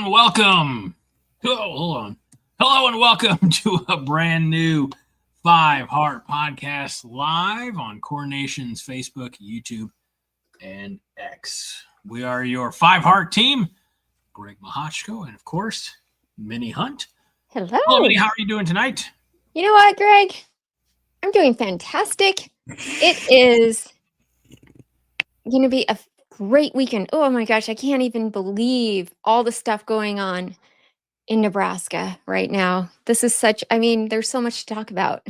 and welcome. Oh, hold on. Hello and welcome to a brand new Five Heart podcast live on Corn Nation's Facebook, YouTube, and X. We are your Five Heart team, Greg Mahochko, and of course, Minnie Hunt. Hello. Hello, Minnie. How are you doing tonight? You know what, Greg? I'm doing fantastic. It is going to be a great weekend. Oh my gosh, I can't even believe all the stuff going on in Nebraska right now. This is there's so much to talk about.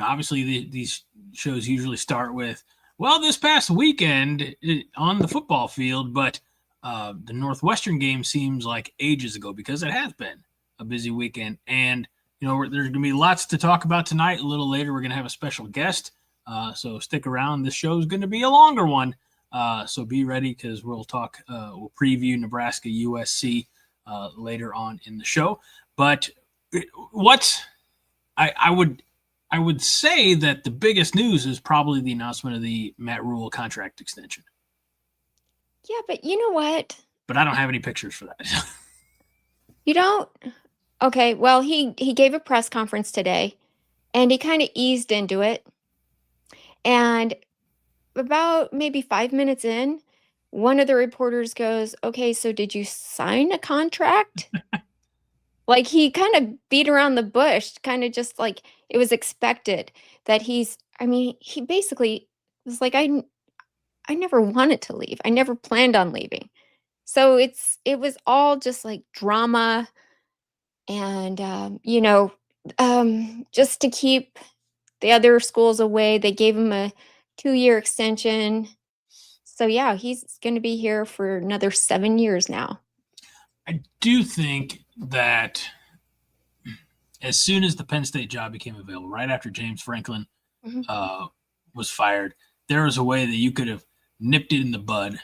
Obviously these shows usually start with, well, this past weekend on the football field, but the Northwestern game seems like ages ago because it has been a busy weekend. And, there's going to be lots to talk about tonight. A little later, we're going to have a special guest. So stick around. This show is going to be a longer one. So be ready because we'll preview Nebraska USC later on in the show. But I would say that the biggest news is probably the announcement of the Matt Rhule contract extension. Yeah, but you know what? But I don't have any pictures for that. You don't? Okay, well, he gave a press conference today, and he kind of eased into it. And about maybe 5 minutes in, one of the reporters goes, "Okay, so did you sign a contract?" Like he kind of beat around the bush, kind of just like it was expected that he basically was like, I never wanted to leave. I never planned on leaving. So it was all just like drama and, just to keep the other schools away. They gave him a 2-year extension. So yeah, he's going to be here for another 7 years now. I do think that as soon as the Penn State job became available, right after James Franklin was fired, there was a way that you could have nipped it in the bud.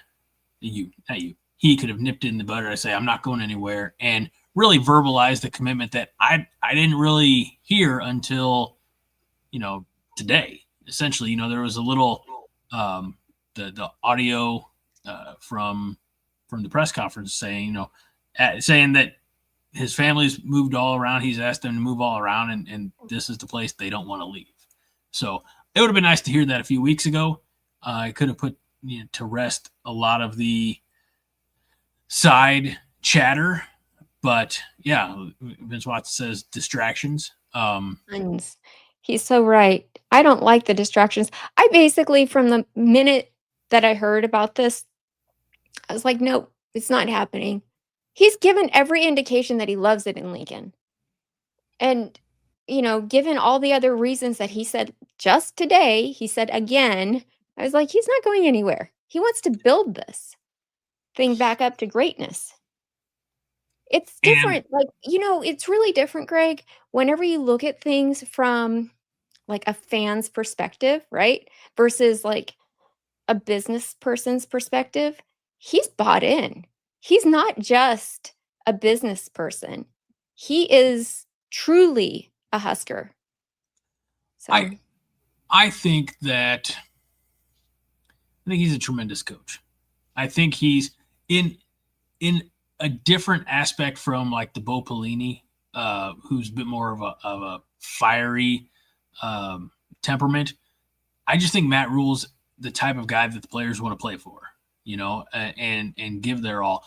He could have nipped it in the bud, or I say, I'm not going anywhere, and really verbalized the commitment that I didn't really hear until, today. Essentially, there was a little the audio from the press conference saying, saying that his family's moved all around. He's asked them to move all around, and this is the place they don't want to leave. So it would have been nice to hear that a few weeks ago. I could have put to rest a lot of the side chatter, but yeah, Vince Watson says distractions. He's so right. I don't like the distractions. I basically, from the minute that I heard about this, I was like, no, it's not happening. He's given every indication that he loves it in Lincoln. And, given all the other reasons that he said just today, he said again, I was like, he's not going anywhere. He wants to build this thing back up to greatness. It's different. It's really different, Greg, whenever you look at things from like a fan's perspective, right? Versus like a business person's perspective. He's bought in. He's not just a business person. He is truly a Husker. So I think he's a tremendous coach. I think he's in a different aspect from like the Bo Pelini, who's a bit more of a fiery temperament. I just think Matt Rhule's the type of guy that the players want to play for, and give their all.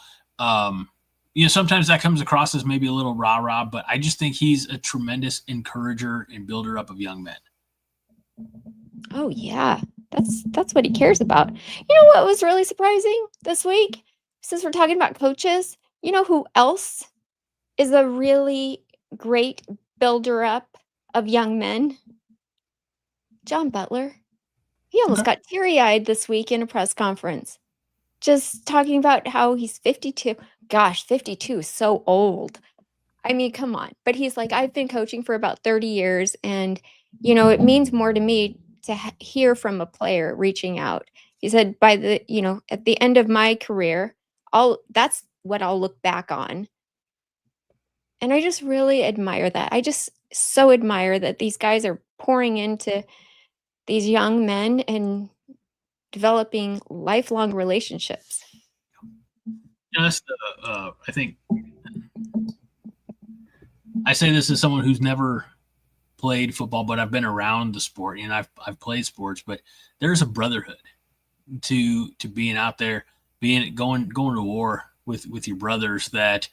Sometimes that comes across as maybe a little rah-rah, but I just think he's a tremendous encourager and builder up of young men. Oh yeah, that's what he cares about. You know what was really surprising this week? Since we're talking about coaches, you know who else is a really great builder up of young men? John Butler. He almost got teary-eyed this week in a press conference. Just talking about how he's 52. Gosh, 52 is so old. I mean, come on. But he's like, I've been coaching for about 30 years, and, it means more to me to hear from a player reaching out. He said, at the end of my career, that's what I'll look back on. And I just really admire that. I just so admire that these guys are pouring into these young men and developing lifelong relationships. That's the, I think I say this as someone who's never played football, but I've been around the sport and I've played sports, but there's a brotherhood to being out there, being going to war with your brothers that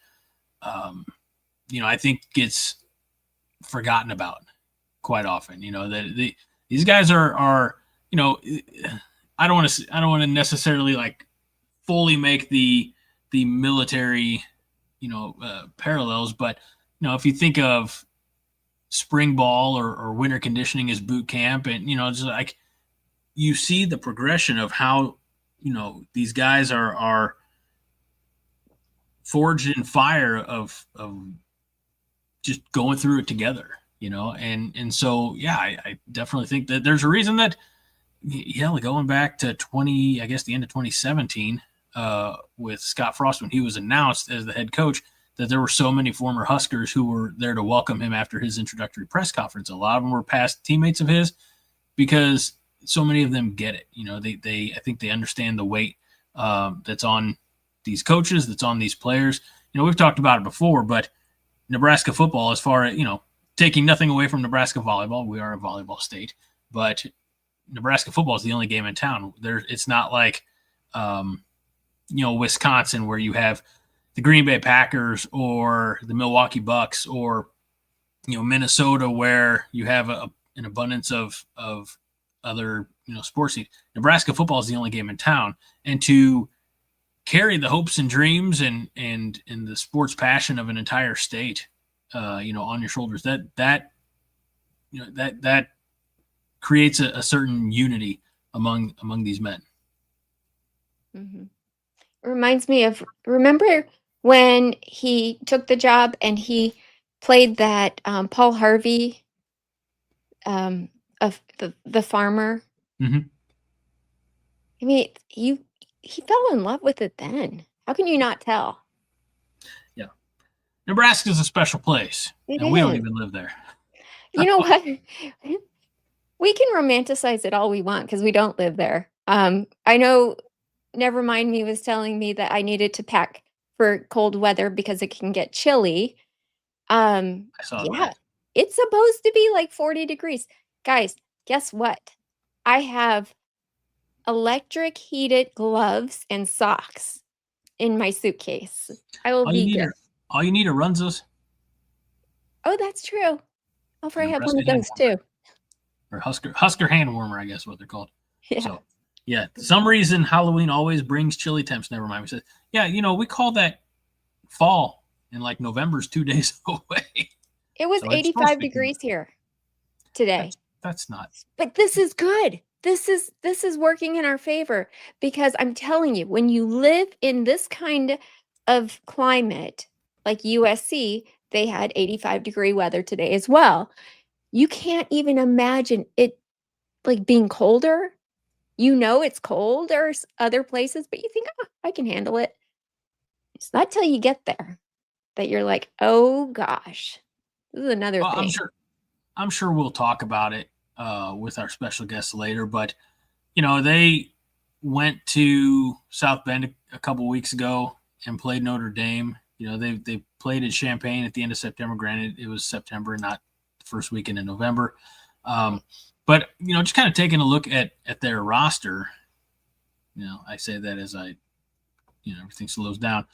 I think gets forgotten about quite often. That these guys are I don't want to necessarily like fully make the military parallels, but if you think of spring ball or winter conditioning as boot camp, and just like you see the progression of how these guys are forged in fire of just going through it together, and so yeah, I definitely think that there's a reason that going back to I guess the end of 2017 with Scott Frost when he was announced as the head coach, that there were so many former Huskers who were there to welcome him after his introductory press conference. A lot of them were past teammates of his because so many of them get it. I think they understand the weight that's on these coaches, that's on these players. We've talked about it before, but Nebraska football, as far as, taking nothing away from Nebraska volleyball, we are a volleyball state, but Nebraska football is the only game in town. It's not like, Wisconsin, where you have the Green Bay Packers or the Milwaukee Bucks, or Minnesota, where you have an abundance of other sports teams. Nebraska football is the only game in town, and to carry the hopes and dreams and the sports passion of an entire state, on your shoulders, that creates a certain unity among these men. Mm-hmm. It reminds me of, remember when he took the job and he played that Paul Harvey of the farmer? Mm-hmm. I mean, he fell in love with it then. How can you not tell? Yeah. Nebraska is a special place, and we don't even live there. You know what? We can romanticize it all we want because we don't live there. I know Nevermind Me was telling me that I needed to pack for cold weather because it can get chilly. I saw that. It's supposed to be like 40 degrees. Guys, guess what? I have electric heated gloves and socks in my suitcase. I will be good. All you need are Runzas. Oh, that's true. I'll probably have one of those too. Or Husker hand warmer, I guess what they're called. Yeah. So, yeah, for some reason Halloween always brings chilly temps. Nevermind. We said, yeah, we call that fall, and like November's 2 days away. It was 85 degrees here today. That's not. But this is good. This is working in our favor, because I'm telling you, when you live in this kind of climate, like USC, they had 85-degree weather today as well. You can't even imagine it like being colder. It's cold or other places, but you think, oh, I can handle it. It's not till you get there that you're like, oh gosh, this is another thing. I'm sure we'll talk about it with our special guests later, but they went to South Bend a couple weeks ago and played Notre Dame. They played at Champaign at the end of September. Granted, it was September, not the first weekend in November. But just kind of taking a look at their roster, I say that as everything slows down.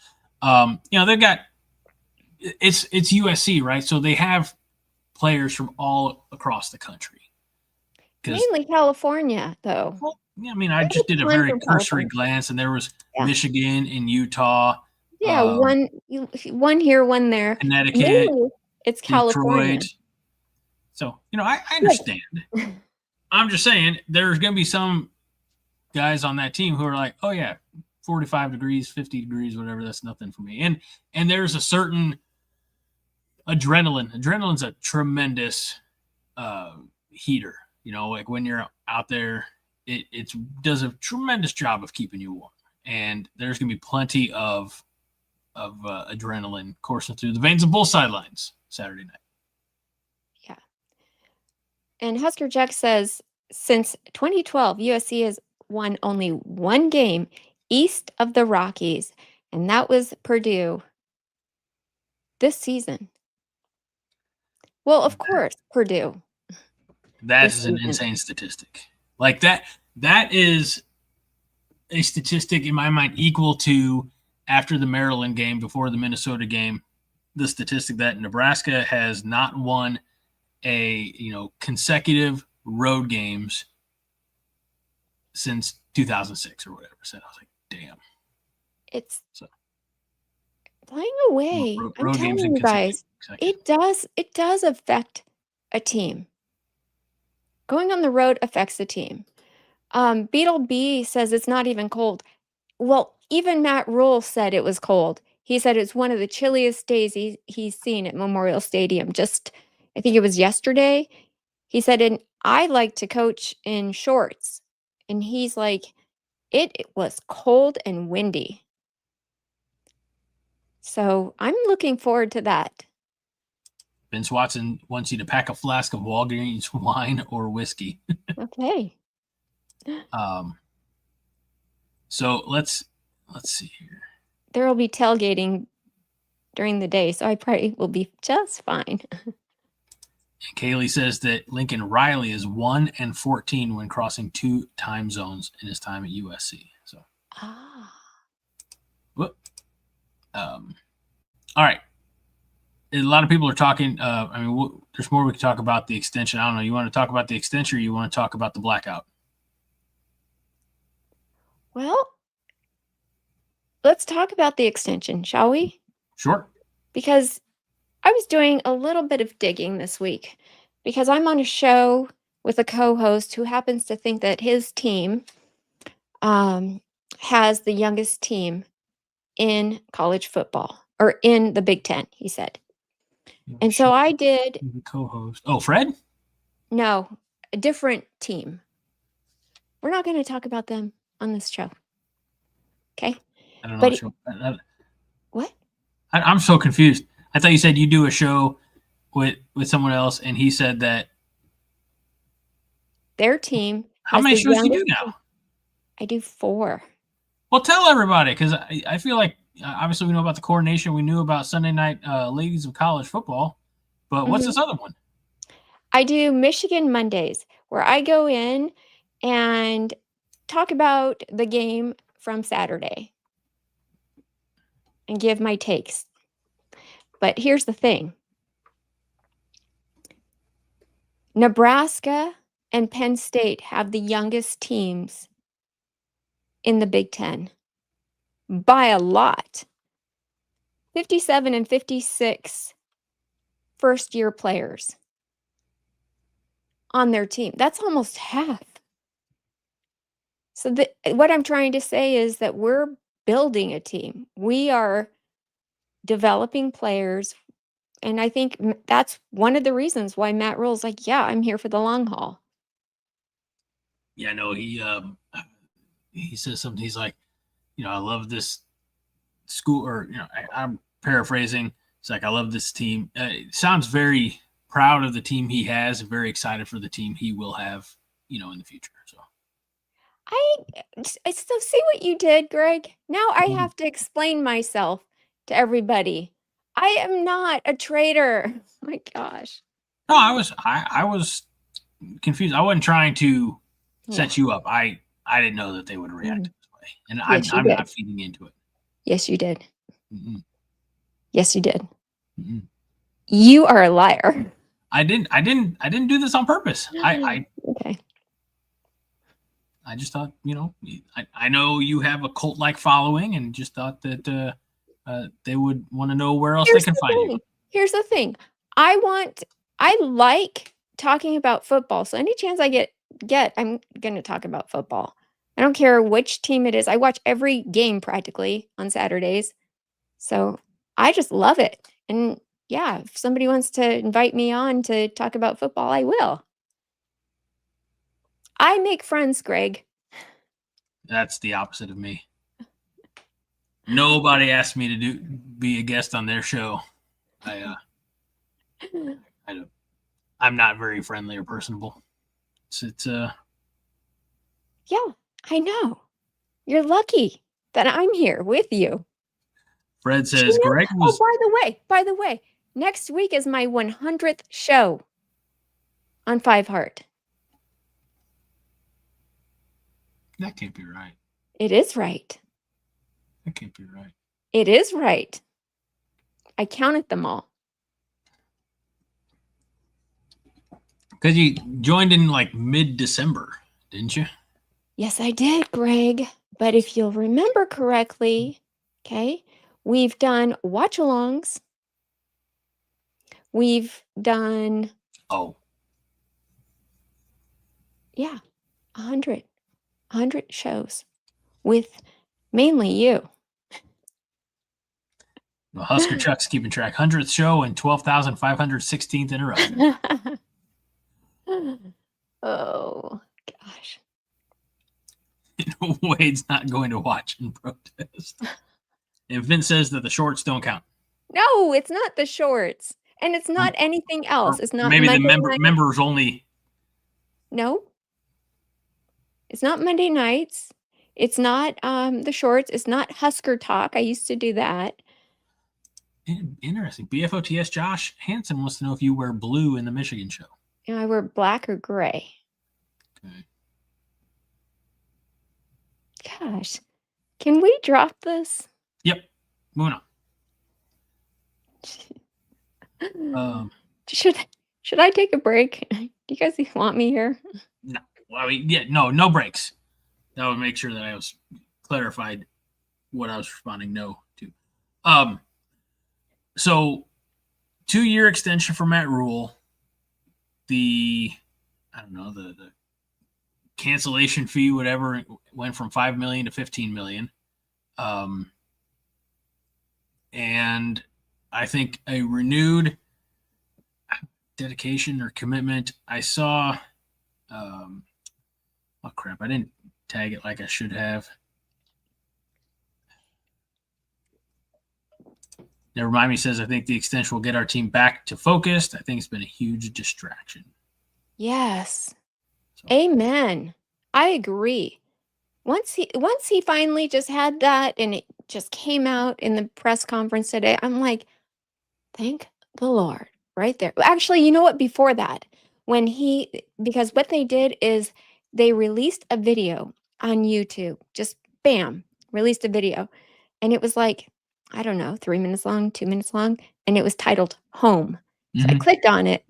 They've got it's USC, right? So they have players from all across the country. Mainly California, though. Well, yeah, I mean, I just did a very cursory glance, and there was Michigan and Utah. Yeah, one here, one there. Connecticut. Mainly, it's California. Detroit. So, I understand. I'm just saying there's going to be some guys on that team who are like, oh, yeah, 45 degrees, 50 degrees, whatever, that's nothing for me. And there's a certain adrenaline. Adrenaline's a tremendous heater. Like when you're out there, it does a tremendous job of keeping you warm. And there's going to be plenty of adrenaline coursing through the veins of both sidelines Saturday night. Yeah. And Husker Jack says, since 2012, USC has won only one game east of the Rockies. and that was Purdue this season. Well, of course, Purdue. That This is an season. insane statistic. Like that is a statistic in my mind equal to after the Maryland game, before the Minnesota game, the statistic that Nebraska has not won a consecutive road games since 2006 or whatever. So I was like, damn. It's So flying away. I'm road telling games in you guys, consecutive. it does affect a team. Going on the road affects a team. Beetle B says it's not even cold. Well, even Matt Rule said it was cold. He said it's one of the chilliest days he's seen at Memorial Stadium. Just, I think it was yesterday. He said, and I like to coach in shorts. And he's like, it was cold and windy. So I'm looking forward to that. Vince Watson wants you to pack a flask of Walgreens wine or whiskey. Okay. So let's see here. There will be tailgating during the day, so I probably will be just fine. And Kaylee says that Lincoln Riley is 1-14 when crossing 2 time zones in his time at USC. So, whoop. All right. A lot of people are talking. There's more we can talk about the extension. I don't know. You want to talk about the extension, or you want to talk about the blackout? Well, let's talk about the extension, shall we? Sure. Because I was doing a little bit of digging this week because I'm on a show with a co-host who happens to think that his team has the youngest team in college football, or in the Big Ten, he said. And so I did. Co-host. Oh, Fred? No, a different team. We're not going to talk about them on this show. Okay? I don't know. What? I'm so confused. I thought you said you do a show with someone else, and he said that their team. How many shows do you do now? I do 4. Well, tell everybody, because I feel like obviously we know about the coordination. We knew about Sunday night Ladies of College Football, but what's this other one? I do Michigan Mondays, where I go in and talk about the game from Saturday and give my takes. But here's the thing. Nebraska and Penn State have the youngest teams in the Big Ten by a lot. 57 and 56 first-year players on their team. That's almost half. So what I'm trying to say is that we're building a team. We are developing players, and I think that's one of the reasons why Matt Rule's like, yeah, I'm here for the long haul. Yeah, no, he says something. He's like, I love this school, or I'm paraphrasing. It's like, I love this team. It sounds very proud of the team he has, and very excited for the team he will have, in the future. So so see what you did, Greg. Now I have to explain myself to everybody. I am not a traitor. Oh my gosh. No, I was confused. I wasn't trying to set you up. I didn't know that they would react this way, and yes, I'm not feeding into it. Yes, you did. Mm-hmm. Yes, you did. Mm-hmm. You are a liar. I didn't do this on purpose. Okay. I just thought, I know you have a cult-like following, and just thought that they would want to know where else they can find you. Here's the thing. I like talking about football. So any chance I get, I'm going to talk about football. I don't care which team it is. I watch every game practically on Saturdays. So I just love it. And yeah, if somebody wants to invite me on to talk about football, I will. I make friends, Greg. That's the opposite of me. Nobody asked me to be a guest on their show. I'm not very friendly or personable. Yeah, I know. You're lucky that I'm here with you. Fred says Greg was. Oh, by the way, next week is my 100th show on 5 Heart. That can't be right. It is right. That can't be right. It is right. I counted them all. Because you joined in like mid-December, didn't you? Yes, I did, Greg. But if you'll remember correctly, okay, we've done watch-alongs. We've done, yeah, 100 shows with mainly you. Well, Husker Chuck's keeping track. 100th show and 12,516th interruption. Oh, gosh. Wade's not going to watch and protest. And Vince says that the shorts don't count. No, it's not the shorts. And it's not anything else. It's not maybe Monday the members only. No. It's not Monday nights. It's not the shorts. It's not Husker Talk. I used to do that. Interesting. BFOTS Josh Hansen wants to know if you wear blue in the Michigan show. I wear black or gray. Okay. Gosh. Can we drop this? Yep. Moving on. Should I take a break? Do you guys want me here? No. Well, I mean, no breaks. That would make sure that I was clarified what I was responding no to. So 2-year extension for Matt Rule. The cancellation fee, whatever, went from $5 million to $15 million. And I think a renewed dedication or commitment. I saw, oh crap, I didn't tag it like I should have. Never mind me says, I think the extension will get our team back to focused. I think it's been a huge distraction. Yes. So. Amen. I agree. Once he finally just had that and it just came out in the press conference today, I'm like, thank the Lord, right there. Actually, you know what? Before that, because what they did is they released a video on YouTube, just bam, released a video. And it was like, I don't know, 3 minutes long, 2 minutes long. And it was titled Home. So I clicked on it.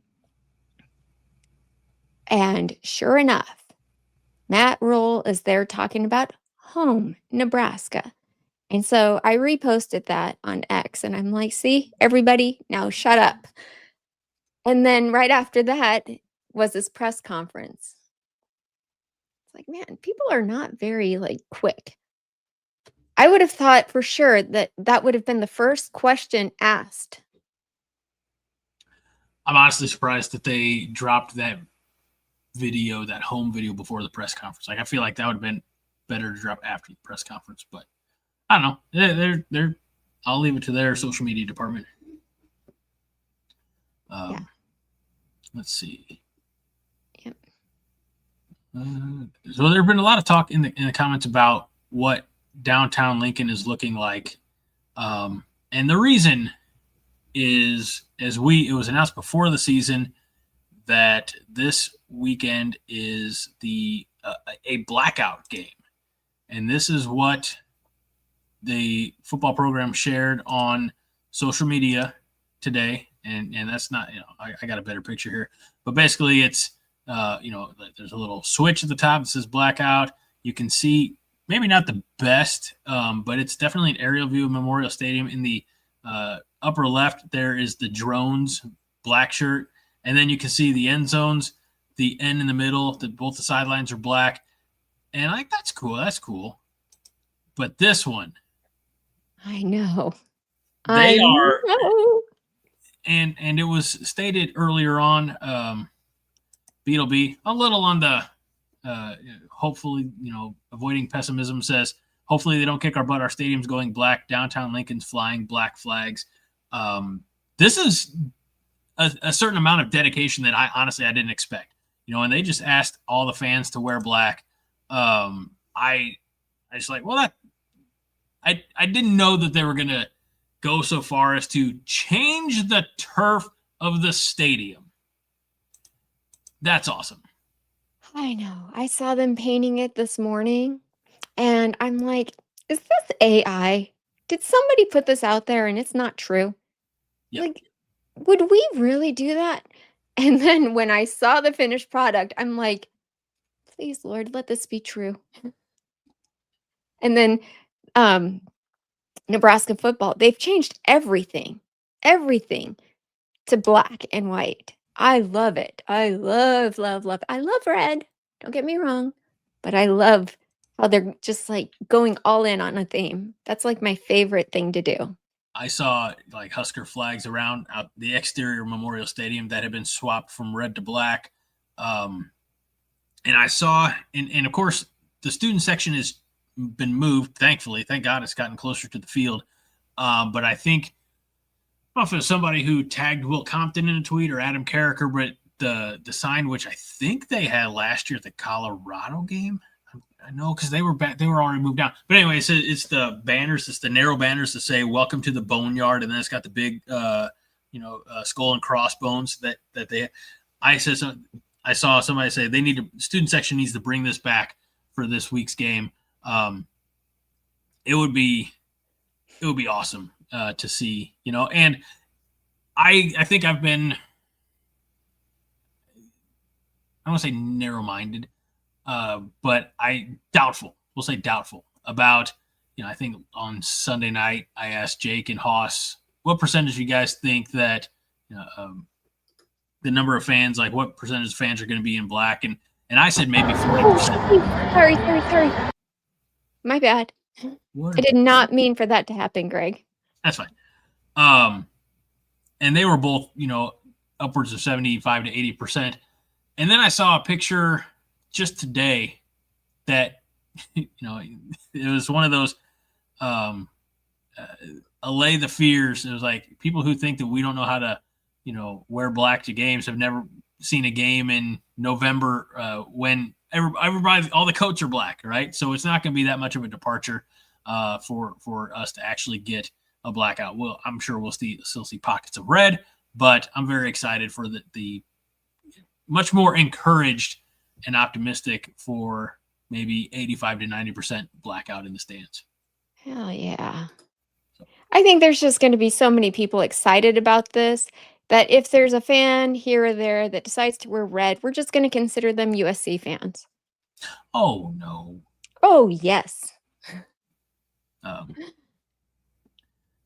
And sure enough, Matt Rule is there talking about home, Nebraska. And so I reposted that on X and I'm like, see, everybody, now shut up. And then right after that was this press conference. It's like, man, people are not very quick. I would have thought for sure that would have been the first question asked. I'm honestly surprised that they dropped that video, that home video, before the press conference. I feel like that would have been better to drop after the press conference, but I don't know. They're I'll leave it to their social media department. Yeah. Let's see. Yep. So there's been a lot of talk in the comments about what downtown Lincoln is looking like, and the reason is, it was announced before the season that this weekend is a blackout game, and this is what the football program shared on social media today. And that's not, I got a better picture here, but basically it's, there's a little switch at the top that says blackout. You can see maybe not the best, but it's definitely an aerial view of Memorial Stadium. In the upper left, there is the drones black shirt. And then you can see the end zones, the end in the middle, both the sidelines are black. And that's cool. That's cool. But this one, I know. They are. And it was stated earlier on, Beetle B, a little on the hopefully, avoiding pessimism, says, hopefully they don't kick our butt. Our stadium's going black. Downtown Lincoln's flying black flags. This is a certain amount of dedication that I didn't expect. And they just asked all the fans to wear black. I just I didn't know that they were going to go so far as to change the turf of the stadium. That's awesome. I know. I saw them painting it this morning, and I'm like, is this AI? Did somebody put this out there and it's not true? Yep. Like, would we really do that? And then when I saw the finished product, I'm like, please, Lord, let this be true. And then um, Nebraska football, they've changed everything, everything to black and white. I love it. I love, love, love. I love red. Don't get me wrong, but I love how they're just like going all in on a theme. That's like my favorite thing to do. I saw like Husker flags around out the exterior Memorial Stadium that had been swapped from red to black. And I saw, and of course, the student section has been moved, thankfully. Thank God it's gotten closer to the field. But I think, I don't know if it was somebody who tagged Wilt Compton in a tweet or Adam Carricker, but the sign, which I think they had last year at the Colorado game, I know because they were already moved down. But anyway, it's the banners, it's the narrow banners that say "Welcome to the Boneyard," and then it's got the big, skull and crossbones that they. I saw somebody say student section needs to bring this back for this week's game. It would be awesome to see, and I think I've been, I don't want to say narrow-minded, but we'll say doubtful about, I think on Sunday night, I asked Jake and Haas, what percentage of you guys think that, the number of fans, like what percentage of fans are going to be in black? And I said maybe 40%. Sorry. My bad. What? I did not mean for that to happen, Greg. That's fine. And they were both, upwards of 75 to 80%. And then I saw a picture just today that, it was one of those allay the fears. It was like people who think that we don't know how to, wear black to games have never seen a game in November when everybody, all the coats are black, right? So it's not going to be that much of a departure for us to actually get a blackout. Well, I'm sure we'll still see pockets of red, but I'm very excited for the much more encouraged and optimistic for maybe 85 to 90% blackout in the stands. Hell yeah. I think there's just going to be so many people excited about this that if there's a fan here or there that decides to wear red, we're just going to consider them USC fans. Oh, no. Oh, yes.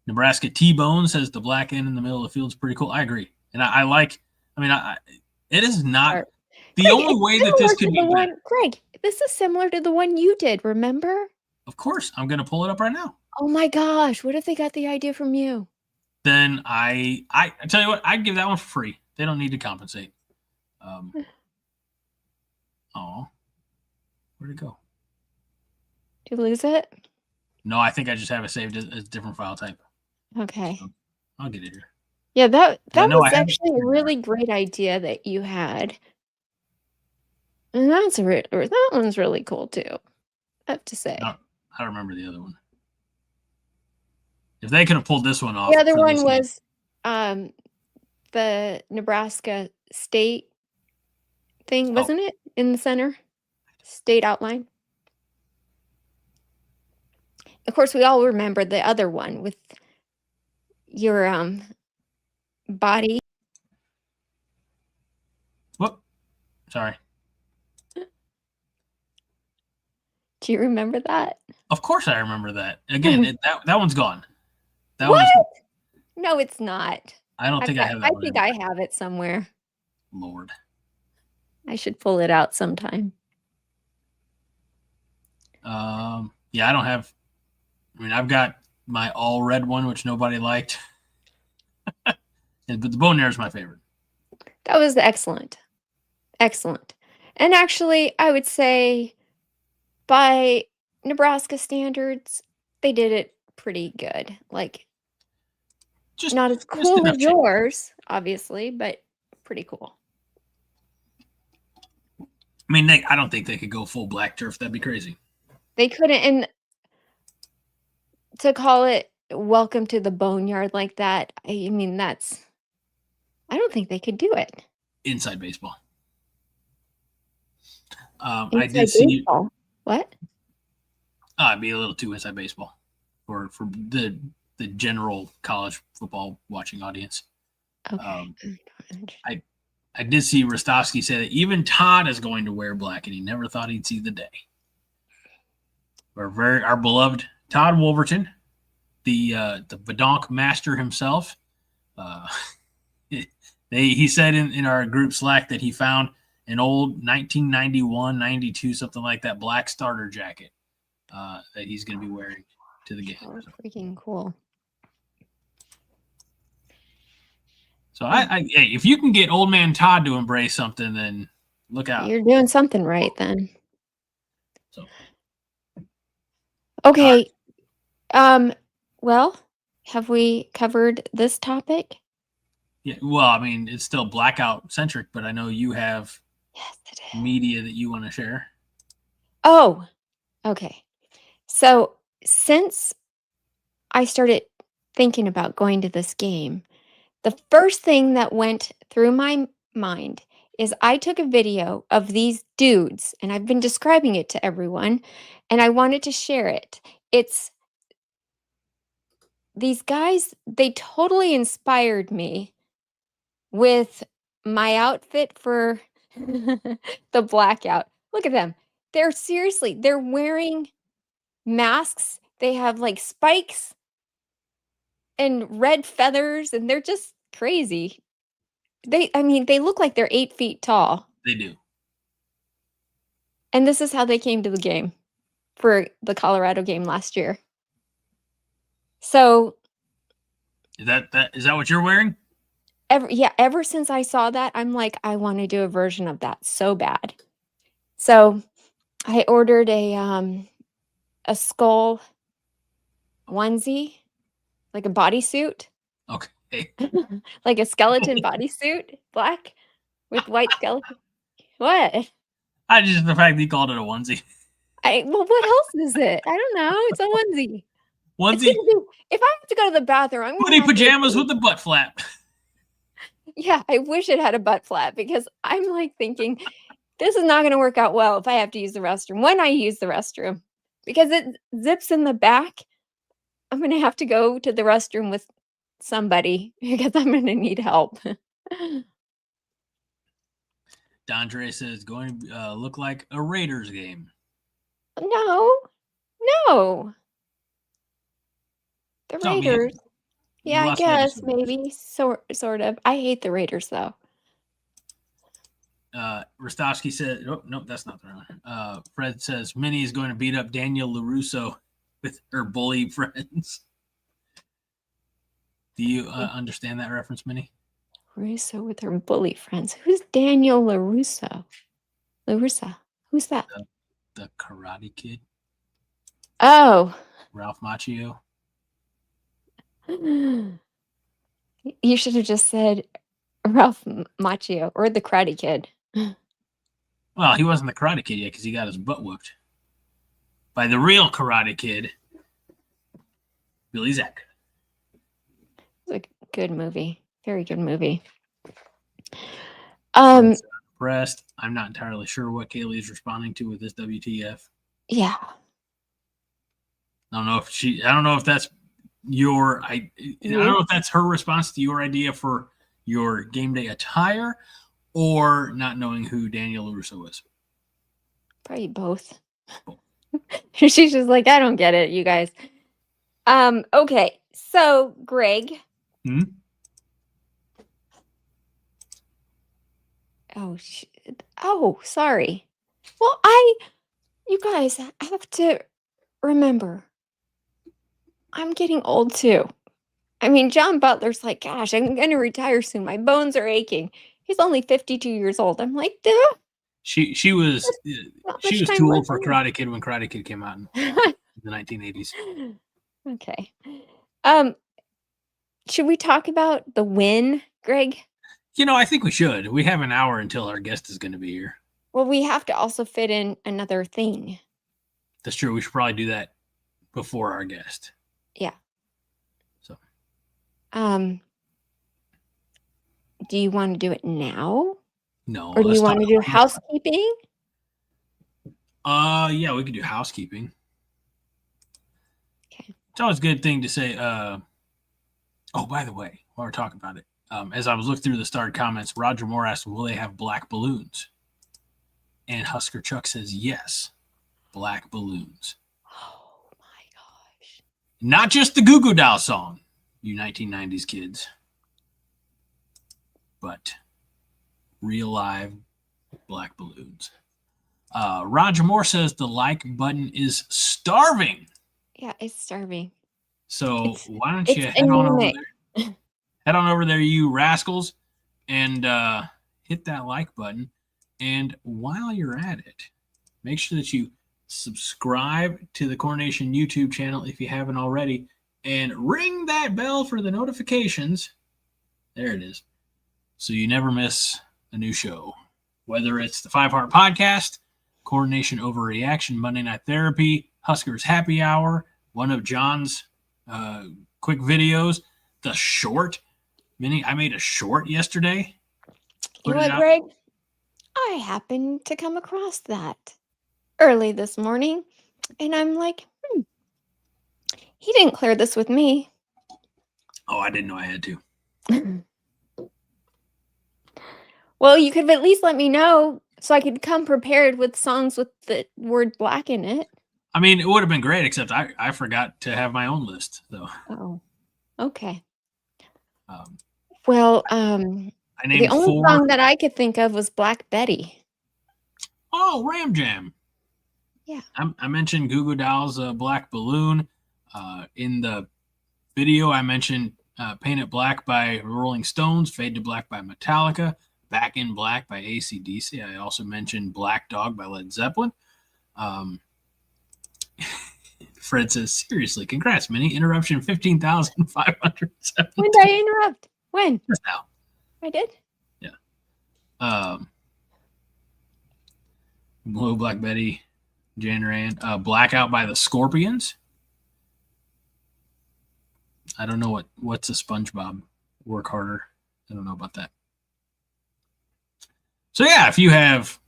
Nebraska T-Bone says the black end in the middle of the field is pretty cool. I agree. And it is not the Greg, only way that this could be better. Greg, this is similar to the one you did, remember? Of course. I'm going to pull it up right now. Oh my gosh. What if they got the idea from you? Then I tell you what, I'd give that one for free. They don't need to compensate. Where'd it go? Did you lose it? No, I think I just have it saved as a different file type. Okay. So I'll get it here. Yeah, that was actually a really great idea that you had. And that one's really cool too, I have to say. I don't remember the other one. If they could have pulled this one off. The other one was the Nebraska state thing, wasn't it? In the center? State outline. Of course, we all remember the other one with your body. Whoop. Sorry. Do you remember that? Of course I remember that. Again, that one's gone. What? No, it's not. I don't think I have that. I think I have it somewhere. Lord. I should pull it out sometime. Yeah, I don't have. I've got my all red one, which nobody liked. But the Boneyard is my favorite. That was excellent. Excellent. And actually, I would say by Nebraska standards, they did it pretty good. Like, just not as cool as yours, obviously, but pretty cool. I don't think they could go full black turf. That'd be crazy. They couldn't. And to call it welcome to the boneyard like that. I mean, I don't think they could do it. Inside baseball. I Inside did see. baseball. What? It'd be a little too inside baseball for the general college football watching audience. Okay. I did see Rostovsky say that even Todd is going to wear black, and he never thought he'd see the day. Our beloved Todd Wolverton, the Badonk master himself. He said in our group Slack that he found an old 1991, 92, something like that, black starter jacket that he's going to be wearing to the game. Oh, freaking cool. So hey, if you can get old man Todd to embrace something, then look out. You're doing something right then. So, okay. Well, have we covered this topic? Yeah. Well, I mean, it's still Blackout centric, but I know you have media that you want to share. Oh, okay. So since I started thinking about going to this game, the first thing that went through my mind is I took a video of these dudes, and I've been describing it to everyone, and I wanted to share it. It's these guys, they totally inspired me with my outfit for the Blackout. Look at them. They're wearing masks. They have like spikes and red feathers, and they're just crazy. They look like they're 8 feet tall. They do. And this is how they came to the game for the Colorado game last year. So is that what you're wearing? Ever since I saw that, I'm like, I want to do a version of that so bad. So I ordered a skull onesie, like a bodysuit. Okay. Like a skeleton bodysuit, black with white skeleton. What? Just the fact that you called it a onesie. Well, what else is it? I don't know. It's a onesie. Onesie. If I have to go to the bathroom, I'm putty pajamas with the butt flap. Yeah, I wish it had a butt flap, because I'm like thinking this is not going to work out well if I have to use the restroom. When I use the restroom, because it zips in the back, I'm going to have to go to the restroom with somebody because I'm going to need help. Dondre says going to look like a Raiders game. No. The Raiders. Yeah, I guess maybe sort of. I hate the Raiders though. Rostovsky said, "Oh no, that's not the one." Fred says Minnie is going to beat up Daniel LaRusso with her bully friends. Do you understand that reference, Minnie? Russo with her bully friends. Who's Daniel LaRusso? LaRusso. Who's that? The Karate Kid. Oh. Ralph Macchio. You should have just said Ralph Macchio or the Karate Kid. Well, he wasn't the Karate Kid yet because he got his butt whooped by the real Karate Kid, Billy Zach. It's a good movie. Very good movie. Impressed. I'm not entirely sure what Kaylee is responding to with this WTF. Yeah. I don't know if that's I don't know if that's her response to your idea for your game day attire, or not knowing who Daniel LaRusso is. Probably both. She's just like, I don't get it, you guys. Okay, so Greg. Oh, sorry. Well, you guys have to remember, I'm getting old too. I mean, John Butler's like, gosh, I'm going to retire soon. My bones are aching. He's only 52 years old. I'm like, duh. She was too old for Karate Kid when Karate Kid came out in the 1980s. Okay. Should we talk about the win, Greg? I think we should. We have an hour until our guest is going to be here. Well, we have to also fit in another thing. That's true. We should probably do that before our guest. Yeah. Do you want to do it now? No, Or do let's you want talk to do about housekeeping? yeah, we could do housekeeping. Okay. It's always a good thing to say. Oh, by the way, while we're talking about it, as I was looking through the starred comments, Roger Moore asked, "Will they have black balloons?" And Husker Chuck says, "Yes, black balloons." Oh my gosh. Not just the Goo Goo Doll song, you 1990s kids, but real live black balloons. Roger Moore says the like button is starving. Yeah, it's starving. So why don't you It's head on over anemic. there? Head on over there, you rascals, and hit that like button. And while you're at it, make sure that you subscribe to the Coronation YouTube channel if you haven't already, and ring that bell for the notifications. There it is. So you never miss a new show. Whether it's the Five Heart Podcast, Coronation Overreaction, Monday Night Therapy, Huskers Happy Hour, one of John's quick videos, the short. Minnie, I made a short yesterday. You know what, Greg? I happened to come across that early this morning, and I'm like, he didn't clear this with me. Oh, I didn't know I had to. Well, you could have at least let me know so I could come prepared with songs with the word black in it. I mean, it would have been great, except I forgot to have my own list. So. Oh, okay. Um, Well, I named the only 4. song that I could think of was Black Betty. Oh, Ram Jam. Yeah. I mentioned Goo Goo Dolls' Black Balloon. In the video, I mentioned Paint It Black by Rolling Stones, Fade to Black by Metallica, Back in Black by AC/DC. I also mentioned Black Dog by Led Zeppelin. Fred says, seriously, congrats, Minnie. Interruption 15,507. When did I interrupt? When? Just now. I did? Yeah. Blue Black Betty, Jan Rand. Blackout by the Scorpions. I don't know what's a SpongeBob. Work harder. I don't know about that. So yeah, if you have,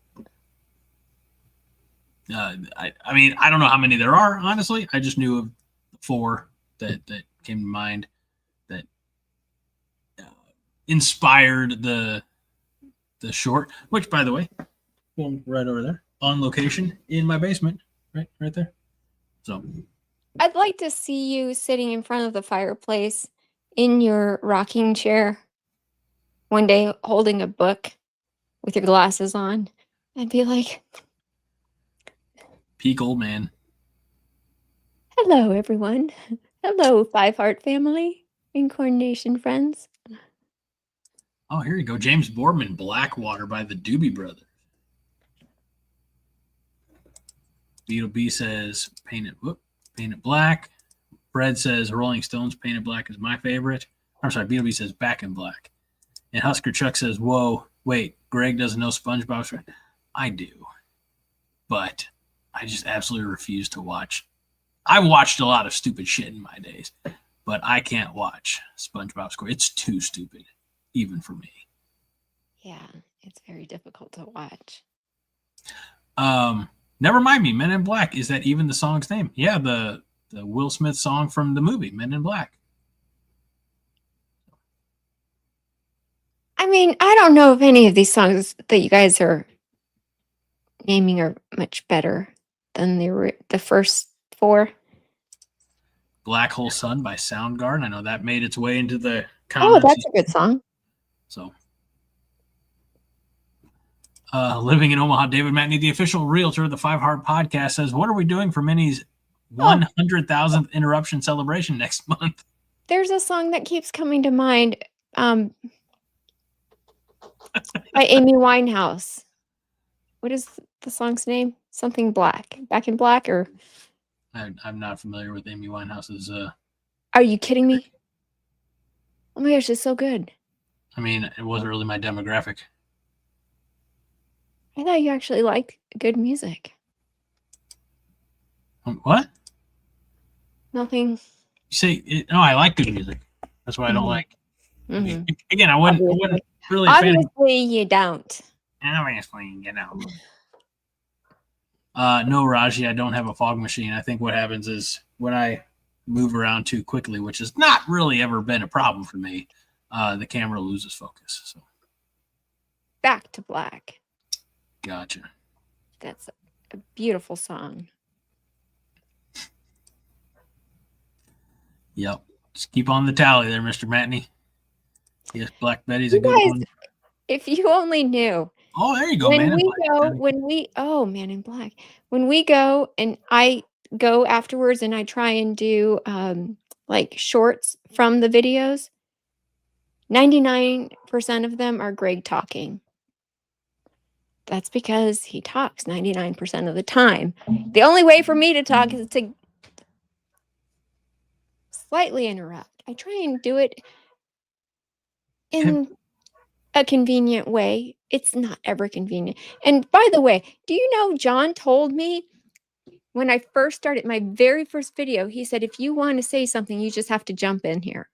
I mean, I don't know how many there are. Honestly, I just knew of 4 that came to mind that inspired the short. Which, by the way, one right over there on location in my basement, right there. So I'd like to see you sitting in front of the fireplace in your rocking chair one day holding a book with your glasses on. I'd be like, peak old man. hello, everyone. Hello, Five Heart family and Coronation friends. Oh, here you go. James Boardman, Blackwater by the Doobie Brothers. Beetle B says, Paint It Black. Fred says, Rolling Stones, Paint It Black is my favorite. I'm sorry, Beetle B says, Back in Black. And Husker Chuck says, whoa, wait, Greg doesn't know SpongeBob. I do. But I just absolutely refuse to watch. I watched a lot of stupid shit in my days, but I can't watch SpongeBob SquarePants. It's too stupid, even for me. Yeah, it's very difficult to watch. Never mind me, Men in Black. Is that even the song's name? Yeah, the Will Smith song from the movie, Men in Black. I mean, I don't know if any of these songs that you guys are naming are much better than the first 4. Black Hole Sun by Soundgarden. I know that made its way into the Oh, comments. that's a good song. So, living in Omaha, David Matney, the official realtor of the Five Heart Podcast, says, what are we doing for Minnie's 100,000th interruption celebration next month? There's a song that keeps coming to mind by Amy Winehouse. What is the song's name? Something Black. Back in Black, or? I'm not familiar with Amy Winehouse's. Are you kidding me? Oh my gosh, it's so good. I mean, it wasn't really my demographic. I thought you actually liked good music. What? Nothing. You say, no, I like good music. That's why I don't like. I mean, Mhm. again, I wasn't really a fan. Obviously, you don't. Obviously, no, Raji, I don't have a fog machine. I think what happens is when I move around too quickly, which has not really ever been a problem for me, the camera loses focus. So, Back to Black. gotcha. That's a beautiful song. Yep. Just keep on the tally there, Mr. Matney. Yes, Black Betty's a You good guys, one. if you only knew. Oh, there you go, When Man in we Black. go, Man in Black. When we go and I go afterwards and I try and do like shorts from the videos, 99% of them are Greg talking. That's because he talks 99% of the time. The only way for me to talk is to slightly interrupt. I try and do it in a convenient way. It's not ever convenient. And by the way, do you know John told me when I first started my very first video, he said, if you want to say something, you just have to jump in here.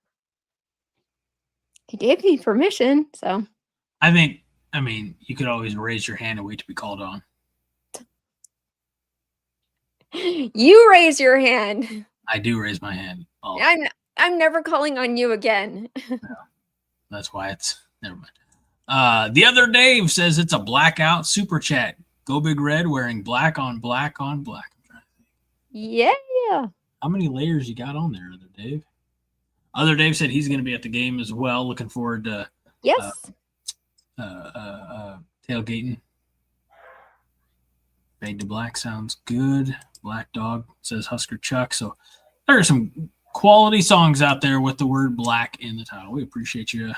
He gave me permission, so. I mean, you could always raise your hand and wait to be called on. You raise your hand. I do raise my hand. I'm never calling on you again. Yeah, that's why it's never mind. The other Dave says it's a blackout super chat. Go Big Red wearing black on black on black. Yeah. How many layers you got on there, Other Dave? Other Dave said he's going to be at the game as well. Looking forward to Yes. Tailgating. Fade to Black sounds good. Black Dog says Husker Chuck. So there are some quality songs out there with the word black in the title. We appreciate you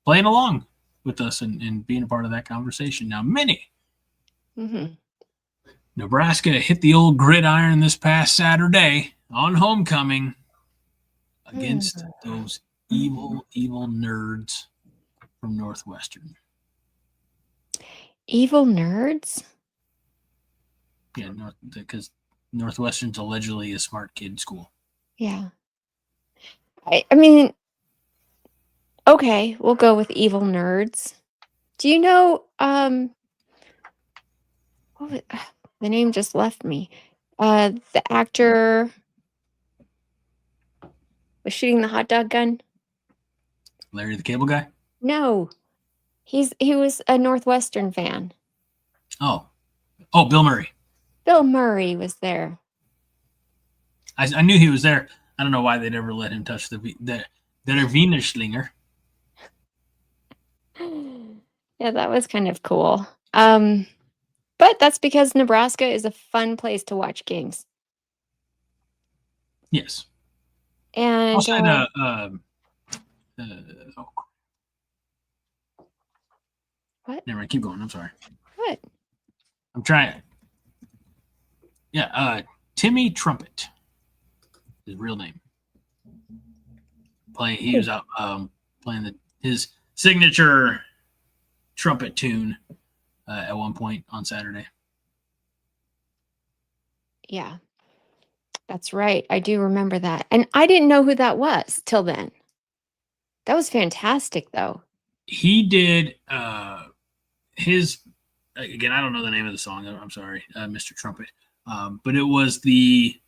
playing along with us and being a part of that conversation. Now, Minnie, Nebraska hit the old gridiron this past Saturday on homecoming against those evil nerds from Northwestern. Evil nerds? Yeah, because Northwestern's allegedly a smart kid school. Yeah. I mean, okay, we'll go with evil nerds. Do you know, the name just left me. The actor was shooting the hot dog gun? Larry the Cable Guy? No. He was a Northwestern fan. Oh, Bill Murray. Bill Murray was there. I knew he was there. I don't know why they'd ever let him touch the Wiener Schlinger. Yeah, that was kind of cool. But that's because Nebraska is a fun place to watch games. Yes. And also had what? Never mind, keep going. I'm sorry. What? I'm trying. Yeah, Timmy Trumpet. His real name. He was out playing his signature trumpet tune at one point on Saturday. Yeah, that's right. I do remember that. And I didn't know who that was till then. That was fantastic, though. He did his, again, I don't know the name of the song. I'm sorry, Mr. Trumpet. But it was the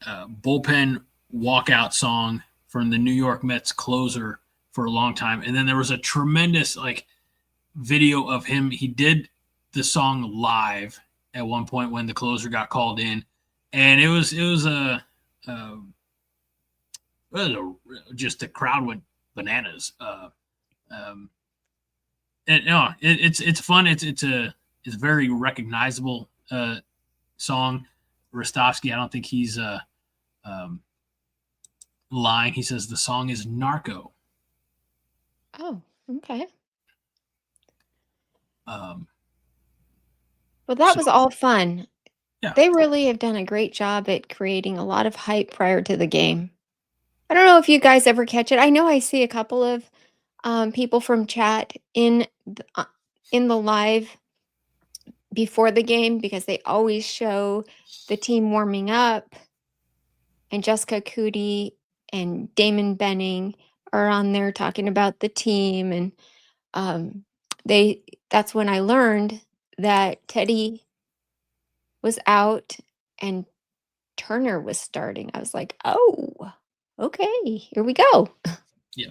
bullpen walkout song from the New York Mets closer for a long time. And then there was a tremendous video of him. He did the song live at one point when the closer got called in. And it was just the crowd went bananas. And no, it's fun. It's a very recognizable song. Rostovsky, I don't think he's lying. He says the song is Narco. Oh, okay. Well, that was all fun. Yeah. They really have done a great job at creating a lot of hype prior to the game. I don't know if you guys ever catch it. I know I see a couple of people from chat in the live before the game because they always show the team warming up. And Jessica Cootie and Damon Benning are on there talking about the team, and that's when I learned that Teddy was out and Turner was starting. I was like, oh, okay, here we go. Yeah.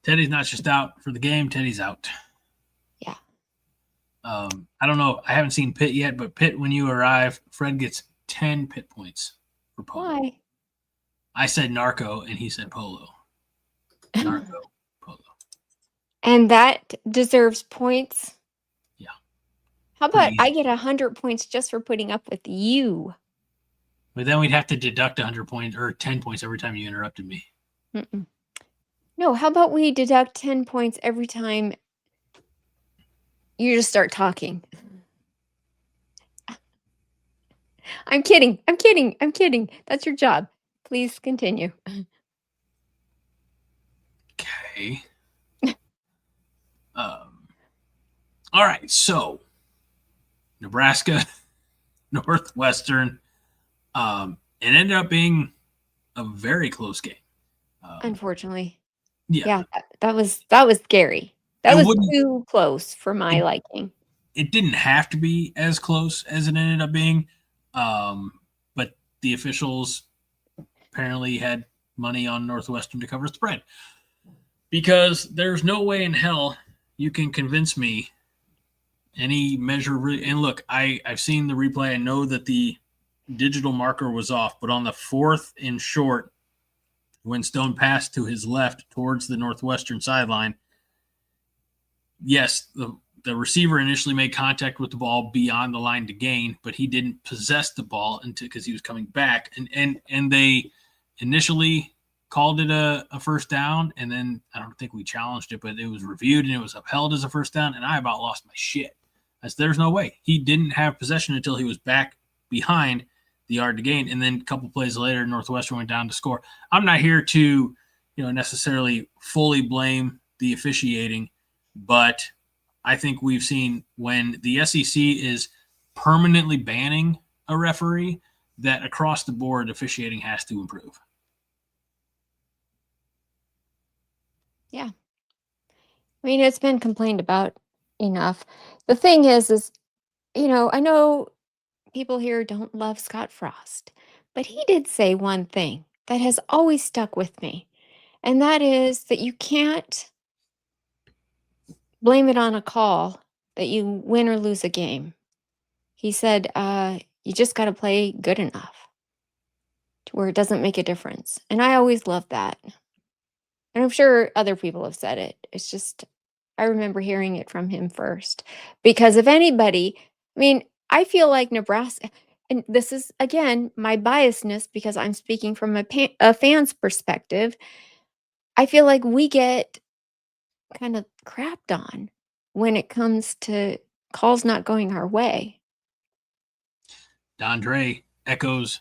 Teddy's not just out for the game, Teddy's out. Yeah. I don't know. I haven't seen Pitt yet, but Pitt, when you arrive, Fred gets 10 Pitt points for polo. Why? I said narco, and he said polo. Narco, polo. And that deserves points. Yeah. How about I get 100 points just for putting up with you? But then we'd have to deduct 100 points or 10 points every time you interrupted me. Mm-mm. No, how about we deduct 10 points every time you just start talking? I'm kidding. I'm kidding. I'm kidding. That's your job. Please continue. Okay. All right. So, Nebraska, Northwestern. It ended up being a very close game. Unfortunately. Yeah. That was scary. That was too close for my liking. It didn't have to be as close as it ended up being, but the officials apparently had money on Northwestern to cover the spread. Because there's no way in hell you can convince me any measure. And look, I've seen the replay. I know that the digital marker was off, but on the 4th and short, when Stone passed to his left towards the Northwestern sideline, yes, the receiver initially made contact with the ball beyond the line to gain, but he didn't possess the ball because he was coming back. And they initially called it a first down, and then I don't think we challenged it, but it was reviewed and it was upheld as a first down, and I about lost my shit. There's no way. He didn't have possession until he was back behind the yard to gain, and then a couple plays later, Northwestern went down to score. I'm not here to, necessarily fully blame the officiating, but I think we've seen when the SEC is permanently banning a referee that across the board officiating has to improve. Yeah. I mean, it's been complained about enough. The thing is, I know people here don't love Scott Frost, but he did say one thing that has always stuck with me, and that is that you can't blame it on a call that you win or lose a game. He said, you just got to play good enough to where it doesn't make a difference. And I always love that. And I'm sure other people have said it. It's just, I remember hearing it from him first. Because if anybody, I mean, I feel like Nebraska, and this is, again, my biasness because I'm speaking from a fan's perspective. I feel like we get kind of crapped on when it comes to calls not going our way. Don Dre echoes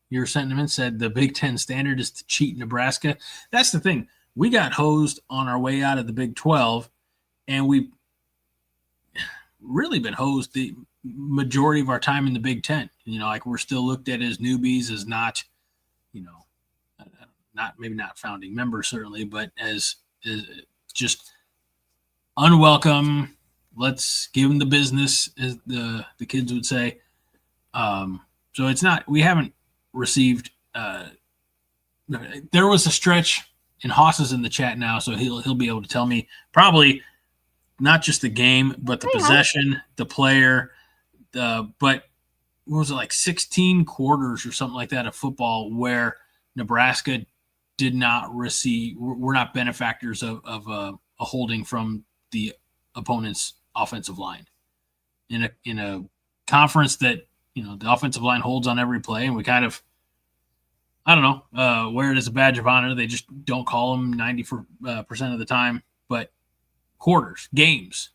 your sentiment, said the Big Ten standard is to cheat Nebraska. That's the thing. We got hosed on our way out of the Big 12, and we've really been hosed the majority of our time in the Big Ten. Like we're still looked at as newbies, as not, maybe not founding members certainly, but as just unwelcome. Let's give them the business, as the kids would say. So it's not, we haven't received, there was a stretch, and Haas is in the chat now, so he'll be able to tell me probably not just the game, but the possession, the player, but what was it, like 16 quarters or something like that of football where Nebraska did not receive, we're not benefactors of a holding from the opponent's offensive line in a conference that, the offensive line holds on every play, and we kind of, I don't know, wear it as a badge of honor. They just don't call them 90% of the time, but quarters, games,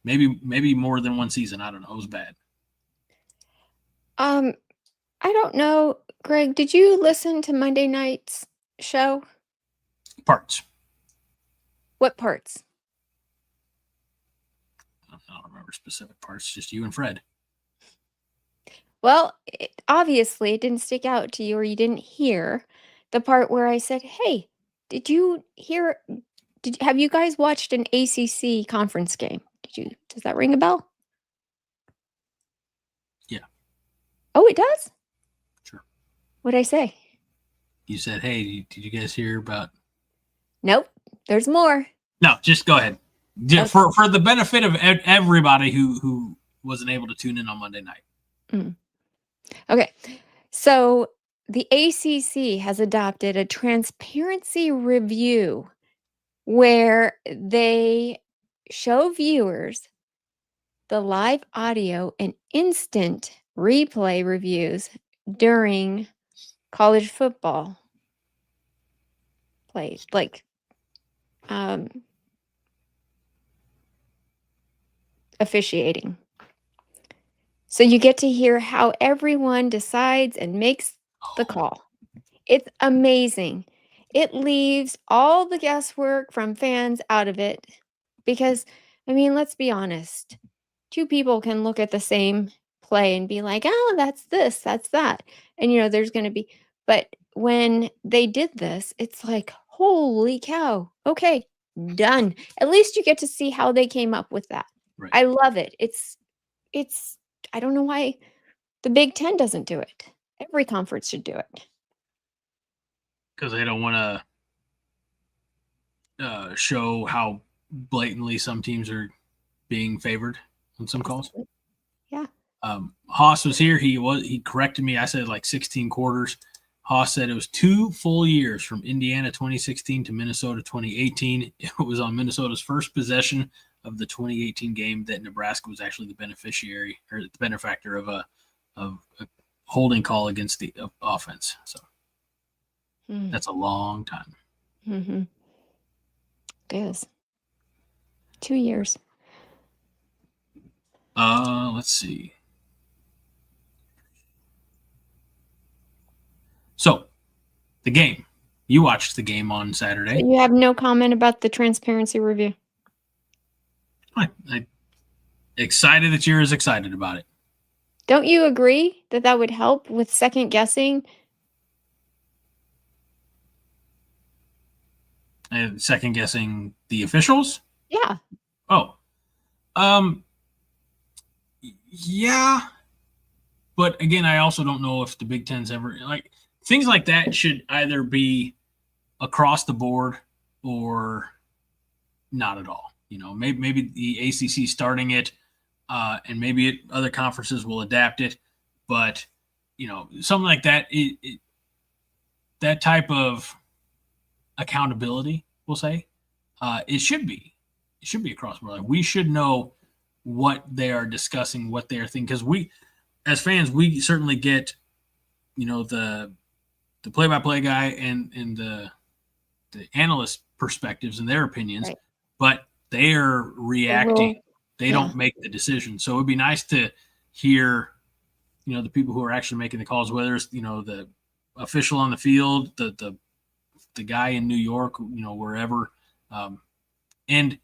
maybe more than one season. I don't know. It was bad. I don't know, Greg, did you listen to Monday night's show? Parts. What parts? I don't remember specific parts, just you and Fred. Well, obviously it didn't stick out to you, or you didn't hear the part where I said, "Hey, did you hear have you guys watched an ACC conference game? Does that ring a bell?" Yeah. Oh, it does? Sure. What'd I say? You said, "Hey, did you guys hear about?" Nope. There's more. No, just go ahead. Okay. For the benefit of everybody who wasn't able to tune in on Monday night. Mm. Okay. So the ACC has adopted a transparency review where they show viewers the live audio and instant replay reviews during college football plays, like officiating. So you get to hear how everyone decides and makes the call. It's amazing. It leaves all the guesswork from fans out of it because, I mean, let's be honest. Two people can look at the same play and be like, "Oh, that's this, that's that." And, there's going to be, but when they did this, it's like, holy cow. Okay, done. At least you get to see how they came up with that. Right. I love it. It's, I don't know why the Big Ten doesn't do it. Every conference should do it. Because they don't want to show how blatantly some teams are being favored on some calls. Yeah. Haas was here. He corrected me. I said like 16 quarters. Haas said it was 2 full years from Indiana 2016 to Minnesota 2018. It was on Minnesota's first possession of the 2018 game that Nebraska was actually the beneficiary or the benefactor of a holding call against the offense. So that's a long time. Mm-hmm. It is. 2 years. Let's see. So, the game. You watched the game on Saturday. You have no comment about the transparency review? I'm excited that you're as excited about it. Don't you agree that would help with second guessing? And second guessing the officials? Yeah. Oh. Yeah. But again, I also don't know if the Big Ten's ever things like that should either be across the board or not at all. Maybe the ACC starting it, and maybe other conferences will adapt it. But something like that, that type of accountability, we'll say, it should be across the board. We should know what they are discussing, what they are thinking, because we, as fans, we certainly get, the play-by-play guy and the analyst perspectives and their opinions, right. But they are reacting. They don't make the decision. So it'd be nice to hear, the people who are actually making the calls, whether it's, the official on the field, the guy in New York, wherever. And,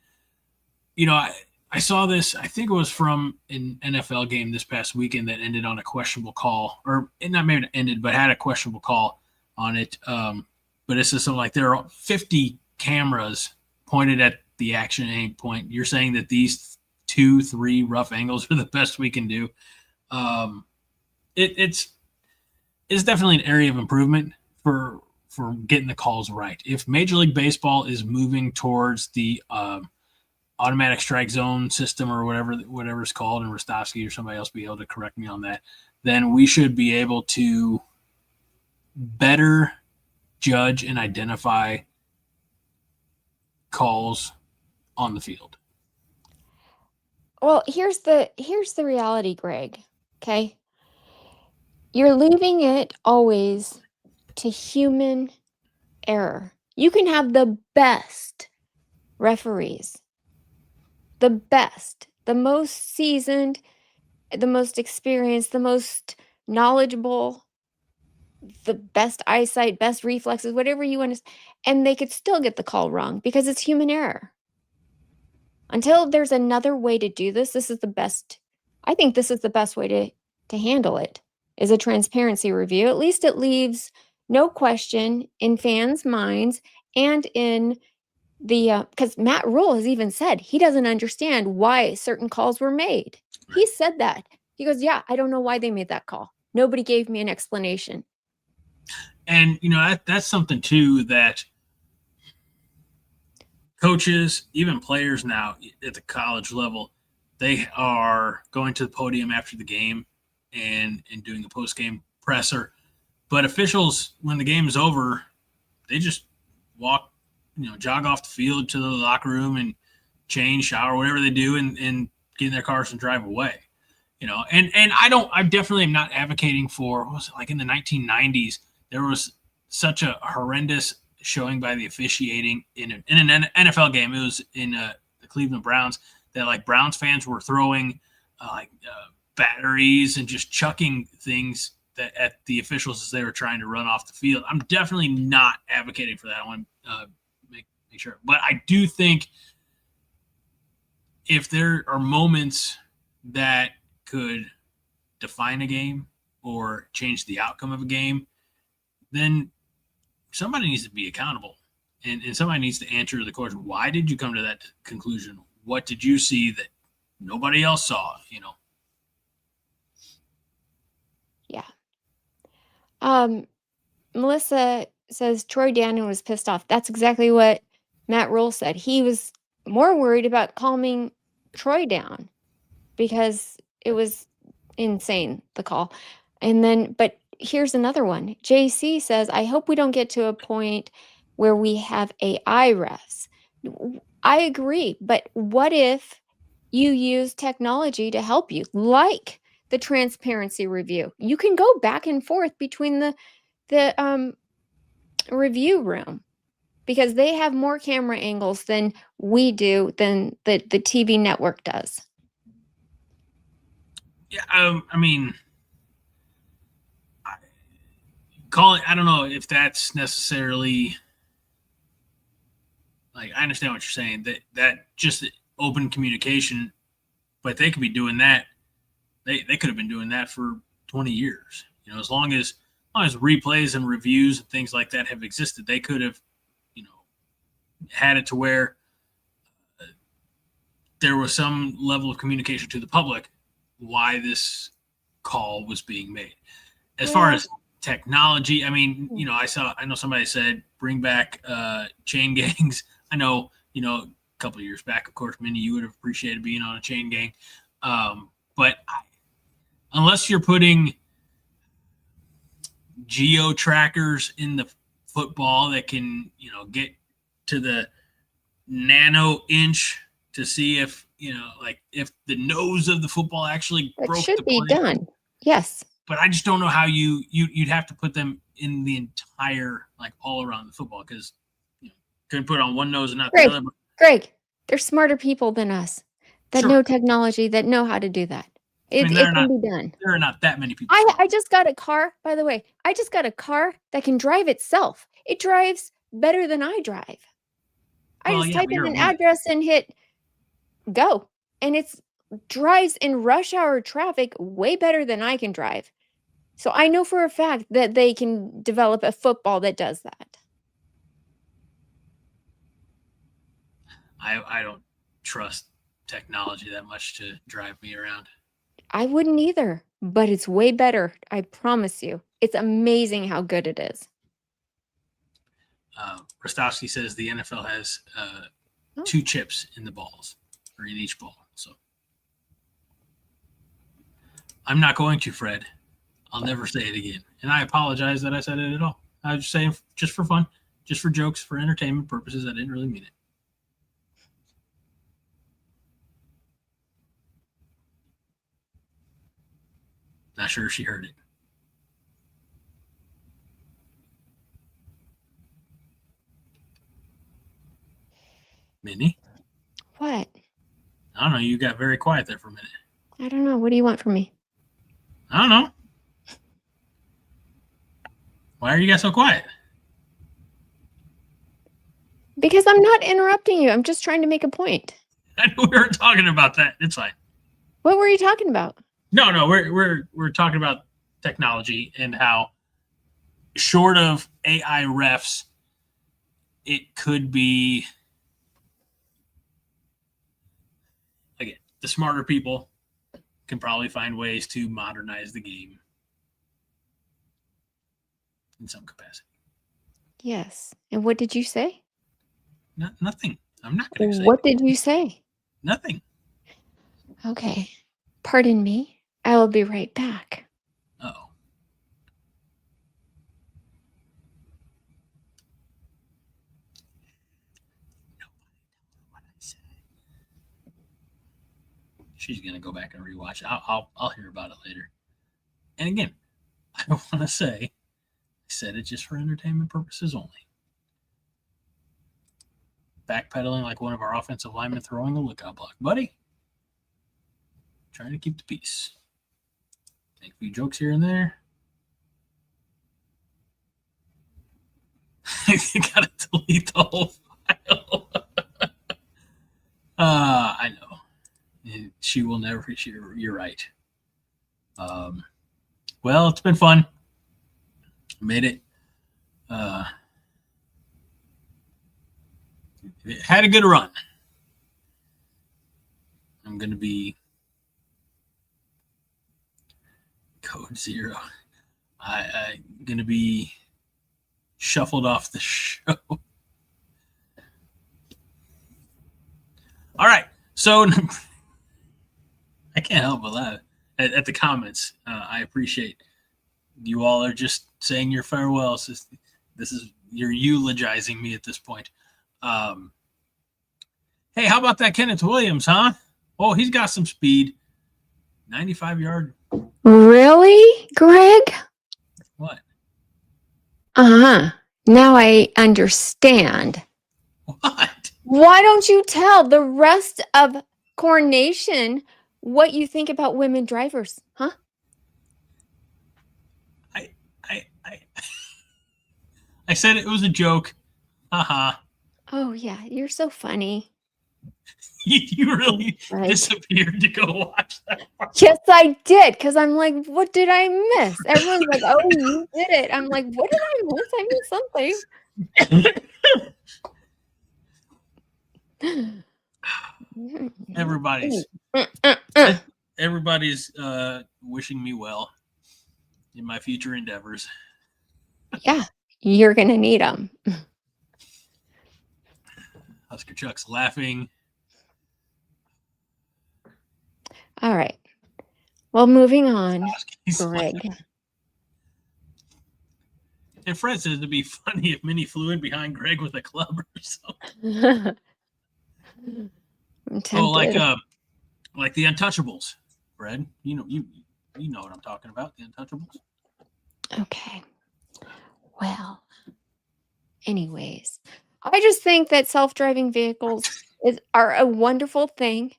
I saw this, I think it was from an NFL game this past weekend that ended on a questionable call, or not maybe it ended, but had a questionable call on it. But it's just something like there are 50 cameras pointed at the action at any point. You're saying that these 2-3 rough angles are the best we can do. It's definitely an area of improvement for getting the calls right. If Major League Baseball is moving towards the automatic strike zone system or whatever it's called, and Rostovsky or somebody else be able to correct me on that, then we should be able to better judge and identify calls on the field. Well, here's the reality, Greg. Okay. You're leaving it always to human error. You can have the best referees, the best, the most seasoned, the most experienced, the most knowledgeable, the best eyesight, best reflexes, whatever you want to, and they could still get the call wrong because it's human error. Until there's another way to do this, this is the best. I think this is the best way to handle it, is a transparency review. At least it leaves no question in fans' minds and in the because Matt Rule has even said he doesn't understand why certain calls were made. He said that. He goes, yeah, I don't know why they made that call. Nobody gave me an explanation. And, that's something, too, that coaches, even players now at the college level, they are going to the podium after the game and doing a post-game presser. But officials, when the game is over, they just walk, jog off the field to the locker room and change, shower, whatever they do, and get in their cars and drive away. And I definitely am not advocating for, what was it, like in the 1990s, there was such a horrendous showing by the officiating in an NFL game. It was in the Cleveland Browns that like Browns fans were throwing batteries and just chucking things at the officials as they were trying to run off the field. I'm definitely not advocating for that. I want to make sure. But I do think if there are moments that could define a game or change the outcome of a game, then somebody needs to be accountable. And somebody needs to answer the question, why did you come to that conclusion? What did you see that nobody else saw, Yeah. Melissa says Troy Dannon was pissed off. That's exactly what Matt Rule said. He was more worried about calming Troy down because it was insane, the call. And then, but here's another one. JC says, I hope we don't get to a point where we have AI refs. I agree, but what if you use technology to help you, like the transparency review? You can go back and forth between the review room because they have more camera angles than we do, than the TV network does. Yeah, I mean, I don't know if that's necessarily like, I understand what you're saying, that just open communication, but they could be doing that. They could have been doing that for 20 years. As long as replays and reviews and things like that have existed, they could have, had it to where there was some level of communication to the public why this call was being made. As far as technology, I mean, I know somebody said bring back chain gangs. I know, a couple of years back, of course, Minnie, you would have appreciated being on a chain gang. But unless you're putting geo trackers in the football that can, get to the nano inch to see if, if the nose of the football actually It broke should the be play. done. Yes. But I just don't know how you'd have to put them in the entire, like all around the football, because couldn't put it on one nose and not the other. Greg, they're smarter people than us that Sure. know technology, that know how to do that. It can be done. There are not that many people. I just got a car, by the way. I just got a car that can drive itself. It drives better than I drive. I just type in an address and hit go, and it drives in rush hour traffic way better than I can drive. So I know for a fact that they can develop a football that does that. I don't trust technology that much to drive me around. I wouldn't either, but it's way better. I promise you. It's amazing how good it is. Rostowski says the NFL has 2 chips in the balls, or in each ball. So I'm not going to, Fred. I'll never say it again. And I apologize that I said it at all. I was just saying, just for fun, just for jokes, for entertainment purposes. I didn't really mean it. Not sure if she heard it. Minnie? What? I don't know. You got very quiet there for a minute. I don't know. What do you want from me? I don't know. Why are you guys so quiet? Because I'm not interrupting you. I'm just trying to make a point. I know we were talking about that. It's fine. What were you talking about? No, we're talking about technology and how short of AI refs, it could be, again, the smarter people can probably find ways to modernize the game in some capacity. Yes. And what did you say? Nothing. I'm not going to say. What did you say? Nothing. Okay. Pardon me. I will be right back. Uh-oh. She's going to go back and rewatch it. I'll hear about it later. And again, I want to say, I said it just for entertainment purposes only. Backpedaling like one of our offensive linemen throwing a lookout block. Buddy, trying to keep the peace. Make a few jokes here and there. You got to delete the whole file. I know. She will never. You're right. Well, it's been fun. Made it. It had a good run. I'm going to be code 0. I'm going to be shuffled off the show. All right. So I can't help but laugh at the comments. I appreciate you all are just saying your farewells. This is you're eulogizing me at this point. Hey, how about that Kenneth Williams, huh? Oh, he's got some speed. 95-yard. Really, Greg? What? Uh-huh. Now I understand. What? Why don't you tell the rest of Corn Nation what you think about women drivers, huh? I said it was a joke. Haha. Oh, yeah, you're so funny. You really Right. disappeared to go watch that part. Yes, I did, because I'm like, what did I miss? Everyone's like, oh, you did it. I'm like, what did I miss? I missed something. Everybody's wishing me well in my future endeavors. Yeah, you're going to need them. Husker Chuck's laughing. All right. Well, moving on, He's Greg. laughing. And Fred says it'd be funny if Minnie flew in behind Greg with a club or something. I'm tempted. Oh, like the Untouchables, Fred. You know what I'm talking about, the Untouchables. Okay. Well, anyways, I just think that self-driving vehicles are a wonderful thing.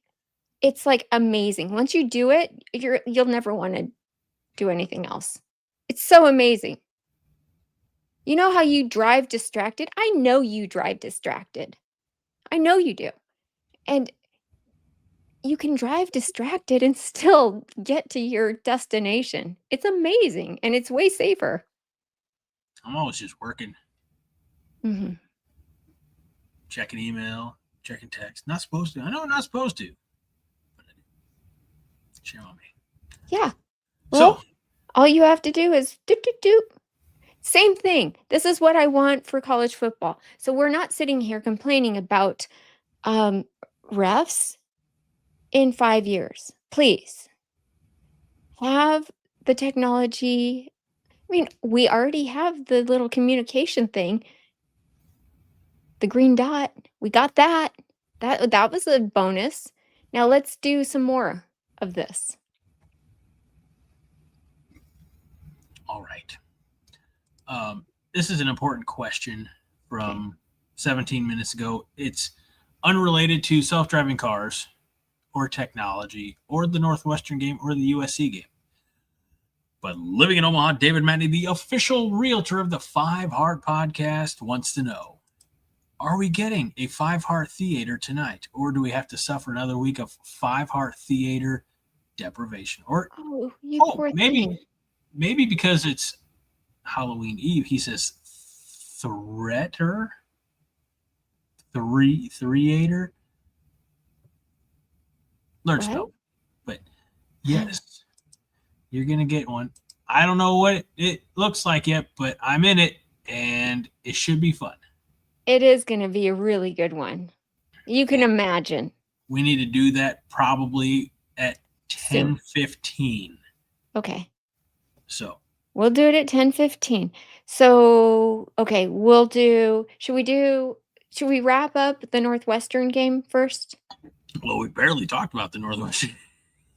It's like amazing. Once you do it, you'll never want to do anything else. It's so amazing. You know how you drive distracted? I know you drive distracted. I know you do. And you can drive distracted and still get to your destination. It's amazing, and it's way safer. I'm always just working. Mm-hmm. Checking email, checking text. Not supposed to. I know I'm not supposed to. But I do. Shame on me. Yeah. Well, So, all you have to do is doop, doop, doop. Same thing. This is what I want for college football. So we're not sitting here complaining about refs in 5 years. Please have the technology. I mean, we already have the little communication thing. The green dot. We got that. That was a bonus. Now let's do some more of this. all right. This is an important question from 17 minutes ago. It's unrelated to self-driving cars or technology or the Northwestern game or the USC game. But living in Omaha, David Matney, the official realtor of the 5 Heart Podcast, wants to know, are we getting a 5 Heart Theater tonight, or do we have to suffer another week of 5 Heart Theater deprivation? Or Oh, you poor maybe thing. maybe because it's Halloween Eve. He says threater, threater. Learn spell. But yes, you're gonna get one. I don't know what it looks like yet, but I'm in it, and it should be fun. It is going to be a really good one. You can imagine. We need to do that probably at 10:15. Okay. So we'll do it at 10:15. So okay, should we wrap up the Northwestern game first? Well, we barely talked about the Northwestern.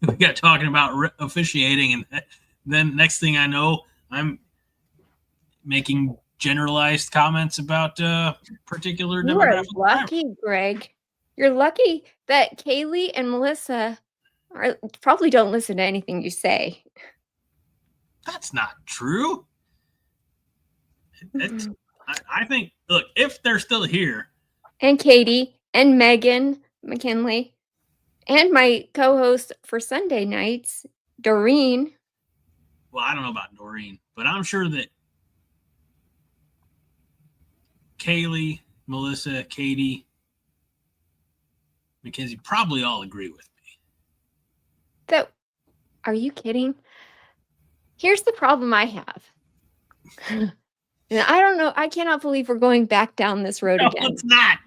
We got talking about officiating, and then next thing I know, I'm making generalized comments about particular demographic. You are lucky, Greg. You're lucky that Kaylee and Melissa probably don't listen to anything you say. That's not true. I think, look, if they're still here. And Katie and Megan McKinley and my co-host for Sunday nights, Doreen. Well, I don't know about Doreen, but I'm sure that Kaylee, Melissa, Katie, Mackenzie probably all agree with me. Are you kidding? Here's the problem I have. And I don't know. I cannot believe we're going back down this road again.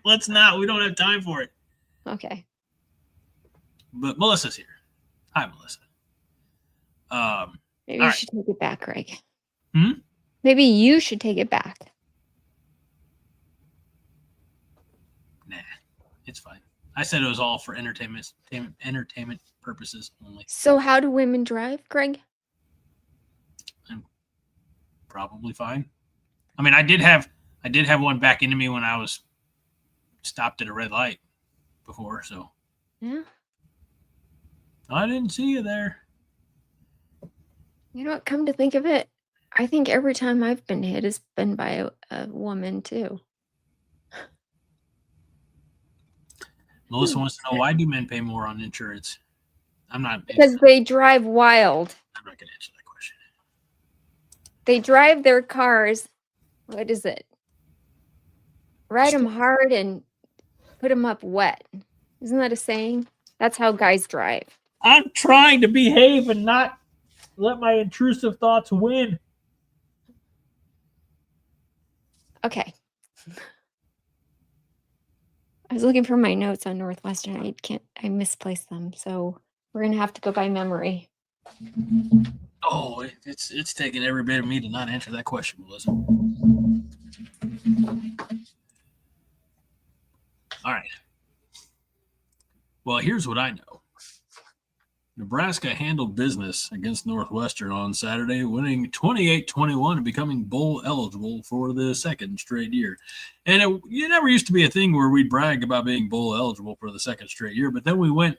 Let's not. We don't have time for it. Okay. But Melissa's here. Hi, Melissa. Maybe you should take it back, Greg. Hmm? Maybe you should take it back. Nah, it's fine. I said it was all for entertainment purposes only. So how do women drive, Greg? I'm probably fine. I mean, I did have one back into me when I was stopped at a red light before, so. Yeah. I didn't see you there. You know what? Come to think of it, I think every time I've been hit has been by a woman too. Melissa wants to know, why do men pay more on insurance? Because they drive wild. I'm not going to answer that question. They drive their cars. What is it? Ride them hard and put them up wet. Isn't that a saying? That's how guys drive. I'm trying to behave and not let my intrusive thoughts win. Okay. I was looking for my notes on Northwestern. I misplaced them. So we're going to have to go by memory. Oh, it's taking every bit of me to not answer that question, Melissa. All right. Well, here's what I know. Nebraska handled business against Northwestern on Saturday, winning 28-21 and becoming bowl eligible for the second straight year. And it never used to be a thing where we'd brag about being bowl eligible for the second straight year, but then we went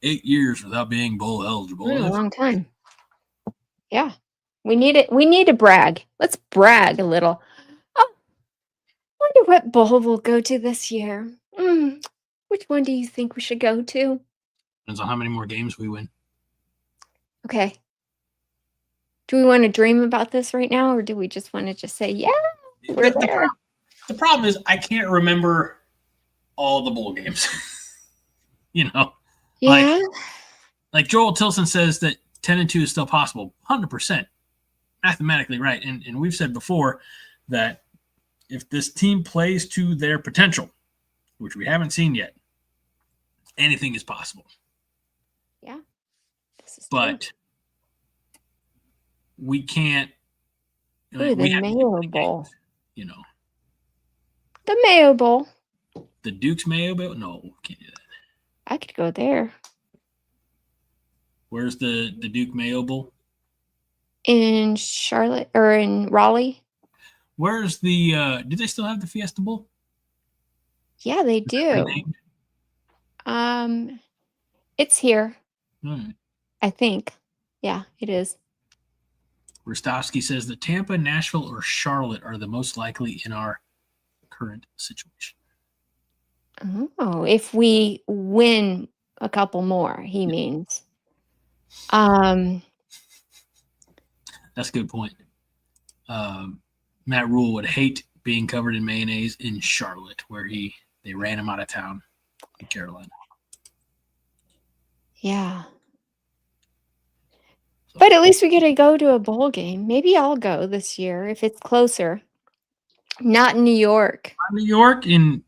8 years without being bowl eligible. A long time. Yeah. We need it. We need to brag. Let's brag a little. Oh, wonder what bowl we'll go to this year. Which one do you think we should go to? Depends on how many more games we win. Okay. Do we want to dream about this right now, or do we just want to just say, yeah, we're there? The problem is I can't remember all the bowl games. Yeah. Like Joel Tilson says that 10-2 is still possible. 100%. Mathematically right. And we've said before that if this team plays to their potential, which we haven't seen yet, anything is possible. Yeah. But we can't. The Mayo Bowl. The Mayo Bowl. The Duke's Mayo Bowl? No, can't do that. I could go there. Where's the Duke Mayo Bowl? In Charlotte or in Raleigh. Where's the do they still have the Fiesta Bowl? Yeah, they do. It's here. I think. Yeah, it is. Rostovsky says that Tampa, Nashville, or Charlotte are the most likely in our current situation. Oh, if we win a couple more, he means. That's a good point. Matt Rule would hate being covered in mayonnaise in Charlotte, where they ran him out of town in Carolina. Yeah. But at least we get to go to a bowl game. Maybe I'll go this year if it's closer. Not in New York. New York in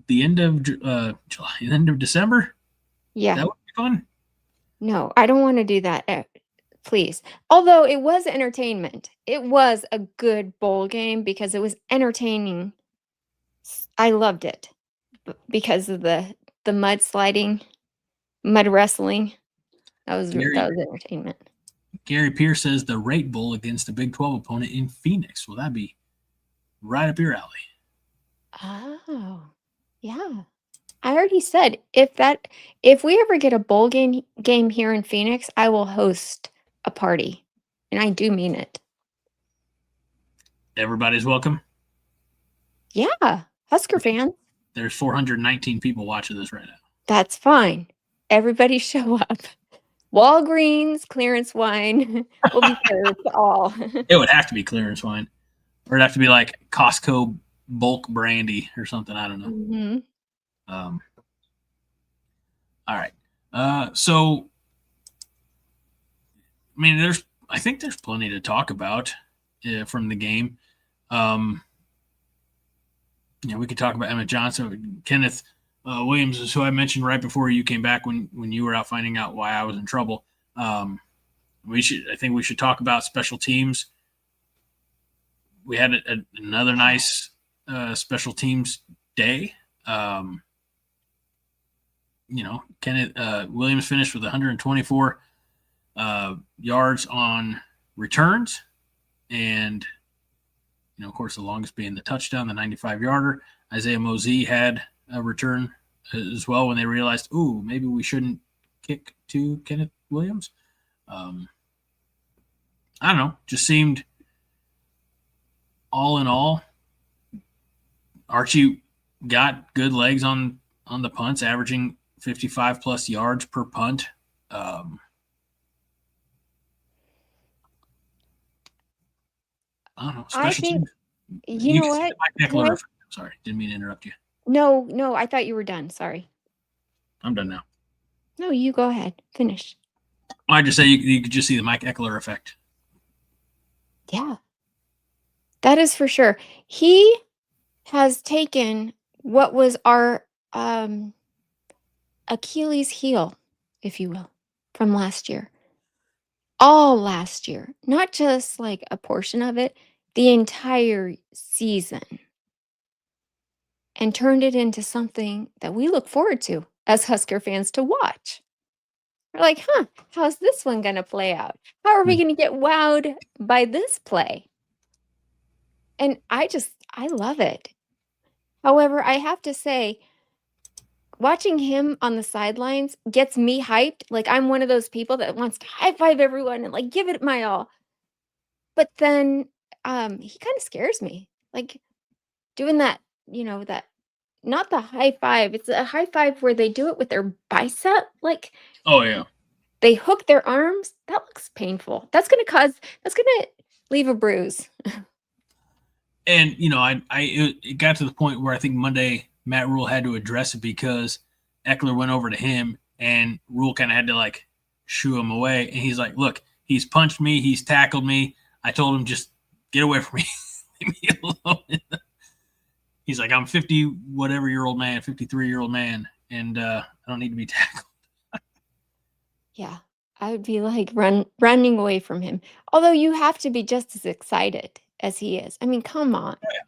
the end of July, the end of December. Yeah. That would be fun. No, I don't want to do that. Please. Although it was entertainment. It was a good bowl game because it was entertaining. I loved it because of the mud sliding, mud wrestling. That was entertainment. Gary Pierce says the Rate Bowl against the Big 12 opponent in Phoenix. Well, that'd be right up your alley. Oh, yeah. I already said if we ever get a bowl game here in Phoenix, I will host a party. And I do mean it. Everybody's welcome. Yeah. Husker fans. There's 419 people watching this right now. That's fine. Everybody show up. Walgreens clearance wine will be served to all. It would have to be clearance wine. Or it'd have to be like Costco bulk brandy or something. I don't know. Mm-hmm. All right. So, I mean, I think there's plenty to talk about from the game. We could talk about Emmett Johnson. Kenneth Williams is who I mentioned right before you came back when you were out finding out why I was in trouble. I think we should talk about special teams. We had another nice special teams day. Kenneth Williams finished with 124 yards on returns, and of course, the longest being the touchdown, the 95-yarder. Isaiah Mosey had a return as well when they realized, maybe we shouldn't kick to Kenneth Williams. I don't know. Just seemed all in all, Archie got good legs on the punts, averaging 55-plus yards per punt. I don't know. I think, you know what? Sorry, didn't mean to interrupt you. No, I thought you were done. Sorry. I'm done now. No, you go ahead. Finish. I just say you could just see the Mike Ekeler effect. Yeah. That is for sure. He has taken what was our Achilles heel, if you will, from last year. All last year. Not just like a portion of it, the entire season. And turned it into something that we look forward to as Husker fans to watch. We're like, how's this one going to play out? How are we going to get wowed by this play? And I love it. However, I have to say, watching him on the sidelines gets me hyped. Like, I'm one of those people that wants to high five everyone and like give it my all. But then he kind of scares me. Like doing that, that not the high five. It's a high five where they do it with their bicep. Like, oh yeah, they hook their arms. That looks painful. That's gonna leave a bruise. And it got to the point where I think Monday Matt Rule had to address it because Ekeler went over to him and Rule kind of had to like shoo him away. And he's like, "Look, he's punched me, he's tackled me. I told him just get away from me, leave me alone." He's like, "I'm 53-year-old man, and I don't need to be tackled." Yeah, I would be like running away from him. Although you have to be just as excited as he is. I mean, come on. Yeah.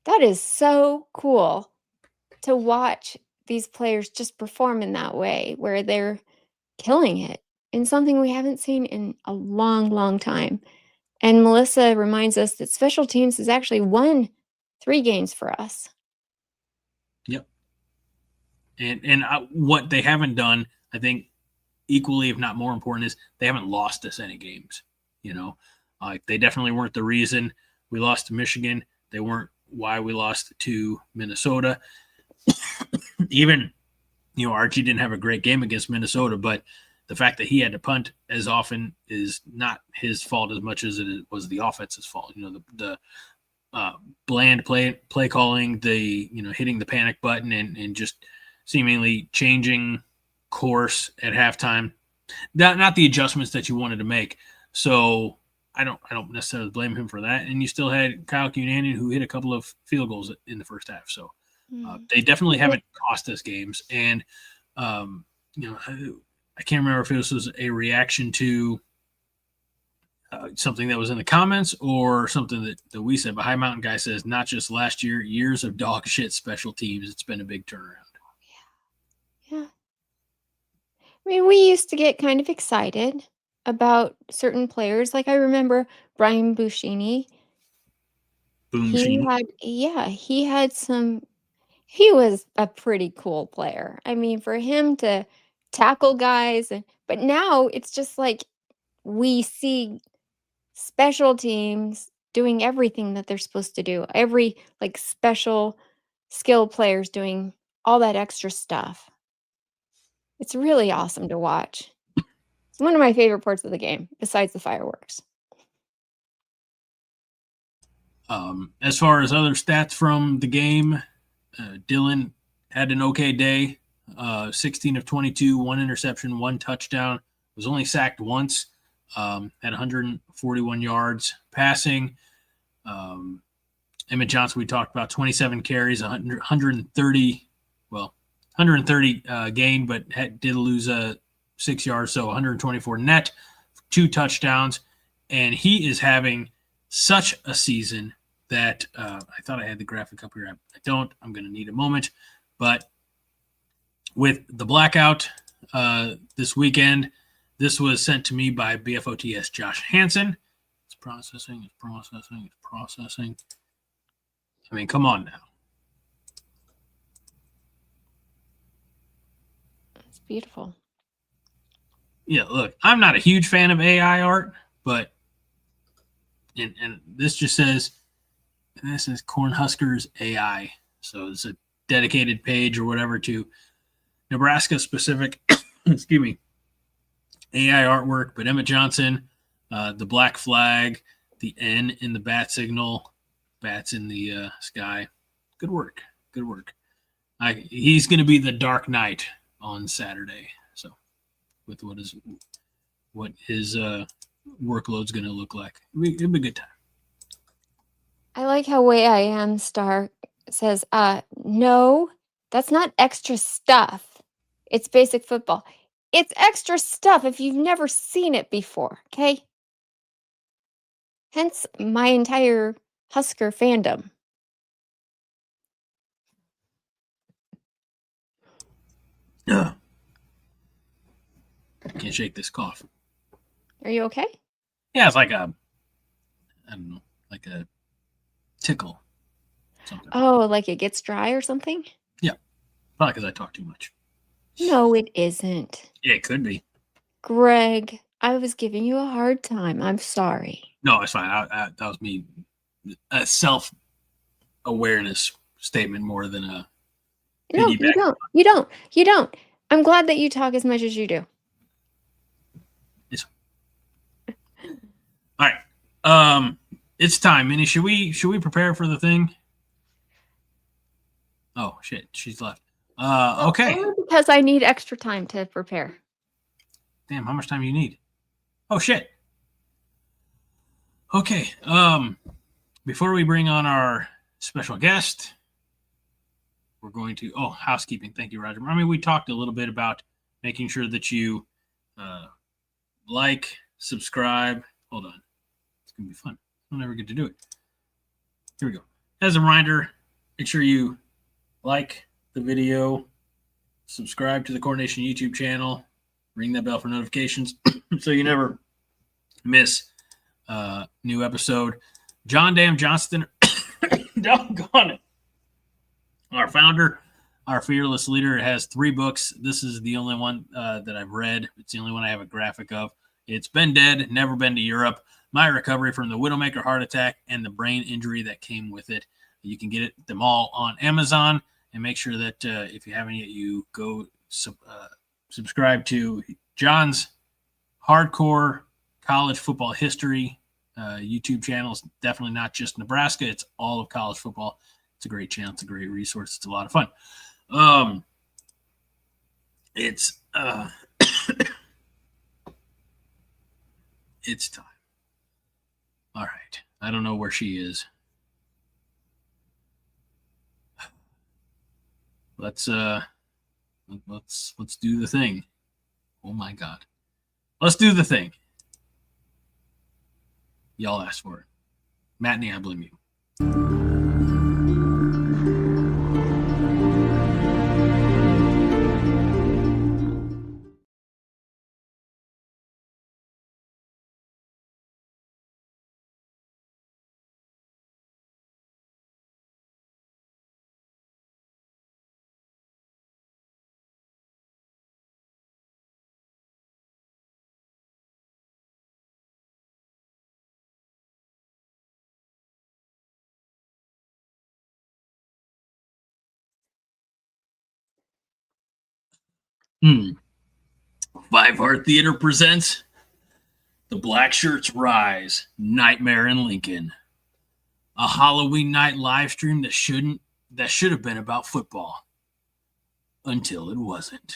That is so cool to watch these players just perform in that way where they're killing it in something we haven't seen in a long, long time. And Melissa reminds us that special teams has actually won 3 games for us. Yep. And what they haven't done, I think, equally, if not more important, is they haven't lost us any games. They definitely weren't the reason we lost to Michigan. They weren't why we lost to Minnesota. Even, Archie didn't have a great game against Minnesota, but the fact that he had to punt as often is not his fault as much as it was the offense's fault. The bland play calling, the hitting the panic button and just seemingly changing course at halftime. Not the adjustments that you wanted to make. So I don't necessarily blame him for that. And you still had Kyle Cunanan, who hit a couple of field goals in the first half. So they definitely haven't cost us games. And I can't remember if this was a reaction to something that was in the comments or something that we said. But High Mountain Guy says, not just last year, years of dog shit special teams. It's been a big turnaround. Yeah. I mean, we used to get kind of excited about certain players. Like I remember Brian Buschini. He was a pretty cool player. I mean, for him to tackle guys, but now it's just like we see special teams doing everything that they're supposed to do. Every like special skill players doing all that extra stuff. It's really awesome to watch. It's one of my favorite parts of the game, besides the fireworks. As far as other stats from the game, Dylan had an okay day. 16 of 22, 1 interception, 1 touchdown. Was only sacked once. Had 141 yards passing. Emmett Johnson, we talked about, 27 carries, 130 gain, but did lose 6 yards, so 124 net, 2 touchdowns. And he is having such a season that I thought I had the graphic up here. I don't. I'm going to need a moment. But with the blackout this weekend, this was sent to me by BFOTS Josh Hansen. It's processing. I mean, come on now. It's beautiful. Yeah, look, I'm not a huge fan of AI art, but and this just says, and this is Cornhuskers AI. So it's a dedicated page or whatever to Nebraska specific, excuse me, AI artwork. But Emmett Johnson, the black flag, the N in the bat signal, bats in the sky. Good work. He's going to be the Dark Knight on Saturday. So with what his workload's going to look like. It'll be a good time. I like how Way I Am Star says, no, that's not extra stuff. It's basic football. It's extra stuff if you've never seen it before, okay? Hence my entire Husker fandom. I can't shake this cough. Are you okay? Yeah, it's like a tickle. Something. Oh, like it gets dry or something? Yeah, probably because I talk too much. No, it isn't. Yeah, it could be. Greg, I was giving you a hard time. I'm sorry. No, it's fine. That was me. A self-awareness statement more than a No, you don't. I'm glad that you talk as much as you do. Yes. All right. It's time, Minnie. Should we prepare for the thing? Oh shit, she's left. Okay. Only because I need extra time to prepare. Damn, how much time do you need? Oh shit. Okay. Before we bring on our special guest, we're going to housekeeping. Thank you, Roger. I mean, we talked a little bit about making sure that you like, subscribe. Hold on. It's gonna be fun. I'll never get to do it. Here we go. As a reminder, make sure you like the video, subscribe to the Coordination YouTube channel, ring that bell for notifications so you never miss a new episode. John Dam Johnston, doggone it. Our founder, our fearless leader, has 3 books. This is the only one that I've read. It's the only one I have a graphic of. It's Been Dead, Never Been to Europe, My Recovery from the Widowmaker Heart Attack, and the Brain Injury That Came With It. You can get them all on Amazon, and make sure that if you haven't yet, you go subscribe to John's hardcore college football history YouTube channel is definitely not just Nebraska. It's all of college football. It's a great channel. It's a great resource. It's a lot of fun. It's it's time. All right. I don't know where she is. Let's do the thing. Oh my God. Let's do the thing. Y'all asked for it. Matinee, I blame you. Five Heart Theater presents The Black Shirts Rise, Nightmare in Lincoln. A Halloween night live stream that should have been about football. Until it wasn't.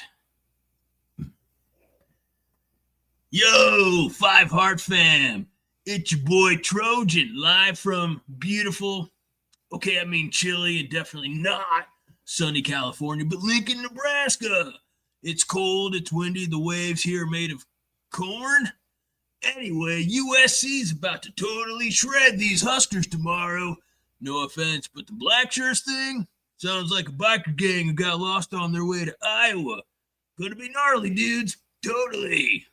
Yo, Five Heart fam. It's your boy Trojan, live from beautiful, chilly and definitely not sunny California, but Lincoln, Nebraska. It's cold, it's windy, the waves here are made of corn. Anyway, USC's about to totally shred these Huskers tomorrow. No offense, but the Black Shirts thing sounds like a biker gang who got lost on their way to Iowa. Gonna be gnarly, dudes. Totally.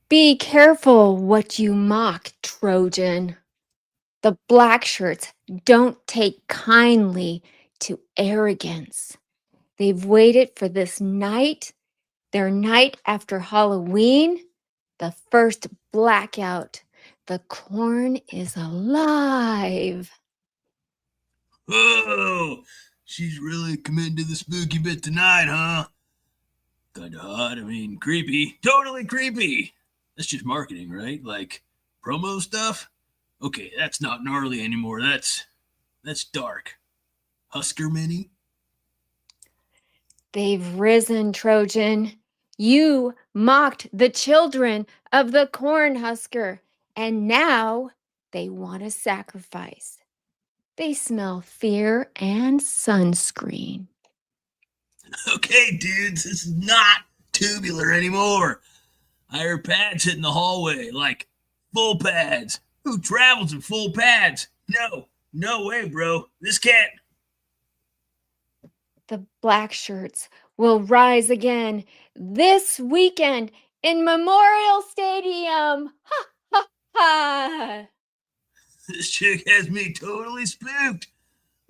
Be careful what you mock, Trojan. The Black Shirts don't take kindly to arrogance. They've waited for this night, their night after Halloween, the first blackout. The corn is alive. Whoa, she's really committing to the spooky bit tonight, huh? Kinda hot, creepy. Totally creepy. That's just marketing, right? Like promo stuff? Okay, that's not gnarly anymore. That's dark. Husker Minnie? They've risen, Trojan. You mocked the children of the Cornhusker, and now they want a sacrifice. They smell fear and sunscreen. Okay, dudes, this is not tubular anymore. I heard pads hitting the hallway, like full pads. Who travels in full pads? No way, bro. This can't. The Black Shirts will rise again this weekend in Memorial Stadium. Ha, ha, ha. This chick has me totally spooked.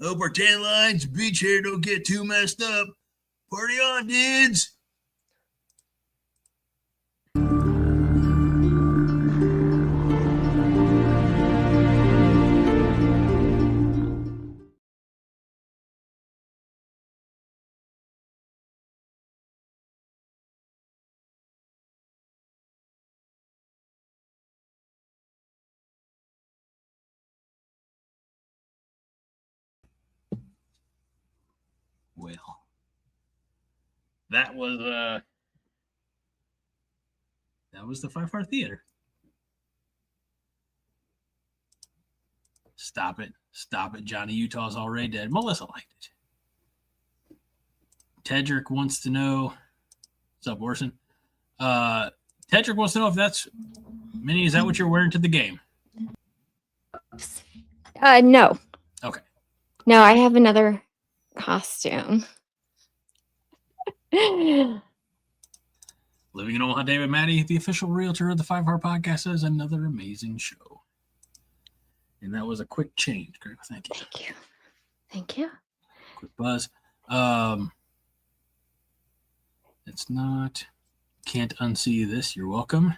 Hope our tan lines, beach hair don't get too messed up. Party on, dudes. Well, that was the Five Heart Theater. Stop it. Johnny Utah's already dead. Melissa liked it. Tedrick wants to know. What's up, Orson? Tedrick wants to know if that's Minnie, is that what you're wearing to the game? No. Okay. No, I have another costume. Living in Omaha, David Maddie, the official realtor of the Five Heart Podcast, says another amazing show. And that was a quick change, Greg. Thank you. Thank you. Quick buzz. It's not. Can't unsee this. You're welcome.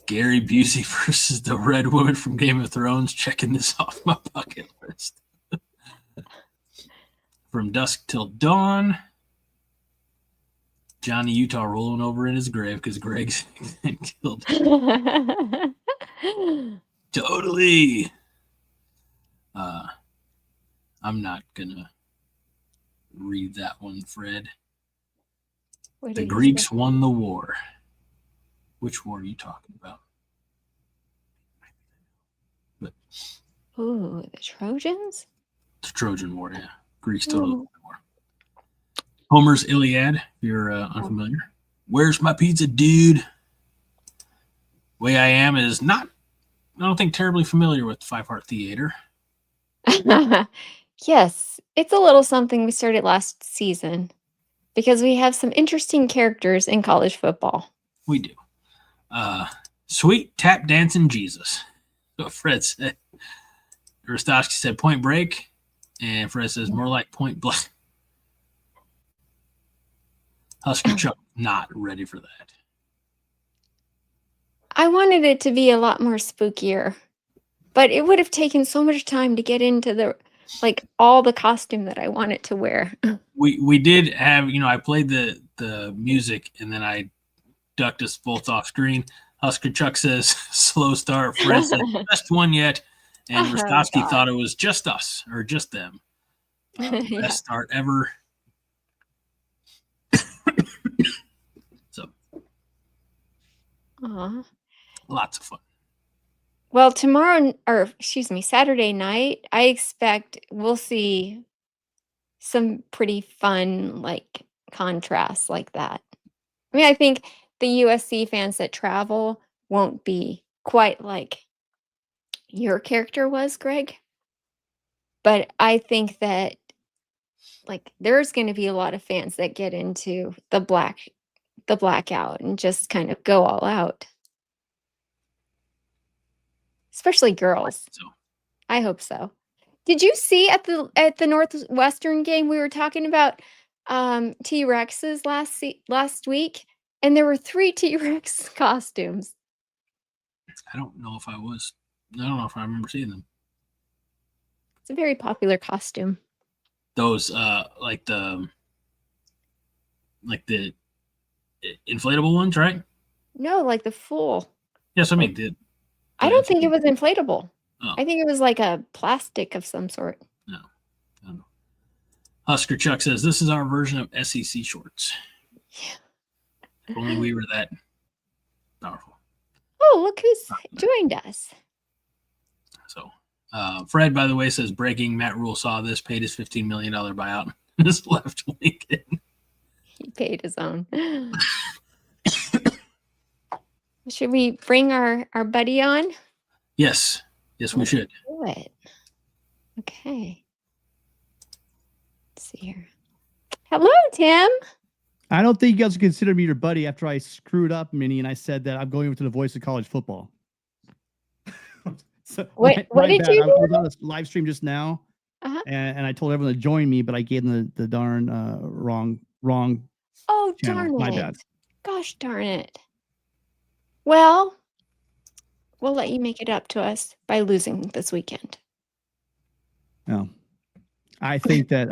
Gary Busey versus the Red Woman from Game of Thrones. Checking this off my bucket list. From Dusk Till Dawn. Johnny Utah rolling over in his grave because Greg's killed. Totally. I'm not gonna read that one, Fred. The Greeks won the war. Which war are you talking about? But ooh, the Trojans? The Trojan War, yeah. Greeks totally won the war. Homer's Iliad, if you're unfamiliar. Where's my pizza, dude? Way I Am is not, I don't think, terribly familiar with Five Heart Theater. Yes, it's a little something we started last season because we have some interesting characters in college football. We do. Sweet Tap Dancing Jesus. What Fred said. Rostowski said Point Break, and Fred says more like Point Blank. Husker Chuck not ready for that. I wanted it to be a lot more spookier, but it would have taken so much time to get into all the costume that I wanted to wear. We did have, I played the music and then I ducked us both off screen. Husker Chuck says slow start. Fred says best one yet, and Rostowski thought it was just us or just them. Best start ever. So, lots of fun. Well, Saturday night, I expect we'll see some pretty fun, contrasts like that. I mean, I think the USC fans that travel won't be quite like your character was, Greg. But I think that, there's going to be a lot of fans that get into the blackout and just kind of go all out. Especially girls. I hope so. Did you see at the Northwestern game we were talking about T-Rexes last week, and there were 3 T-Rex costumes. I don't know if I remember seeing them. It's a very popular costume. Those like the inflatable ones, right? No, like the full. Yes, I mean I don't think it was inflatable. Oh. I think it was like a plastic of some sort. No, I don't know. Husker Chuck says this is our version of SEC shorts. Yeah. If only we were that powerful. Oh, look who's joined us. So, Fred, by the way, says breaking. Matt Rule saw this, paid his $15 million buyout, and just left Lincoln. He paid his own. Should we bring our buddy on? Yes, we should. Do it. Okay. Let's see here. Hello, Tim. I don't think you guys consider me your buddy after I screwed up, Minnie, and I said that I'm going over to the voice of college football. So what did you do? I was on a live stream just now, and I told everyone to join me, but I gave them the darn wrong. Oh, channel. darn it! My bad. Gosh darn it! Well, we'll let you make it up to us by losing this weekend. No, I think that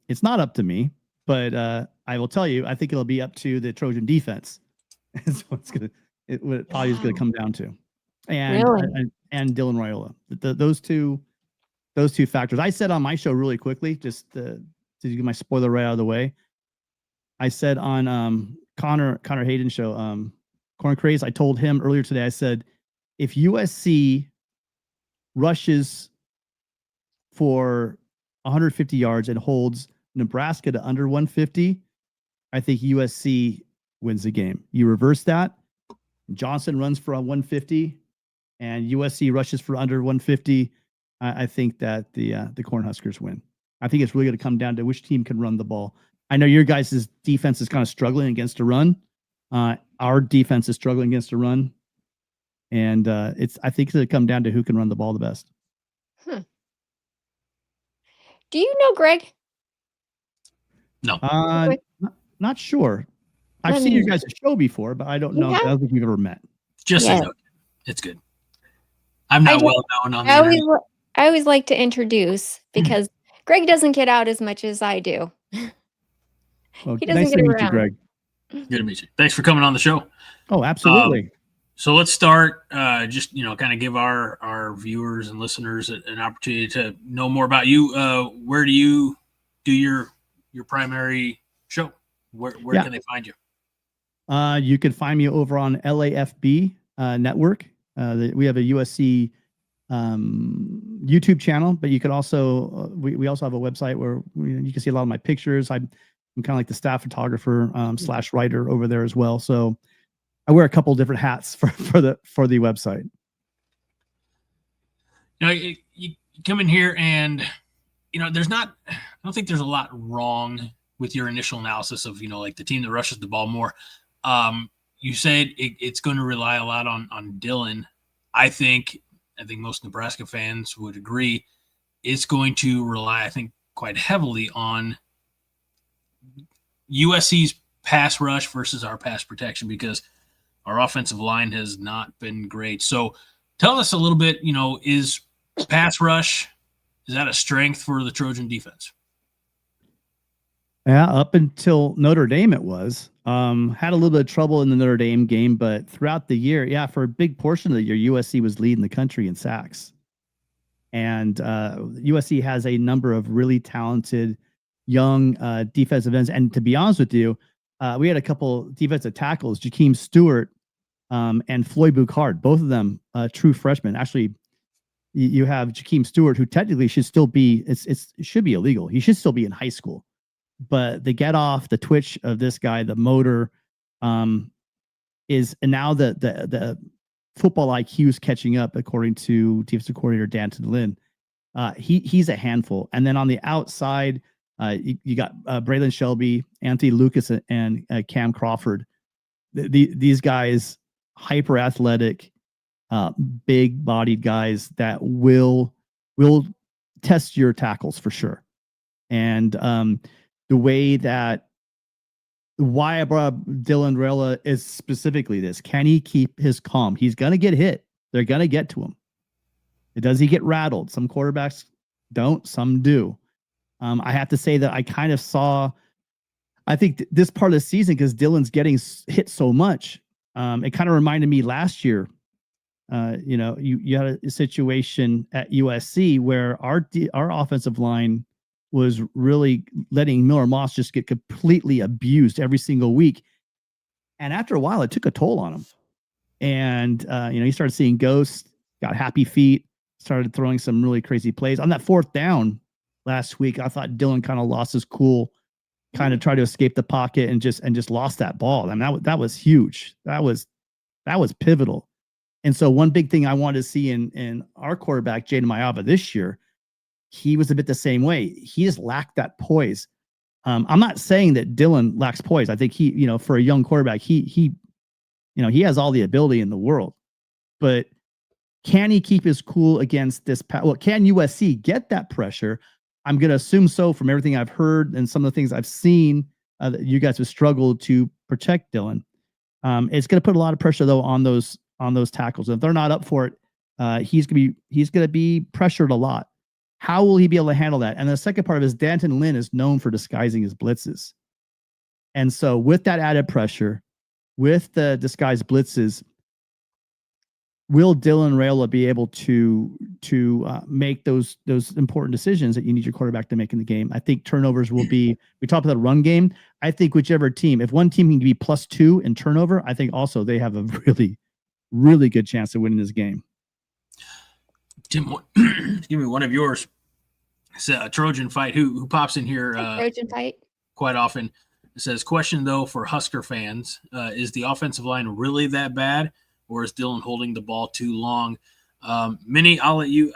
it's not up to me, but I will tell you, I think it'll be up to the Trojan defense. So it probably is going to come down to, and Really? and Dylan Raiola. Those two factors. I said on my show really quickly, just to get my spoiler right out of the way. I said on Connor Hayden's show, Corn Craze, I told him earlier today, I said, if USC rushes for 150 yards and holds Nebraska to under 150, I think USC wins the game. You reverse that, Johnson runs for 150, and USC rushes for under 150. I think that the Cornhuskers win. I think it's really going to come down to which team can run the ball. I know your guys' defense is kind of struggling against a run. Our defense is struggling against a run, and I think it's going to come down to who can run the ball the best. Do you know Greg? No. Not sure. I've seen your guys' show before, but I don't know. I don't think we've ever met. Just a note. It's good. I'm not well known on the internet. I always like to introduce because Greg doesn't get out as much as I do. Well, He doesn't nice get to meet around. you, Greg. Good to meet you. Thanks for coming on the show. Oh, absolutely. So let's start. Just kind of give our viewers and listeners an opportunity to know more about you. Where do you do your primary show? Where can they find you? You can find me over on LAFB network. We have a USC YouTube channel, but you can also we also have a website where you can see a lot of my pictures. I'm kind of like the staff photographer / writer over there as well. So I wear a couple different hats for the website. You come in here and I don't think there's a lot wrong with your initial analysis of like the team that rushes the ball more. You said it's going to rely a lot on Dylan. I think most Nebraska fans would agree it's going to rely, I think, quite heavily on USC's pass rush versus our pass protection, because our offensive line has not been great. So tell us a little bit, is pass rush, is that a strength for the Trojan defense? Yeah, up until Notre Dame, it was. Had a little bit of trouble in the Notre Dame game, but throughout the year, for a big portion of the year, USC was leading the country in sacks. And USC has a number of really talented young defensive ends. And to be honest with you, we had a couple defensive tackles, Jakeem Stewart and Floyd Boucard, both of them true freshmen. Actually, you have Jakeem Stewart, who technically should still be, it should be illegal. He should still be in high school. But the get off, the twitch of this guy, the motor, is, and now the football IQ is catching up, according to defensive coordinator Danton Lynn. He's a handful. And then on the outside, you got Braylon Shelby, Anthony Lucas, and Cam Crawford. These guys, hyper athletic, big bodied guys that will test your tackles for sure. And the way that why I brought up Dylan Raiola is specifically this: can he keep his calm? He's gonna get hit. They're gonna get to him. Does he get rattled? Some quarterbacks don't, some do. I have to say that I kind of saw, I think this part of the season, because Dylan's getting hit so much, it kind of reminded me last year. You had a situation at USC where our offensive line was really letting Miller Moss just get completely abused every single week. And after a while, it took a toll on him. And, he started seeing ghosts, got happy feet, started throwing some really crazy plays. On that fourth down last week, I thought Dylan kind of lost his cool, kind of tried to escape the pocket and just lost that ball. I mean, that was huge. That was pivotal. And so one big thing I wanted to see in our quarterback, Jaden Mayava, this year, he was a bit the same way. He just lacked that poise. I'm not saying that Dylan lacks poise. I think he, for a young quarterback, he has all the ability in the world. But can he keep his cool against this? Well, can USC get that pressure? I'm going to assume so from everything I've heard and some of the things I've seen that you guys have struggled to protect Dylan. It's going to put a lot of pressure though on those tackles. If they're not up for it, he's going to be pressured a lot. How will he be able to handle that? And the second part of it is Danton Lynn is known for disguising his blitzes. And so with that added pressure, with the disguised blitzes, will Dylan Raiola be able to make those important decisions that you need your quarterback to make in the game? I think turnovers will be, we talked about the run game. I think whichever team, if one team can be +2 in turnover, I think also they have a really, really good chance of winning this game. Tim, give me one of yours. It's a Trojan Fight who pops in here Trojan Fight quite often. It says, question though for Husker fans, is the offensive line really that bad, or is Dylan holding the ball too long? Minnie, I'll let you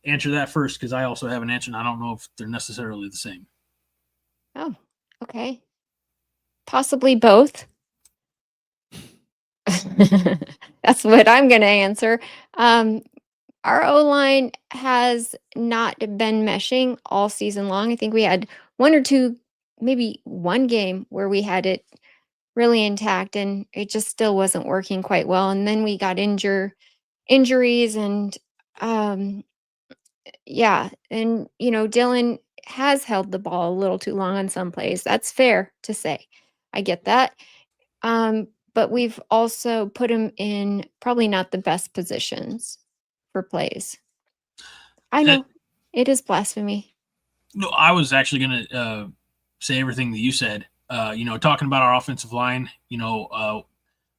answer that first, because I also have an answer, and I don't know if they're necessarily the same. Oh, okay. Possibly both. That's what I'm going to answer. Our O-line has not been meshing all season long. I think we had one or two, maybe one game where we had it really intact, and it just still wasn't working quite well. And then we got injuries, and yeah. And, Dylan has held the ball a little too long on some plays. That's fair to say. I get that. But we've also put him in probably not the best positions for plays. I know it is blasphemy. No, I was actually going to say everything that you said. Talking about our offensive line,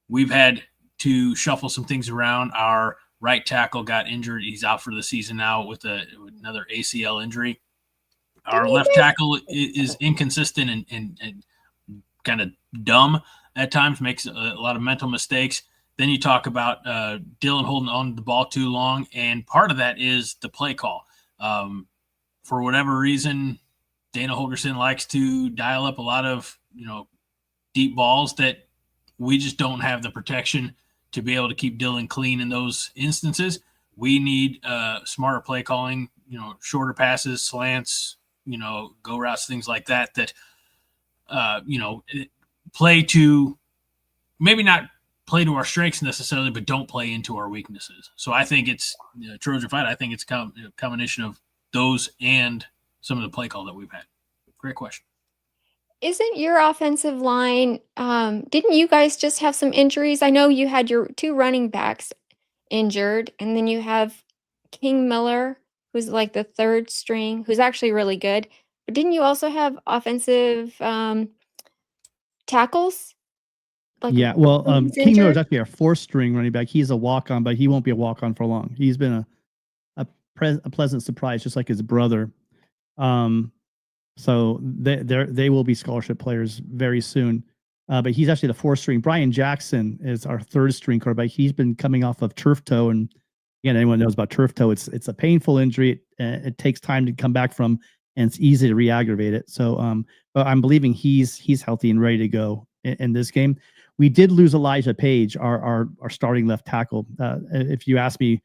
we've had to shuffle some things around. Our right tackle got injured. He's out for the season now with another ACL injury. Our left tackle is inconsistent and kind of dumb at times, makes a lot of mental mistakes. Then you talk about Dylan holding on to the ball too long, and part of that is the play call. For whatever reason, Dana Holgorsen likes to dial up a lot of deep balls that we just don't have the protection to be able to keep Dylan clean in those instances. We need smarter play calling, shorter passes, slants, go routes, things like that, play to maybe not play to our strengths necessarily, but don't play into our weaknesses. So I think it's Trojan fight. I think it's a combination of those and some of the play call that we've had. Great question. Isn't your offensive line, didn't you guys just have some injuries? I know you had your 2 running backs injured, and then you have King Miller, who's like the 3rd string, who's actually really good. But didn't you also have offensive tackles? Yeah, well, King Miller is actually our 4th string running back. He's a walk-on, but he won't be a walk-on for long. He's been a pleasant surprise, just like his brother. So they will be scholarship players very soon. But he's actually the 4th string. Brian Jackson is our 3rd string quarterback. He's been coming off of turf toe, and again, anyone knows about turf toe. It's a painful injury. It takes time to come back from, and it's easy to re-aggravate it. So, but I'm believing he's healthy and ready to go in this game. We did lose Elijah Page, our starting left tackle. If you ask me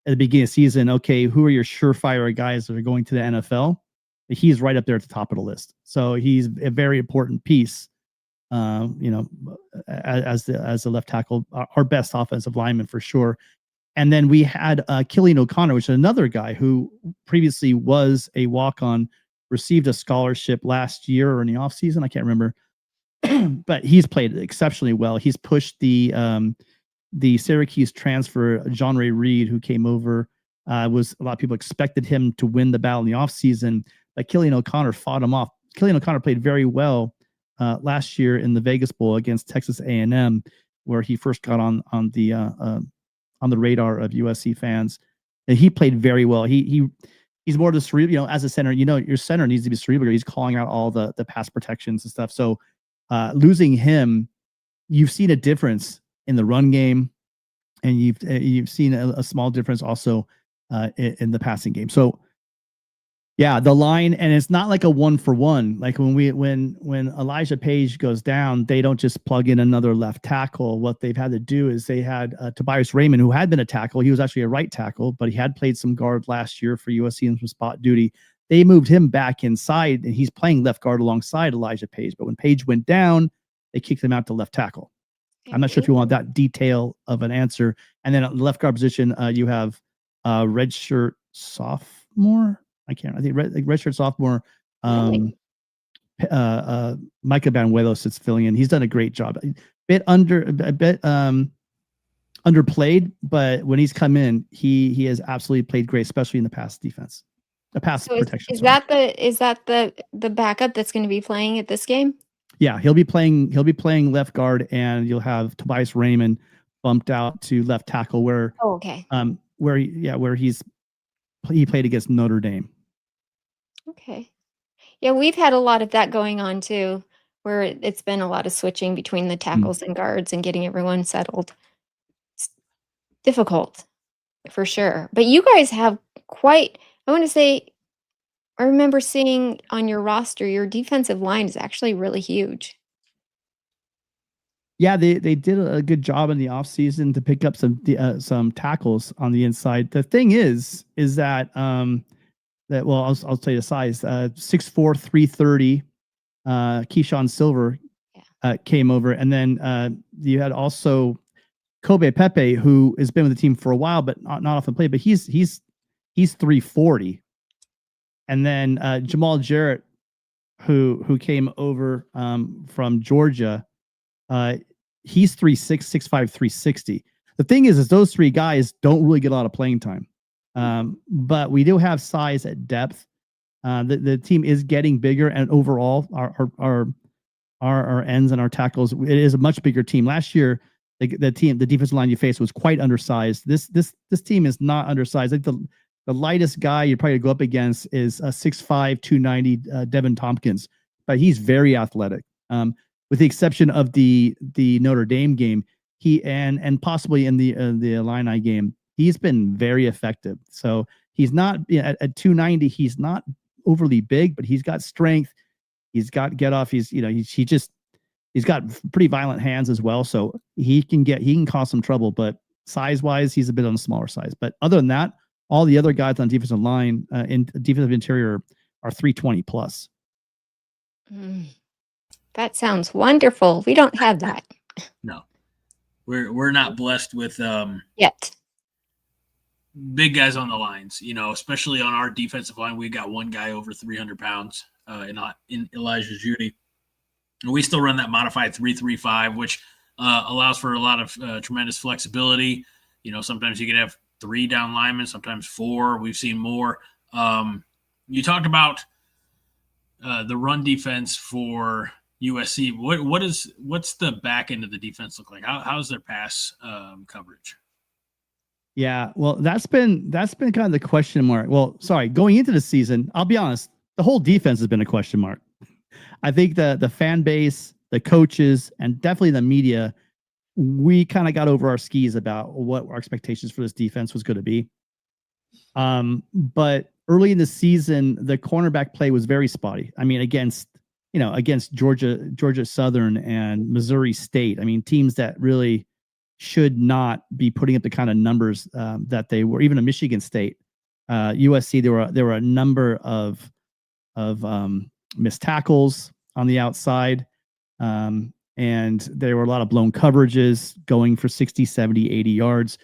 at the beginning of the season, okay, who are your surefire guys that are going to the NFL? He's right up there at the top of the list. So he's a very important piece, as the left tackle, our best offensive lineman for sure. And then we had Killian O'Connor, which is another guy who previously was a walk-on, received a scholarship last year or in the offseason. I can't remember. But he's played exceptionally well. He's pushed the Syracuse transfer, John Ray Reed, who came over. A lot of people expected him to win the battle in the offseason, but Killian O'Connor fought him off. Killian O'Connor played very well last year in the Vegas Bowl against Texas A&M, where he first got on the radar of USC fans, and he played very well. He's more the cerebral, as a center. Your center needs to be cerebral. He's calling out all the pass protections and stuff. So losing him, you've seen a difference in the run game, and you've seen a small difference also in the passing game. So yeah, the line, and it's not like a 1-for-1. Like when Elijah Page goes down, they don't just plug in another left tackle. What they've had to do is they had Tobias Raymond, who had been a tackle. He was actually a right tackle, but he had played some guard last year for USC in some spot duty. They moved him back inside, and he's playing left guard alongside Elijah Page. But when Page went down, they kicked him out to left tackle. I'm not sure if you want that detail of an answer. And then at the left guard position, you have redshirt sophomore. I think redshirt sophomore. Micah Banuelos is filling in. He's done a great job. A bit underplayed, but when he's come in, he has absolutely played great, especially in the pass defense. The pass protection. Is that the backup that's going to be playing at this game? Yeah, he'll be playing left guard, and you'll have Tobias Raymond bumped out to left tackle where he played against Notre Dame. Okay. Yeah, we've had a lot of that going on too, where it's been a lot of switching between the tackles and guards and getting everyone settled. It's difficult for sure. But you guys have I want to say, I remember seeing on your roster, your defensive line is actually really huge. Yeah, they did a good job in the offseason to pick up some tackles on the inside. The thing is that I'll tell you the size. 6'4", 330. Keyshawn Silver came over, and then you had also Kobe Pepe, who has been with the team for a while, but not often played. But he's 340. And then Jamal Jarrett, who came over from Georgia, he's 3'6", 6'5", 360. The thing is those three guys don't really get a lot of playing time. But we do have size at depth. The team is getting bigger, and overall our ends and our tackles, it is a much bigger team. Last year, the defensive line you faced was quite undersized. This team is not undersized. Like the lightest guy you'd probably go up against is a 6'5", 290 Devin Tompkins, but he's very athletic. With the exception of the Notre Dame game, he and possibly in the Illini game, he's been very effective. So he's not at 290. He's not overly big, but he's got strength. He's got get off. He's got pretty violent hands as well. So he can cause some trouble. But size wise, he's a bit on the smaller size. But other than that, all the other guys on defensive line in defensive interior are 320 plus. That sounds wonderful. We don't have that. No, we're not blessed with yet. Big guys on the lines, especially on our defensive line. We got one guy over 300 pounds in Elijah Judy. And we still run that modified 3-3-5, which allows for a lot of tremendous flexibility. Sometimes you can have 3 down linemen, sometimes 4. We've seen more. You talked about the run defense for USC. What's the back end of the defense look like? How's their pass coverage? Yeah, well, that's been kind of the question mark. Well, sorry, going into the season, I'll be honest, the whole defense has been a question mark. I think the fan base, the coaches, and definitely the media, we kind of got over our skis about what our expectations for this defense was going to be. But early in the season, the cornerback play was very spotty. I mean, against Georgia Southern and Missouri State. I mean, teams that really should not be putting up the kind of numbers that they were. Even a Michigan State, USC, there were a number of missed tackles on the outside, and there were a lot of blown coverages going for 60, 70, 80 yards.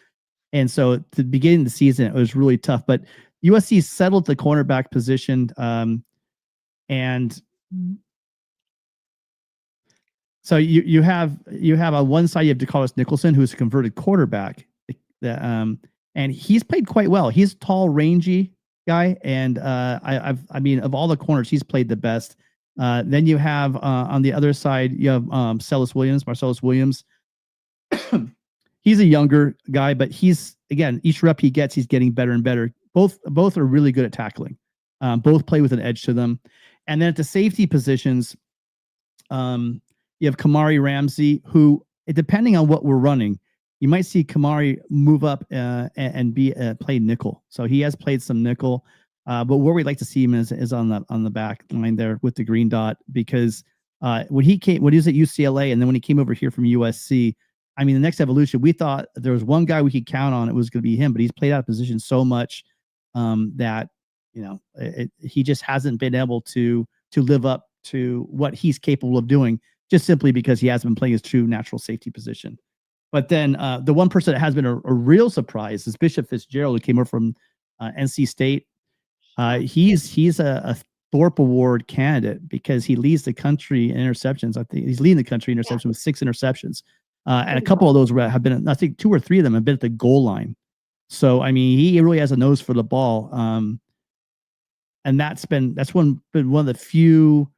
And so at the beginning of the season, it was really tough. But USC settled the cornerback position, and so you have on one side you have DeCarlos Nicholson, who's a converted quarterback, and he's played quite well. He's a tall, rangy guy, and I mean of all the corners, he's played the best. Then you have on the other side you have Marcellus Williams. He's a younger guy, but he's again each rep he gets, he's getting better and better. Both are really good at tackling. Both play with an edge to them, and then at the safety positions, you have Kamari Ramsey, who, depending on what we're running, you might see Kamari move up and be play nickel. So he has played some nickel, but where we'd like to see him is on the back line there with the green dot, because when he was at UCLA and then when he came over here from USC, I mean, the next evolution, we thought there was one guy we could count on, it was going to be him, but he's played out of position so much that he just hasn't been able to live up to what he's capable of doing, just simply because he hasn't been playing his true natural safety position. But then the one person that has been a real surprise is Bishop Fitzgerald, who came over from NC State. He's a Thorpe Award candidate because he leads the country in interceptions. I think he's leading the country in interceptions with 6 interceptions. And a couple of those have been, I think 2 or 3 of them have been at the goal line. So, I mean, he really has a nose for the ball. And that's been one of the few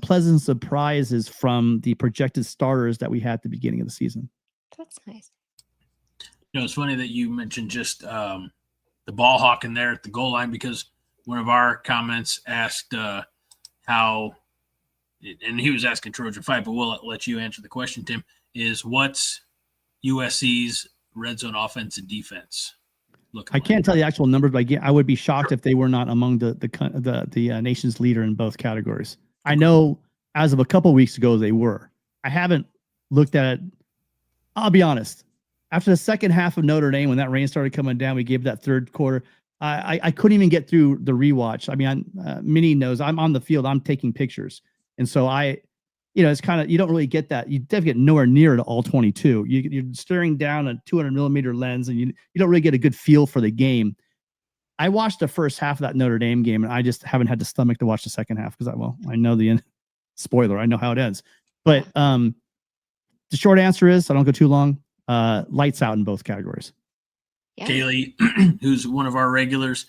pleasant surprises from the projected starters that we had at the beginning of the season. That's nice. It's funny that you mentioned just the ball hawking there at the goal line, because one of our comments asked how, and he was asking Trojan Fight, but we'll let you answer the question, Tim, is what's USC's red zone offense and defense looking like? I can't tell the actual numbers, but I would be shocked if they were not among the nation's leader in both categories. I know as of a couple of weeks ago they were. I haven't looked at it. I'll be honest. After the second half of Notre Dame, when that rain started coming down, we gave that third quarter. I couldn't even get through the rewatch. I mean, Minnie knows I'm on the field. I'm taking pictures, and so it's kind of, you don't really get that. You definitely get nowhere near to all 22. You're staring down a 200 millimeter lens, and you don't really get a good feel for the game. I watched the first half of that Notre Dame game, and I just haven't had the stomach to watch the second half because I know the end. Spoiler, I know how it ends. But the short answer is, I don't go too long, lights out in both categories. Yeah. Kaylee, who's one of our regulars,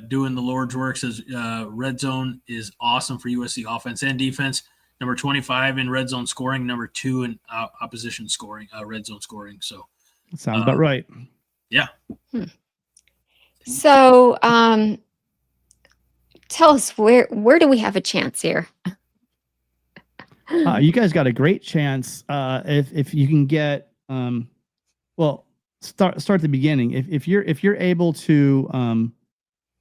doing the Lord's work, says red zone is awesome for USC offense and defense. Number 25 in red zone scoring, number 2 in opposition scoring, red zone scoring. So sounds about right. Yeah. So, tell us where do we have a chance here? You guys got a great chance if you can get well, start at the beginning. If you're able to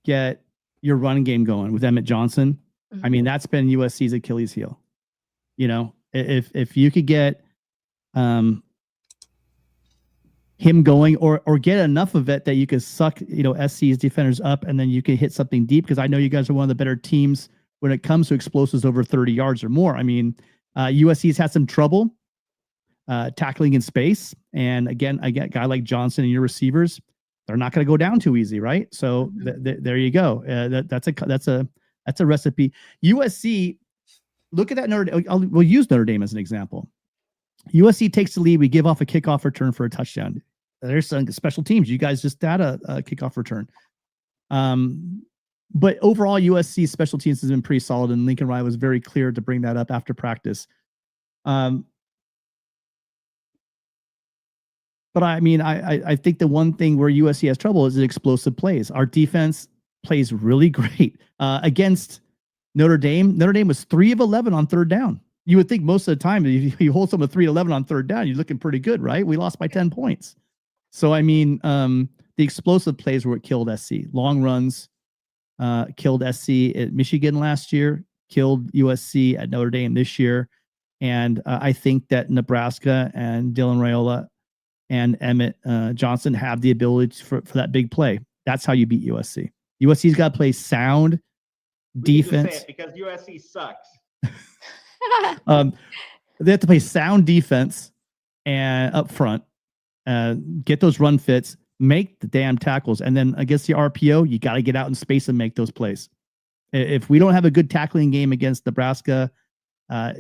get your run game going with Emmett Johnson, I mean, that's been USC's Achilles heel. You know, if you could get him going or get enough of it that you could suck, you know, SC's defenders up and then you can hit something deep, because I know you guys are one of the better teams when it comes to explosives over 30 yards or more. I mean, USC's had some trouble tackling in space. And again, I get a guy like Johnson and your receivers, they're not going to go down too easy, right? So there you go. That's a recipe. USC, look at that Notre Dame. We'll use Notre Dame as an example. USC takes the lead. We give off a kickoff return for a touchdown. There's some special teams. You guys just had a kickoff return. But overall, USC special teams has been pretty solid, and Lincoln Riley was very clear to bring that up after practice. But I mean, I think the one thing where USC has trouble is the explosive plays. Our defense plays really great against Notre Dame. Notre Dame was 3 of 11 on third down. You would think most of the time, if you hold someone 3 of 11 on third down, you're looking pretty good, right? We lost by 10 points. So, I mean, the explosive plays were what killed SC. Long runs killed SC at Michigan last year, killed USC at Notre Dame this year. And I think that Nebraska and Dylan Raiola and Emmett Johnson have the ability for that big play. That's how you beat USC. USC's got to play sound defense. Because USC sucks. They have to play sound defense and up front, get those run fits, make the damn tackles, and then against the RPO, you got to get out in space and make those plays. If we don't have a good tackling game against Nebraska,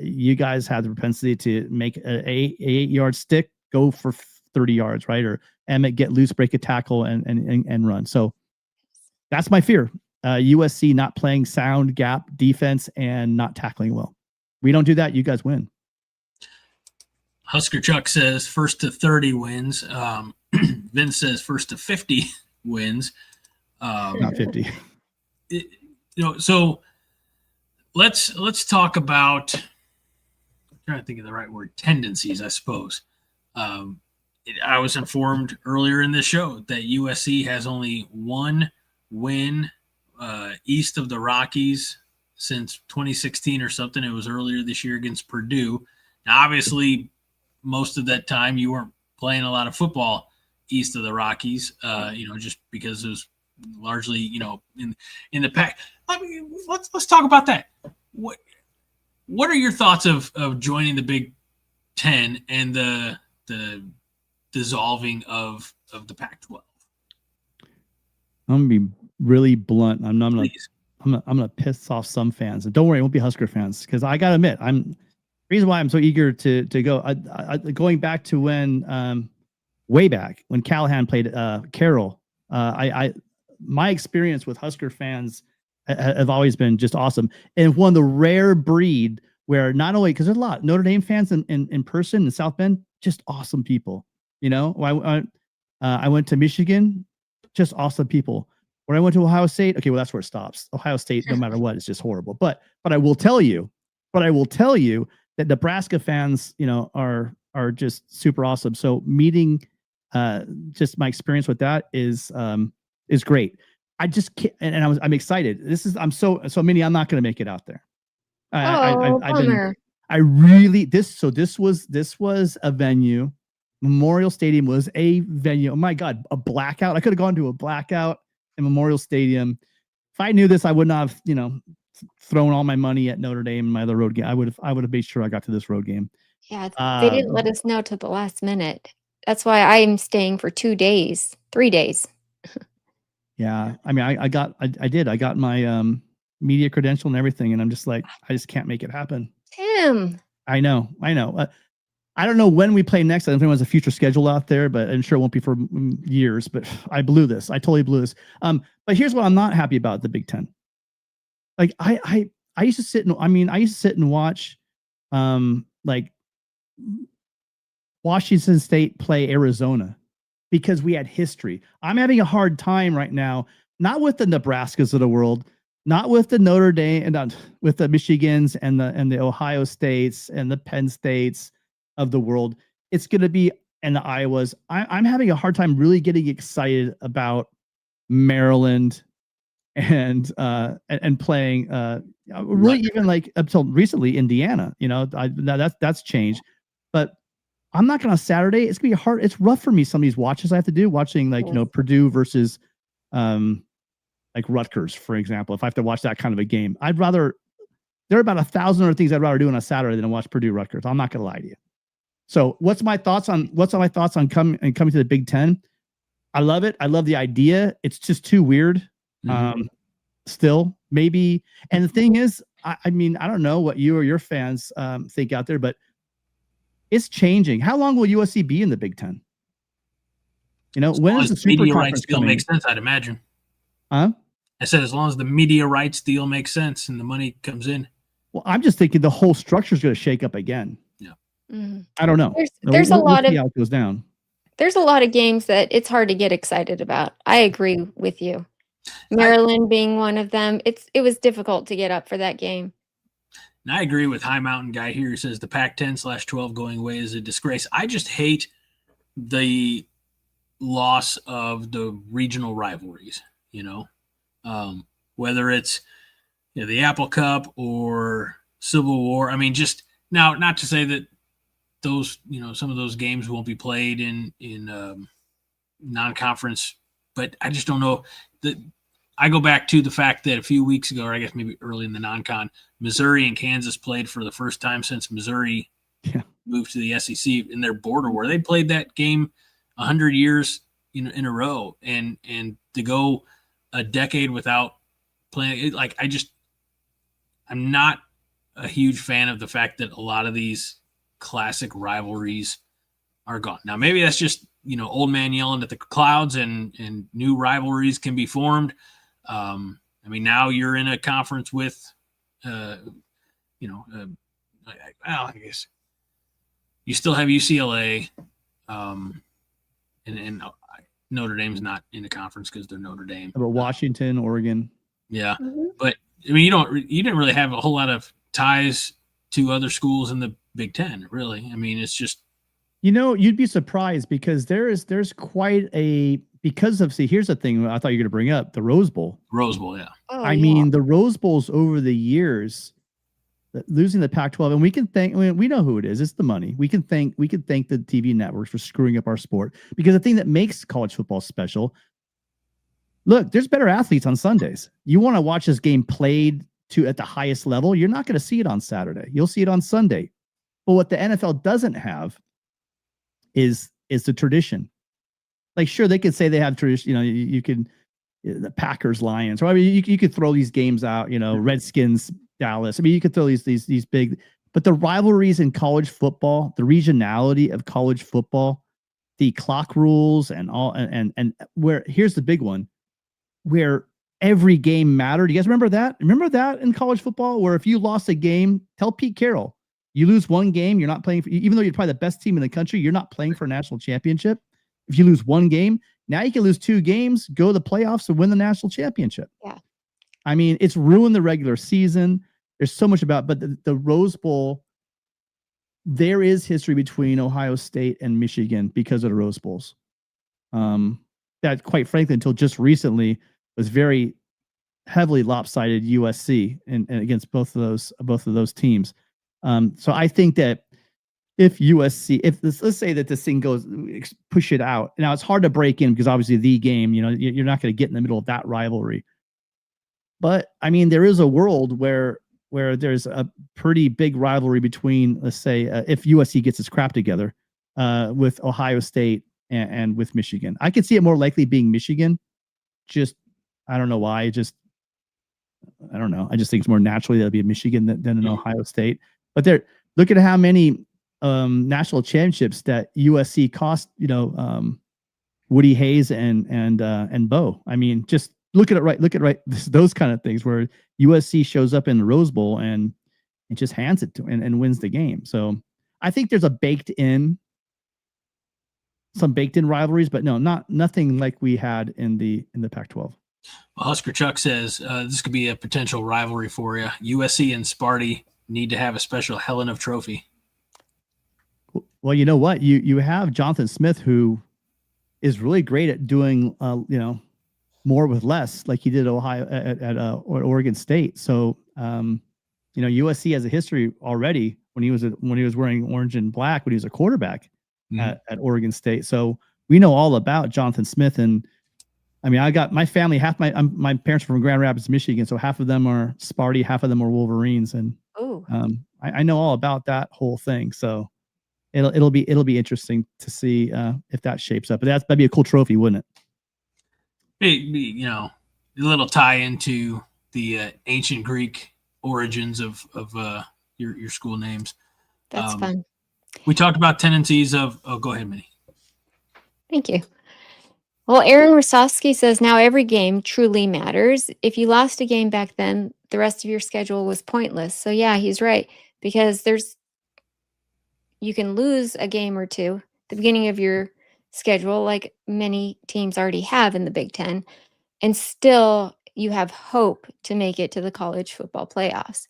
you guys have the propensity to make an 8-yard stick go for 30 yards, right? Or Emmett get loose, break a tackle, and run. So that's my fear. USC not playing sound gap defense and not tackling well. We don't do that, you guys win. Husker Chuck says first to 30 wins. Vince says first to 50 wins. Not 50. So let's talk about, I'm trying to think of the right word, tendencies, I suppose. I was informed earlier in this show that USC has only one win east of the Rockies since 2016 or something. It was earlier this year against Purdue. Now, obviously, most of that time you weren't playing a lot of football east of the Rockies, just because it was largely, in the pack. I mean, let's talk about that. What are your thoughts of joining the Big Ten and the dissolving of the Pac-12? I'm gonna be really blunt. I'm gonna piss off some fans, and don't worry, it won't be Husker fans, because I gotta admit, reason why I'm so eager to go. Going back to when way back when Callahan played Carroll, my experience with Husker fans have always been just awesome, and one of the rare breed where not only, because there's a lot Notre Dame fans in person in South Bend, just awesome people. I went to Michigan, just awesome people. When I went to Ohio State, okay, well, that's where it stops. Ohio State, no matter what, is just horrible. But I will tell you that Nebraska fans, are just super awesome. So meeting, just my experience with that is great. I just can't, and I'm excited. I'm so Minnie, I'm not going to make it out there. Bummer. This was a venue. Memorial Stadium was a venue. Oh my God, a blackout. I could have gone to a blackout in Memorial Stadium. If I knew this, I would not have, thrown all my money at Notre Dame and my other road game. I would have made sure I got to this road game. Yeah, they didn't let us know till the last minute. That's why I'm staying for 2 days, 3 days. Yeah, I mean, I got my media credential and everything, and I'm just like, I just can't make it happen. Tim. I know. I don't know when we play next. I don't think there's a future schedule out there, but I'm sure it won't be for years. But I blew this. I totally blew this. But here's what I'm not happy about the Big Ten. Like I used to sit and watch, like Washington State play Arizona because we had history. I'm having a hard time right now, not with the Nebraskas of the world, not with the Notre Dame, and not with the Michigans and the Ohio States and the Penn States of the world. It's going to be, and the Iowas. I'm having a hard time really getting excited about Maryland and playing really even like up till recently Indiana. That's changed, but I'm not going to Saturday. It's gonna be hard. It's rough for me. Some of these watches I have to do, watching like Purdue versus like Rutgers, for example. If I have to watch that kind of a game, there are about 1,000 other things I'd rather do on a Saturday than watch Purdue Rutgers. I'm not going to lie to you. So what's my thoughts on coming to the Big Ten? I love it. I love the idea. It's just too weird. Still, maybe. And the thing is, I mean, I don't know what you or your fans think out there, but it's changing. How long will USC be in the Big Ten? When is the Super media Conference rights deal coming? makes sense, I'd imagine. Huh? I said as long as the media rights deal makes sense and the money comes in. Well, I'm just thinking the whole structure is going to shake up again. Yeah. I don't know. There's a lot of how it goes down. There's a lot of games that it's hard to get excited about. I agree with you. Maryland being one of them. It was difficult to get up for that game. And I agree with High Mountain Guy here who says the Pac-10/12 going away is a disgrace. I just hate the loss of the regional rivalries, whether it's the Apple Cup or Civil War. I mean, just now, not to say that those, some of those games won't be played in non-conference, but I just don't know that. I go back to the fact that a few weeks ago, or I guess maybe early in the non-con, Missouri and Kansas played for the first time since Missouri moved to the SEC in their border war. They played that game 100 years in a row, and to go a decade without playing it, like I'm not a huge fan of the fact that a lot of these classic rivalries are gone. Now, maybe that's just, old man yelling at the clouds and new rivalries can be formed. I mean, now you're in a conference with, I guess you still have UCLA, and Notre Dame's not in the conference because they're Notre Dame. But Washington, Oregon. Yeah. But I mean, you didn't really have a whole lot of ties to other schools in the Big Ten, really. I mean, it's just, you'd be surprised because there's quite a, because of, here's the thing I thought you were going to bring up, the Rose Bowl. Rose Bowl, yeah. Oh, I mean, the Rose Bowls over the years, losing the Pac-12, and we can thank, we know who it is. It's the money. We can thank the TV networks for screwing up our sport, because the thing that makes college football special, look, there's better athletes on Sundays. You want to watch this game played at the highest level, you're not going to see it on Saturday. You'll see it on Sunday. But what the NFL doesn't have is the tradition. Like, sure, they could say they have tradition. You can, the Packers, Lions, or I mean, you could throw these games out. Redskins, Dallas. I mean, you could throw these big. But the rivalries in college football, the regionality of college football, the clock rules, and all, and where here's the big one, where every game mattered. You guys remember that? Remember that in college football, where if you lost a game, tell Pete Carroll, you lose one game, you're not playing for, even though you're probably the best team in the country, you're not playing for a national championship. If you lose one game, now you can lose 2 games, go to the playoffs, and win the national championship. Yeah. I mean, it's ruined the regular season. There's so much about, but the Rose Bowl, there is history between Ohio State and Michigan because of the Rose Bowls. That, quite frankly, until just recently, was very heavily lopsided USC and against both of those teams. So I think that if USC, let's say that this thing goes, push it out. Now it's hard to break in because obviously the game, you're not going to get in the middle of that rivalry. But I mean, there is a world where there's a pretty big rivalry between, let's say, if USC gets its crap together, with Ohio State and with Michigan. I could see it more likely being Michigan. Just, I don't know why. I don't know. I just think it's more naturally that'll be a Michigan than an Ohio State. But look at how many national championships that USC cost, Woody Hayes and Bo. I mean, just look at it those kind of things where USC shows up in the Rose Bowl and just hands it to and wins the game. So I think there's some baked in rivalries, but nothing like we had in the Pac-12. Well, Husker Chuck says this could be a potential rivalry for you. USC and Sparty need to have a special Helen of Trophy. Well, you know what? You have Jonathan Smith, who is really great at doing more with less, like he did at Oregon State. So USC has a history already when he was wearing orange and black when he was a quarterback at Oregon State. So we know all about Jonathan Smith. And I mean, I got my family, my parents are from Grand Rapids, Michigan. So half of them are Sparty, half of them are Wolverines. And I know all about that whole thing. So it'll be interesting to see if that shapes up. But that'd be a cool trophy, wouldn't it? A little tie into the ancient Greek origins of your school names. That's fun. We talked about tendencies of. Oh, go ahead, Minnie. Thank you. Well, Aaron Rosowski says now every game truly matters. If you lost a game back then, the rest of your schedule was pointless. So yeah, he's right, because you can lose a game or two at the beginning of your schedule, like many teams already have in the Big Ten, and still you have hope to make it to the college football playoffs.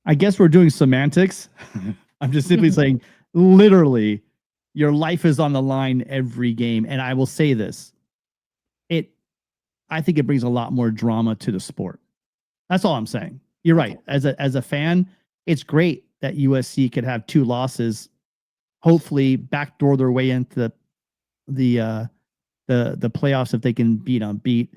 I guess we're doing semantics. I'm just simply saying, literally, your life is on the line every game. And I will say this, I think it brings a lot more drama to the sport. That's all I'm saying. You're right. As a fan, it's great that USC could have 2 losses, hopefully backdoor their way into the playoffs if they can beat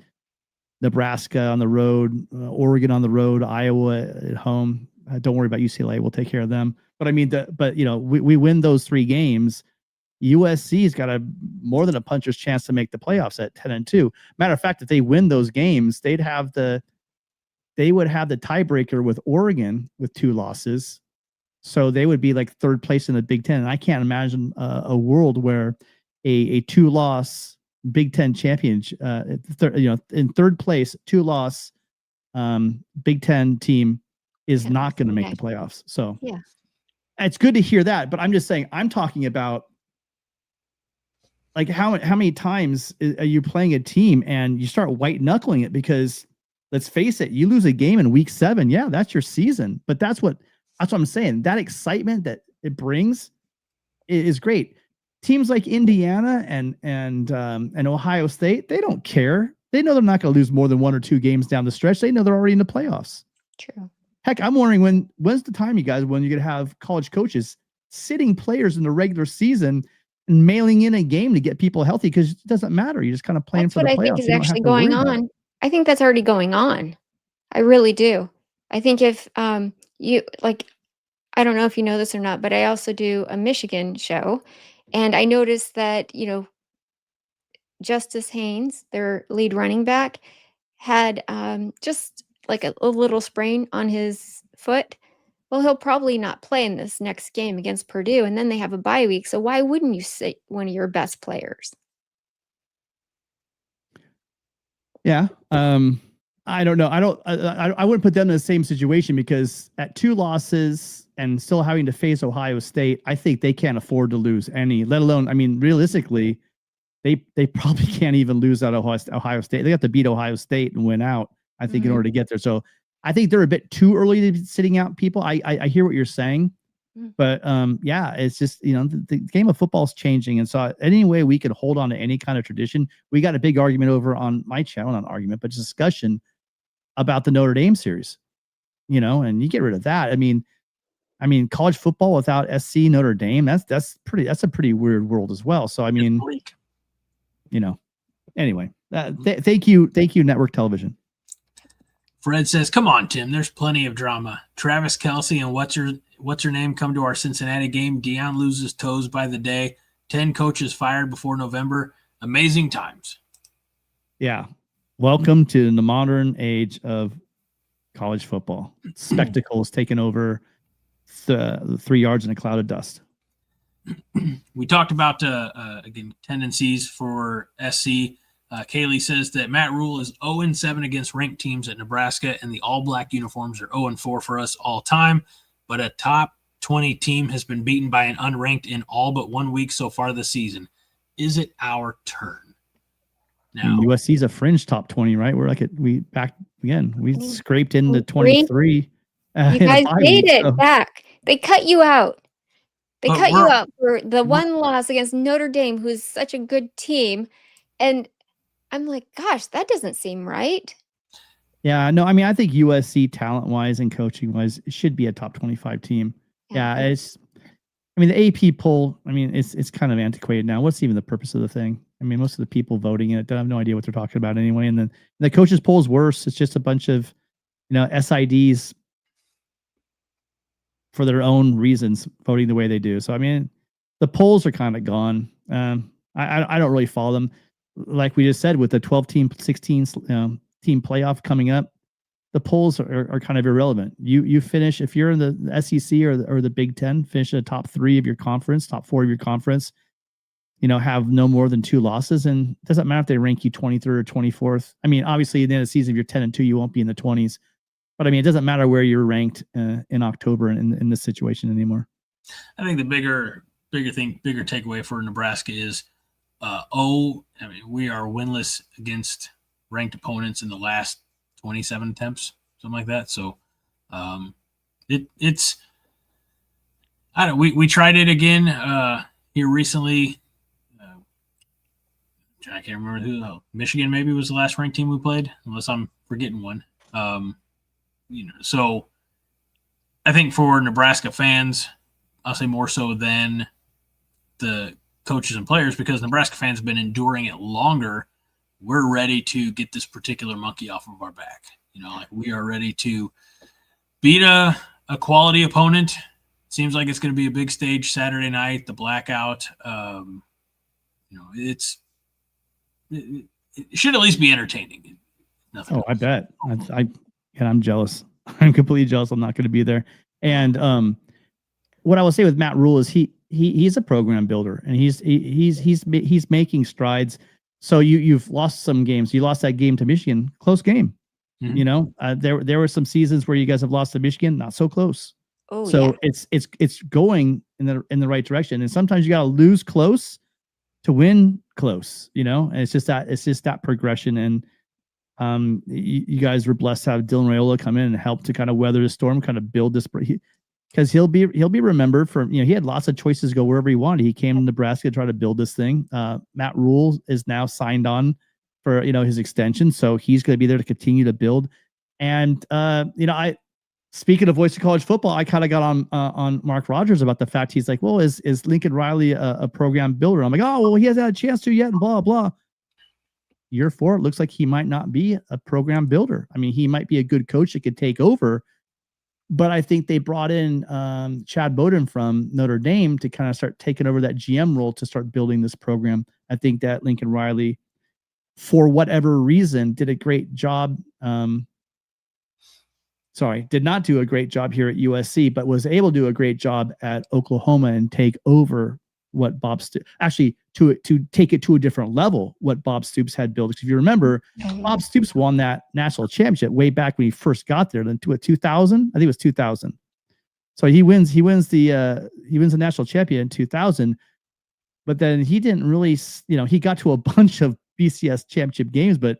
Nebraska on the road, Oregon on the road, Iowa at home. Don't worry about UCLA. We'll take care of them. But I mean, we win those 3 games. USC's got more than a puncher's chance to make the playoffs at 10-2. Matter of fact, if they win those games, they would have the tiebreaker with Oregon with 2 losses. So they would be like 3rd place in the Big Ten. And I can't imagine a world where a 2-loss Big Ten champion, in 3rd place, 2-loss Big Ten team is not going to make the playoffs. So yeah, it's good to hear that. But I'm just saying, I'm talking about like how many times are you playing a team and you start white knuckling it? Because let's face it, you lose a game in week 7. Yeah, that's your season. But that's what I'm saying. That excitement that it brings is great. Teams like Indiana and Ohio State, they don't care. They know they're not going to lose more than 1 or 2 games down the stretch. They know they're already in the playoffs. True. Heck, I'm wondering when's the time, you guys, when you're going to have college coaches sitting players in the regular season and mailing in a game to get people healthy, because it doesn't matter. You're just kind of playing for the playoffs. That's what I think is actually going on. I think that's already going on. I really do. I think if you like, I don't know if you know this or not, but I also do a Michigan show. And I noticed that, Justice Haynes, their lead running back, had just like a little sprain on his foot. Well, he'll probably not play in this next game against Purdue, and then they have a bye week. So why wouldn't you sit one of your best players? Yeah. I don't know. I wouldn't put them in the same situation, because at 2 losses and still having to face Ohio State, I think they can't afford to lose any, let alone, I mean, realistically, they probably can't even lose at Ohio State. They have to beat Ohio State and win out, I think, in order to get there. So I think they're a bit too early to be sitting out people. I hear what you're saying, but yeah, it's just, the game of football is changing. And so any way we could hold on to any kind of tradition, we got a big argument over on my channel, not argument, but discussion about the Notre Dame series, and you get rid of that. I mean, college football without SC Notre Dame, that's a pretty weird world as well. So, I mean, anyway, thank you, network television. Fred says, come on, Tim, there's plenty of drama. Travis Kelce and what's her name come to our Cincinnati game. Deion loses toes by the day. 10 coaches fired before November. Amazing times. Yeah. Welcome to the modern age of college football. Spectacle is taken over. 3 yards in a cloud of dust. We talked about again tendencies for SC. Kaylee says that Matt Rule is 0-7 against ranked teams at Nebraska, and the all-black uniforms are 0-4 for us all time. But a top 20 team has been beaten by an unranked in all but 1 week so far this season. Is it our turn? Now, USC's a fringe top 20, right? We're like we scraped into 23. You guys made it back. They cut you out. They cut you out for the one loss against Notre Dame, who's such a good team. And I'm like, gosh, that doesn't seem right. Yeah, no, I mean, I think USC talent-wise and coaching-wise should be a top 25 team. Yeah, the AP poll, I mean, it's kind of antiquated now. What's even the purpose of the thing? I mean, most of the people voting in it don't have no idea what they're talking about anyway. And then the coaches poll is worse. It's just a bunch of, SIDs for their own reasons voting the way they do. So, I mean, the polls are kind of gone. I don't really follow them. Like we just said, with the 12-team, 16 team playoff coming up, the polls are kind of irrelevant. You finish, if you're in the SEC or the Big Ten, finish in the top 3 of your conference, top 4 of your conference, have no more than 2 losses. And it doesn't matter if they rank you 23rd or 24th. I mean, obviously, at the end of the season, if you're 10-2, you won't be in the 20s. But I mean, it doesn't matter where you're ranked in October in this situation anymore. I think the bigger takeaway for Nebraska is, we are winless against ranked opponents in the last 27 attempts, something like that. So, we tried it again here recently. I can't remember who. Michigan maybe was the last ranked team we played, unless I'm forgetting one. So I think for Nebraska fans, I'll say more so than the coaches and players, because Nebraska fans have been enduring it longer. We're ready to get this particular monkey off of our back. We are ready to beat a quality opponent. Seems like it's going to be a big stage Saturday night, the Blackout. It should at least be entertaining. Nothing else. I bet. I'm jealous. I'm completely jealous. I'm not going to be there. And what I will say with Matt Rule is he's a program builder, and he's making strides. So you've lost some games. You lost that game to Michigan, close game. Mm-hmm. There were some seasons where you guys have lost to Michigan, not so close. Oh, so yeah. It's going in the right direction. And sometimes you got to lose close to win close. And it's just that progression. And you guys were blessed to have Dylan Raiola come in and help to kind of weather the storm, kind of build this, because he'll be remembered for, he had lots of choices to go wherever he wanted. He came to Nebraska to try to build this thing. Matt Rule is now signed on for, his extension. So he's going to be there to continue to build. And, speaking of voice of college football, I kind of got on Mark Rogers about the fact he's like, well, is Lincoln Riley a program builder? I'm like, oh, well, he hasn't had a chance to yet, and blah, blah. Year 4, it looks like he might not be a program builder. I mean, he might be a good coach that could take over, but I think they brought in Chad Bowden from Notre Dame to kind of start taking over that GM role to start building this program. I think that Lincoln Riley, for whatever reason, did a great job. Did not do a great job here at USC, but was able to do a great job at Oklahoma and take over what Bob actually to take it to a different level, what Bob Stoops had built. Because if you remember, Bob Stoops won that national championship way back when he first got there. Then to 2000, I think it was 2000. So he wins the national champion in 2000. But then he didn't really, he got to a bunch of BCS championship games, but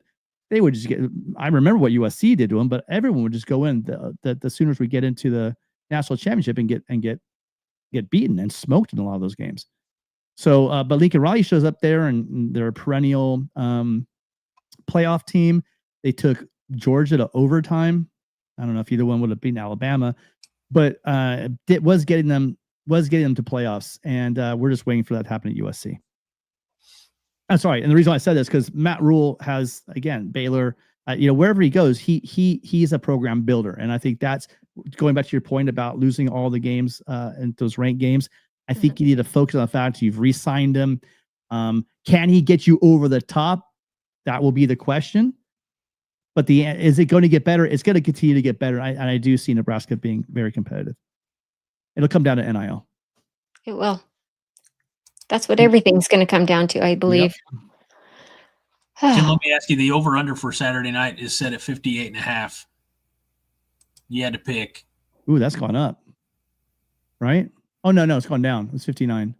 they would just get. I remember what USC did to him, but everyone would just go in. The Sooners would get into the national championship and get beaten and smoked in a lot of those games. So, but Lincoln Riley shows up there, and they're a perennial playoff team. They took Georgia to overtime. I don't know if either one would have beaten Alabama, but it was getting them to playoffs, and we're just waiting for that to happen at USC. I'm sorry, and the reason why I said this because Matt Rule has, again, Baylor. Wherever he goes, he's a program builder, and I think that's going back to your point about losing all the games and those ranked games. I think you need to focus on the fact you've re-signed him. Can he get you over the top? That will be the question. But is it going to get better? It's going to continue to get better. I do see Nebraska being very competitive. It'll come down to NIL. It will. That's what everything's going to come down to, I believe. Tim, let me ask you, the over-under for Saturday night is set at 58.5. You had to pick. Ooh, that's gone up. Right? Oh, no, it's gone down. It's 59.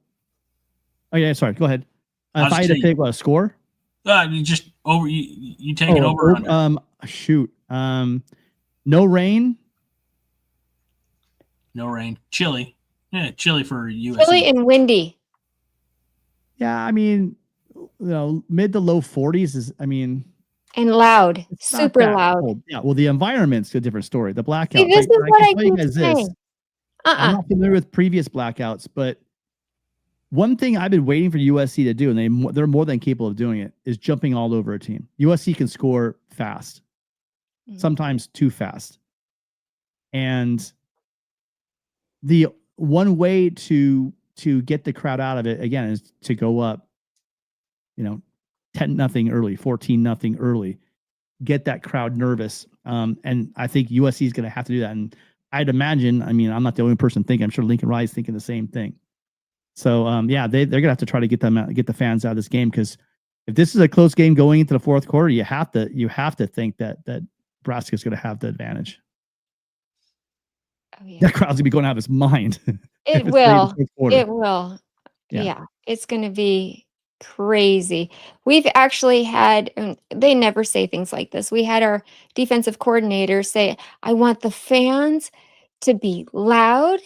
Oh, yeah, sorry. Go ahead. If I had to pick a score? You just over. You take it over. Shoot. No rain. No rain. Chilly. Yeah, chilly for USC. Chilly and windy. Yeah, I mean, mid to low 40s is, and loud, super loud. Cold. Yeah, well, the environment's a different story. The blackout. See, this is what I keep saying. I'm not familiar with previous blackouts, but one thing I've been waiting for USC to do, and they're more than capable of doing it, is jumping all over a team. USC can score fast, sometimes too fast. And the one way to get the crowd out of it, again, is to go up, 10-0 early, 14-0 early, get that crowd nervous. And I think USC is going to have to do that. And I'd imagine, I'm not the only person thinking, I'm sure Lincoln Riley's thinking the same thing. So, they're going to have to try to get the fans out of this game, because if this is a close game going into the fourth quarter, you have to think that Nebraska is going to have the advantage. Oh, yeah. That crowd's going to be going out of its mind. It will. It will. Yeah. It's going to be crazy. We've actually had, they never say things like this. We had our defensive coordinator say, I want the fans to be loud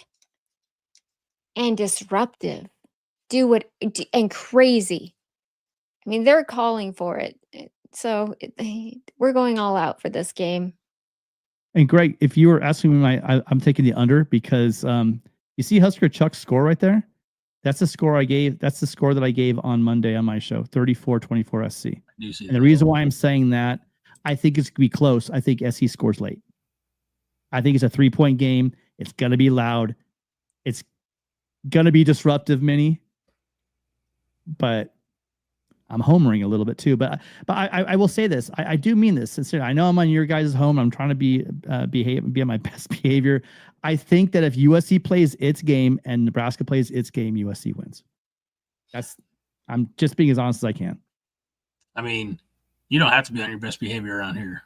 and disruptive, and crazy. They're calling for it. So we're going all out for this game. And Greg, if you were asking me, I'm taking the under, because you see Husker Chuck's score right there? That's the score I gave. That's the score that I gave on Monday on my show, 34-24 SC. And the reason why I'm saying that, I think it's going to be close. I think SC scores late. I think it's a 3-point game. It's going to be loud. It's going to be disruptive, Minnie. But I'm homering a little bit too. But I will say this. I do mean this sincerely. I know I'm on your guys' home. I'm trying to be on my best behavior. I think that if USC plays its game and Nebraska plays its game, USC wins. I'm just being as honest as I can. You don't have to be on your best behavior around here.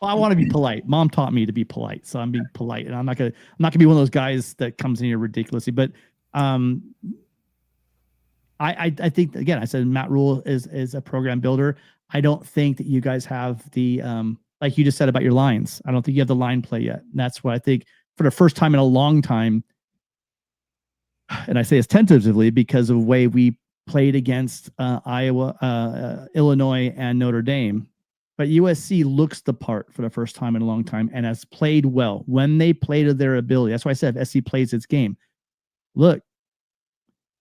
Well, I want to be polite. Mom taught me to be polite, so I'm being polite, and I'm not gonna be one of those guys that comes in here ridiculously. But I think, again, I said Matt Rule is a program builder. I don't think that you guys have the like you just said about your lines. I don't think you have the line play yet. And that's what I think, for the first time in a long time. And I say this tentatively because of the way we played against Iowa, Illinois, and Notre Dame. But USC looks the part for the first time in a long time and has played well when they play to their ability. That's why I said if SC plays its game. Look,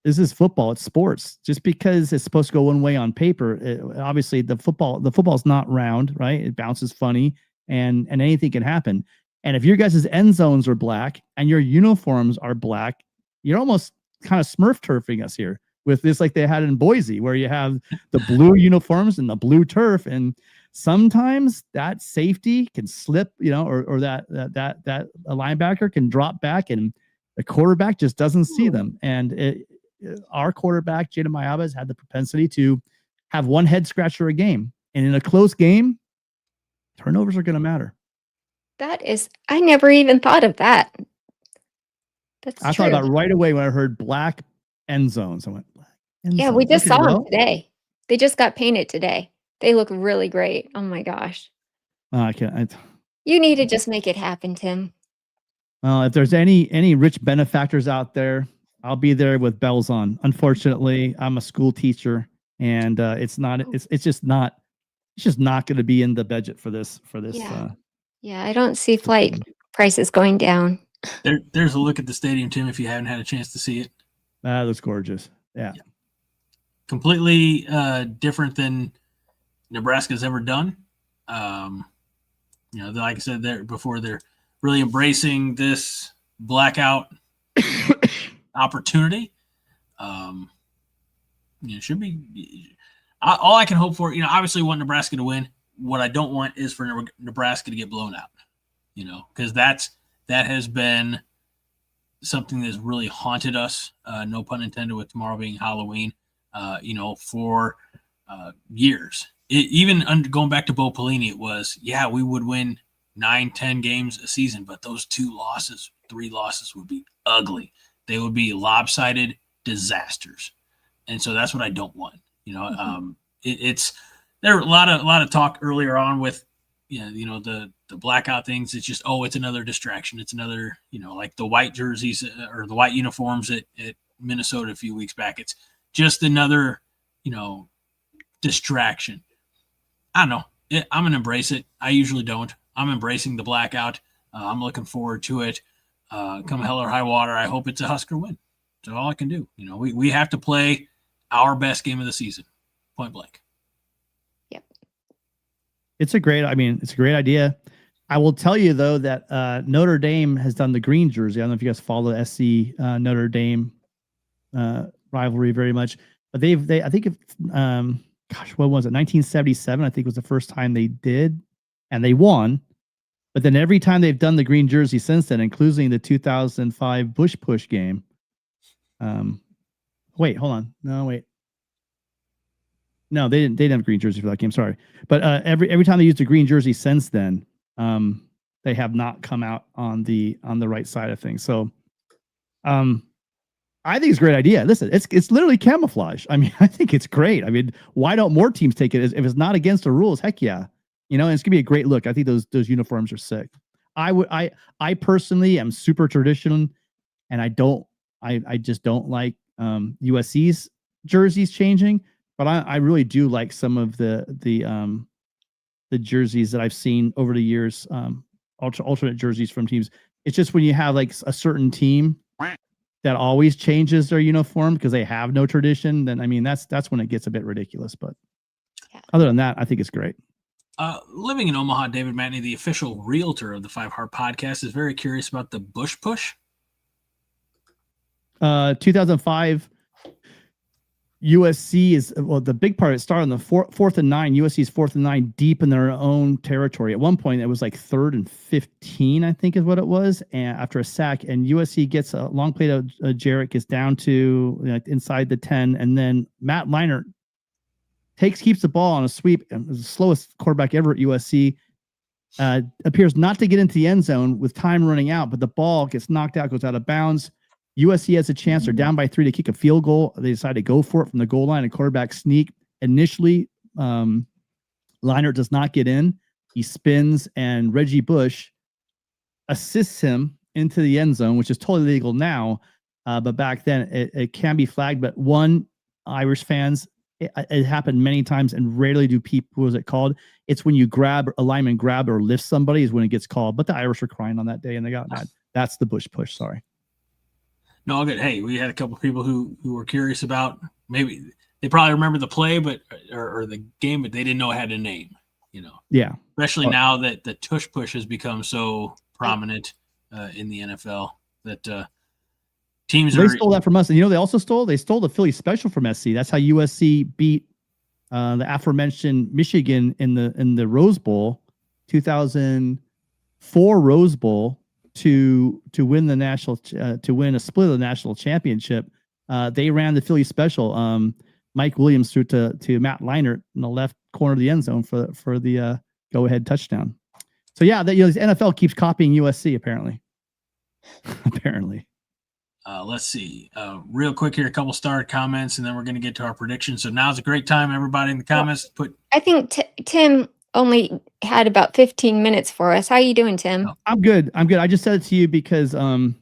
this is football. It's sports. Just because it's supposed to go one way on paper, obviously the football's not round, right? It bounces funny, and anything can happen. And if your guys' end zones are black and your uniforms are black, you're almost kind of Smurf turfing us here with this, like they had in Boise, where you have the blue uniforms and the blue turf, and sometimes that safety can slip, or that a linebacker can drop back and the quarterback just doesn't see them. And our quarterback, Jaden Mayaba, has had the propensity to have one head scratcher a game. And in a close game, turnovers are going to matter. I never even thought of that. I thought about it right away when I heard black end zones. I went, black end zones. We just saw them today. They just got painted today. They look really great. Oh my gosh. I can't. You need to just make it happen, Tim. Well, if there's any rich benefactors out there, I'll be there with bells on. Unfortunately, I'm a school teacher, and it's just not going to be in the budget for this. Yeah, I don't see flight prices going down. There's a look at the stadium, Tim, if you haven't had a chance to see it. That looks gorgeous. Yeah. Completely different than Nebraska's ever done. Like I said there before, they're really embracing this blackout opportunity. Should be all I can hope for. Obviously, want Nebraska to win. What I don't want is for Nebraska to get blown out. Because that has been something that's really haunted us, no pun intended, with tomorrow being Halloween, for years. Even going back to Bo Pelini, it was, we would win 9-10 games a season, but those 3 losses would be ugly. They would be lopsided disasters. And so that's what I don't want. It's there were a lot of talk earlier on with the blackout things. It's just, it's another distraction. It's another, like the white jerseys or the white uniforms at Minnesota a few weeks back. It's just another, distraction. I don't know. I'm going to embrace it. I usually don't. I'm embracing the blackout. I'm looking forward to it. Come hell or high water, I hope it's a Husker win. That's all I can do. We have to play our best game of the season, point blank. Yep. It's a great idea. I will tell you though that Notre Dame has done the green jersey. I don't know if you guys follow the SC Notre Dame rivalry very much, but I think what was it? 1977, I think was the first time they did, and they won. But then every time they've done the green jersey since then, including the 2005 Bush Push game. Wait, hold on. No, wait. No, they didn't have green jersey for that game. Sorry. But every time they used a green jersey since then, they have not come out on the right side of things. So I think it's a great idea. Listen, it's literally camouflage. I mean, I think it's great. I mean, why don't more teams take it? If it's not against the rules, heck yeah. And it's gonna be a great look. I think those uniforms are sick. I personally am super traditional, and I just don't like USC's jerseys changing, but I really do like some of the jerseys that I've seen over the years, alternate jerseys from teams. It's just when you have like a certain team that always changes their uniform because they have no tradition, then I mean that's when it gets a bit ridiculous. But other than that, I think it's great. Living in Omaha, David Matney, the official realtor of the 5 Heart Podcast, is very curious about the Bush Push. 2005 USC is, the big part, it started on the 4th and 9. USC's 4th and 9 deep in their own territory. At one point, it was like 3rd and 15, I think is what it was, and after a sack. And USC gets a long play to Jarrett, gets down to inside the 10, and then Matt Leinart keeps the ball on a sweep, and the slowest quarterback ever at USC. Appears not to get into the end zone with time running out, but the ball gets knocked out, goes out of bounds. USC has a chance. They're down by 3 to kick a field goal. They decide to go for it from the goal line. A quarterback sneak. Initially, Leinart does not get in. He spins, and Reggie Bush assists him into the end zone, which is totally legal now. But back then, it can be flagged. But Irish fans, it happened many times, and rarely do people, what was it called? It's when you a lineman grab or lift somebody is when it gets called. But the Irish were crying on that day, and they got mad. That's the Bush Push. Sorry. No, all good. Hey, we had a couple of people who were curious about, maybe they probably remember the play, or the game, but they didn't know it had a name. Yeah. Especially now that the tush push has become so prominent in the NFL that teams they stole that from us. And they stole the Philly special from SC. That's how USC beat the aforementioned Michigan in the Rose Bowl, 2004 Rose Bowl, to win the national to win a split of the national championship. They ran the Philly special. Mike Williams threw to Matt Leinart in the left corner of the end zone for the go ahead touchdown. So yeah, the NFL keeps copying USC apparently. Apparently. Let's see. Real quick here, a couple starred comments, and then we're going to get to our predictions. So now's a great time, everybody in the comments. I think Tim only had about 15 minutes for us. How you doing, Tim? I'm good. I just said it to you because, again,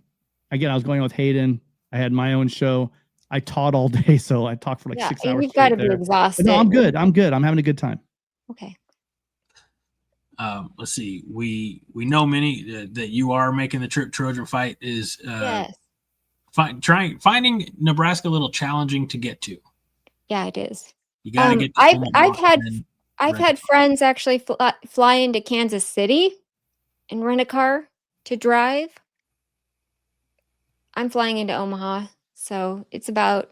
I was going with Hayden. I had my own show. I taught all day, so I talked for 6 hours. You've got to be exhausted. But no, I'm good. I'm having a good time. Okay. Let's see. We know, Minnie, that you are making the trip. Trojan Fight is yes. Finding Nebraska a little challenging to get to. Yeah, it is. You got to get to I've had friends actually fly into Kansas City and rent a car to drive. I'm flying into Omaha, so it's about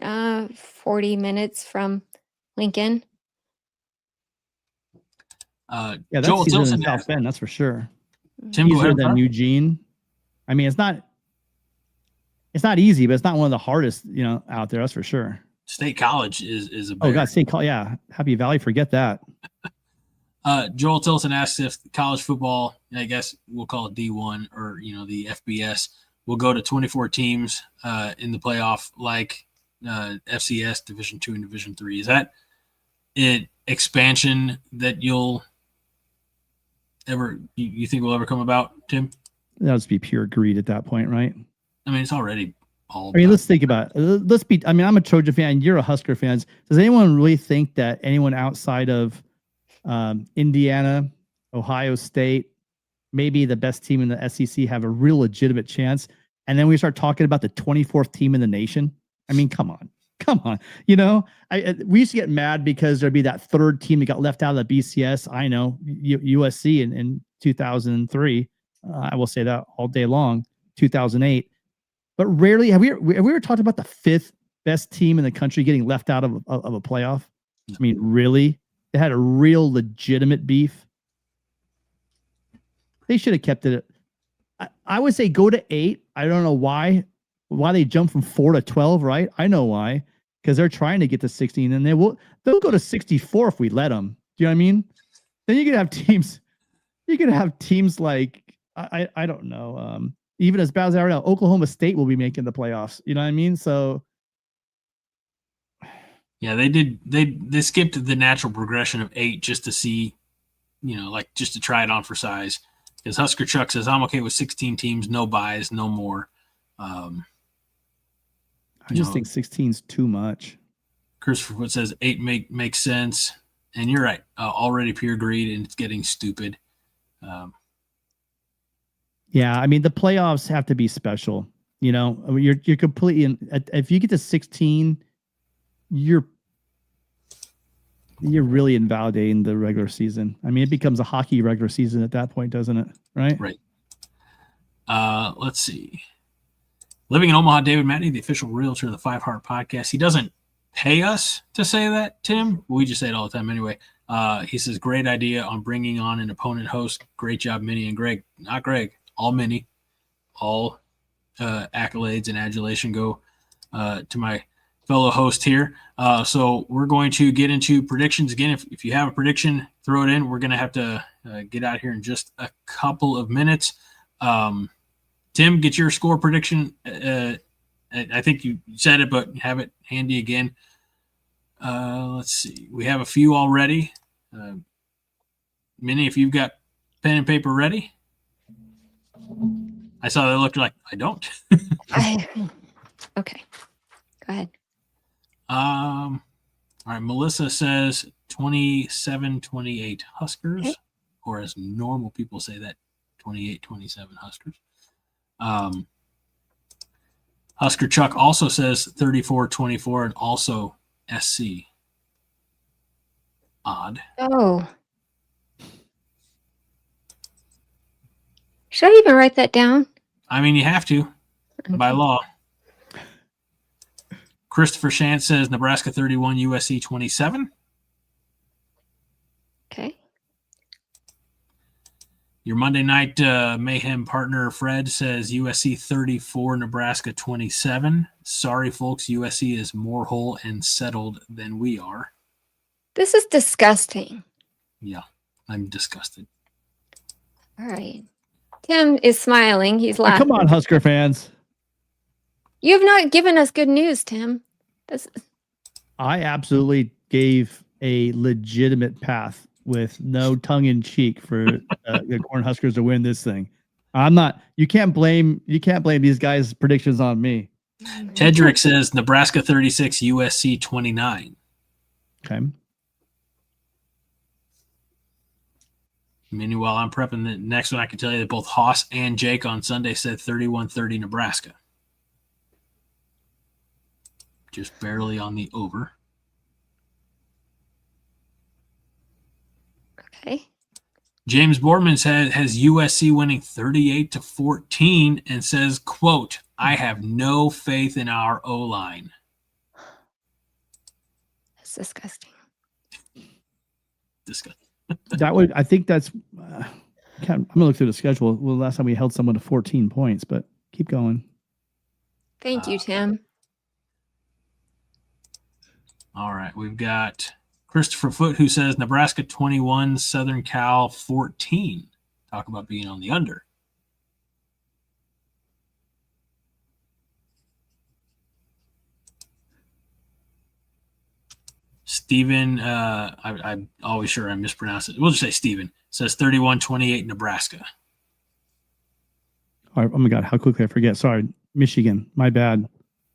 40 minutes from Lincoln. That's Joel easier Tilson than South Bend, that's for sure. Tim, Easier than Eugene. I mean, it's not. It's not easy, but it's not one of the hardest, out there. That's for sure. State College is a bear. Oh God, State College. Yeah, Happy Valley. Forget that. Joel Tilson asks if college football, I guess we'll call it D1 or the FBS, will go to 24 teams in the playoff like FCS Division 2 and Division 3. Is that an expansion that you think will ever come about, Tim? That'll just be pure greed at that point, right? I mean, it's already all. Let's think about it. I'm a Trojan fan. You're a Husker fan. Does anyone really think that anyone outside of Indiana, Ohio State, maybe the best team in the SEC have a real legitimate chance? And then we start talking about the 24th team in the nation. I mean, come on. We used to get mad because there'd be that third team that got left out of the BCS. I know USC in 2003. I will say that all day long. 2008. But rarely have we ever talked about the fifth best team in the country getting left out of a playoff? I mean, really? They had a real legitimate beef. They should have kept it. I would say go to 8. I don't know why they jumped from 4 to 12, right? I know why. Because they're trying to get to 16, and they'll go to 64 if we let them. Do you know what I mean? Then you could have teams. You could have teams like I don't know. Even as bad as they are now, Oklahoma State will be making the playoffs. You know what I mean? So, yeah, they did. They skipped the natural progression of 8 just to see, just to try it on for size. Because Husker Chuck says, I'm okay with 16 teams, no buys, no more. I just think 16 is too much. Christopher Wood says 8 makes sense. And you're right. Already pure greed, and it's getting stupid. Yeah, I mean, the playoffs have to be special. You're completely if you get to 16, you're really invalidating the regular season. I mean, it becomes a hockey regular season at that point, doesn't it? Right. Let's see. Living in Omaha, David Matney, the official realtor of the 5 Heart Podcast. He doesn't pay us to say that, Tim. We just say it all the time anyway. He says, great idea on bringing on an opponent host. Great job, Minnie and Greg. Not Greg, all Minnie. All accolades and adulation go to my fellow host here. So we're going to get into predictions again. If you have a prediction, throw it in. We're going to have to get out here in just a couple of minutes. Tim, get your score prediction. I think you said it, but have it handy again. Let's see. We have a few already. Minnie, if you've got pen and paper ready. I saw they looked like I don't. Okay. Go ahead. All right. Melissa says 27-28 Huskers, okay. Or as normal people say that, 28-27 Huskers. Husker Chuck also says 34-24 and also SC. Odd. Oh. Should I even write that down? I mean, you have to by law. Christopher Shant says Nebraska 31, USC 27. Okay. Your Monday night mayhem partner Fred says USC 34, Nebraska 27. Sorry, folks, USC is more whole and settled than we are. This is disgusting. Yeah, I'm disgusted. All right. Tim is smiling. He's laughing. Come on, Husker fans. You have not given us good news, Tim. I absolutely gave a legitimate path with no tongue in cheek for the Cornhuskers to win this thing. I'm not. You can't blame these guys' predictions on me. Tedrick says Nebraska 36, USC 29. Okay. Meanwhile, I'm prepping the next one. I can tell you that both Haas and Jake on Sunday said 31-30 Nebraska. Just barely on the over. Okay. James Borman has USC winning 38-14 and says, quote, I have no faith in our O-line. That's disgusting. Disgusting. I think that's, I'm going to look through the schedule. Well, last time we held someone to 14 points, but keep going. Thank you, Tim. All right. We've got Christopher Foote, who says Nebraska 21, Southern Cal 14. Talk about being on the under. Steven, I'm always sure I mispronounce it. We'll just say Steven. Says 31-28 Nebraska. Oh my God, how quickly I forget. Sorry, Michigan. My bad.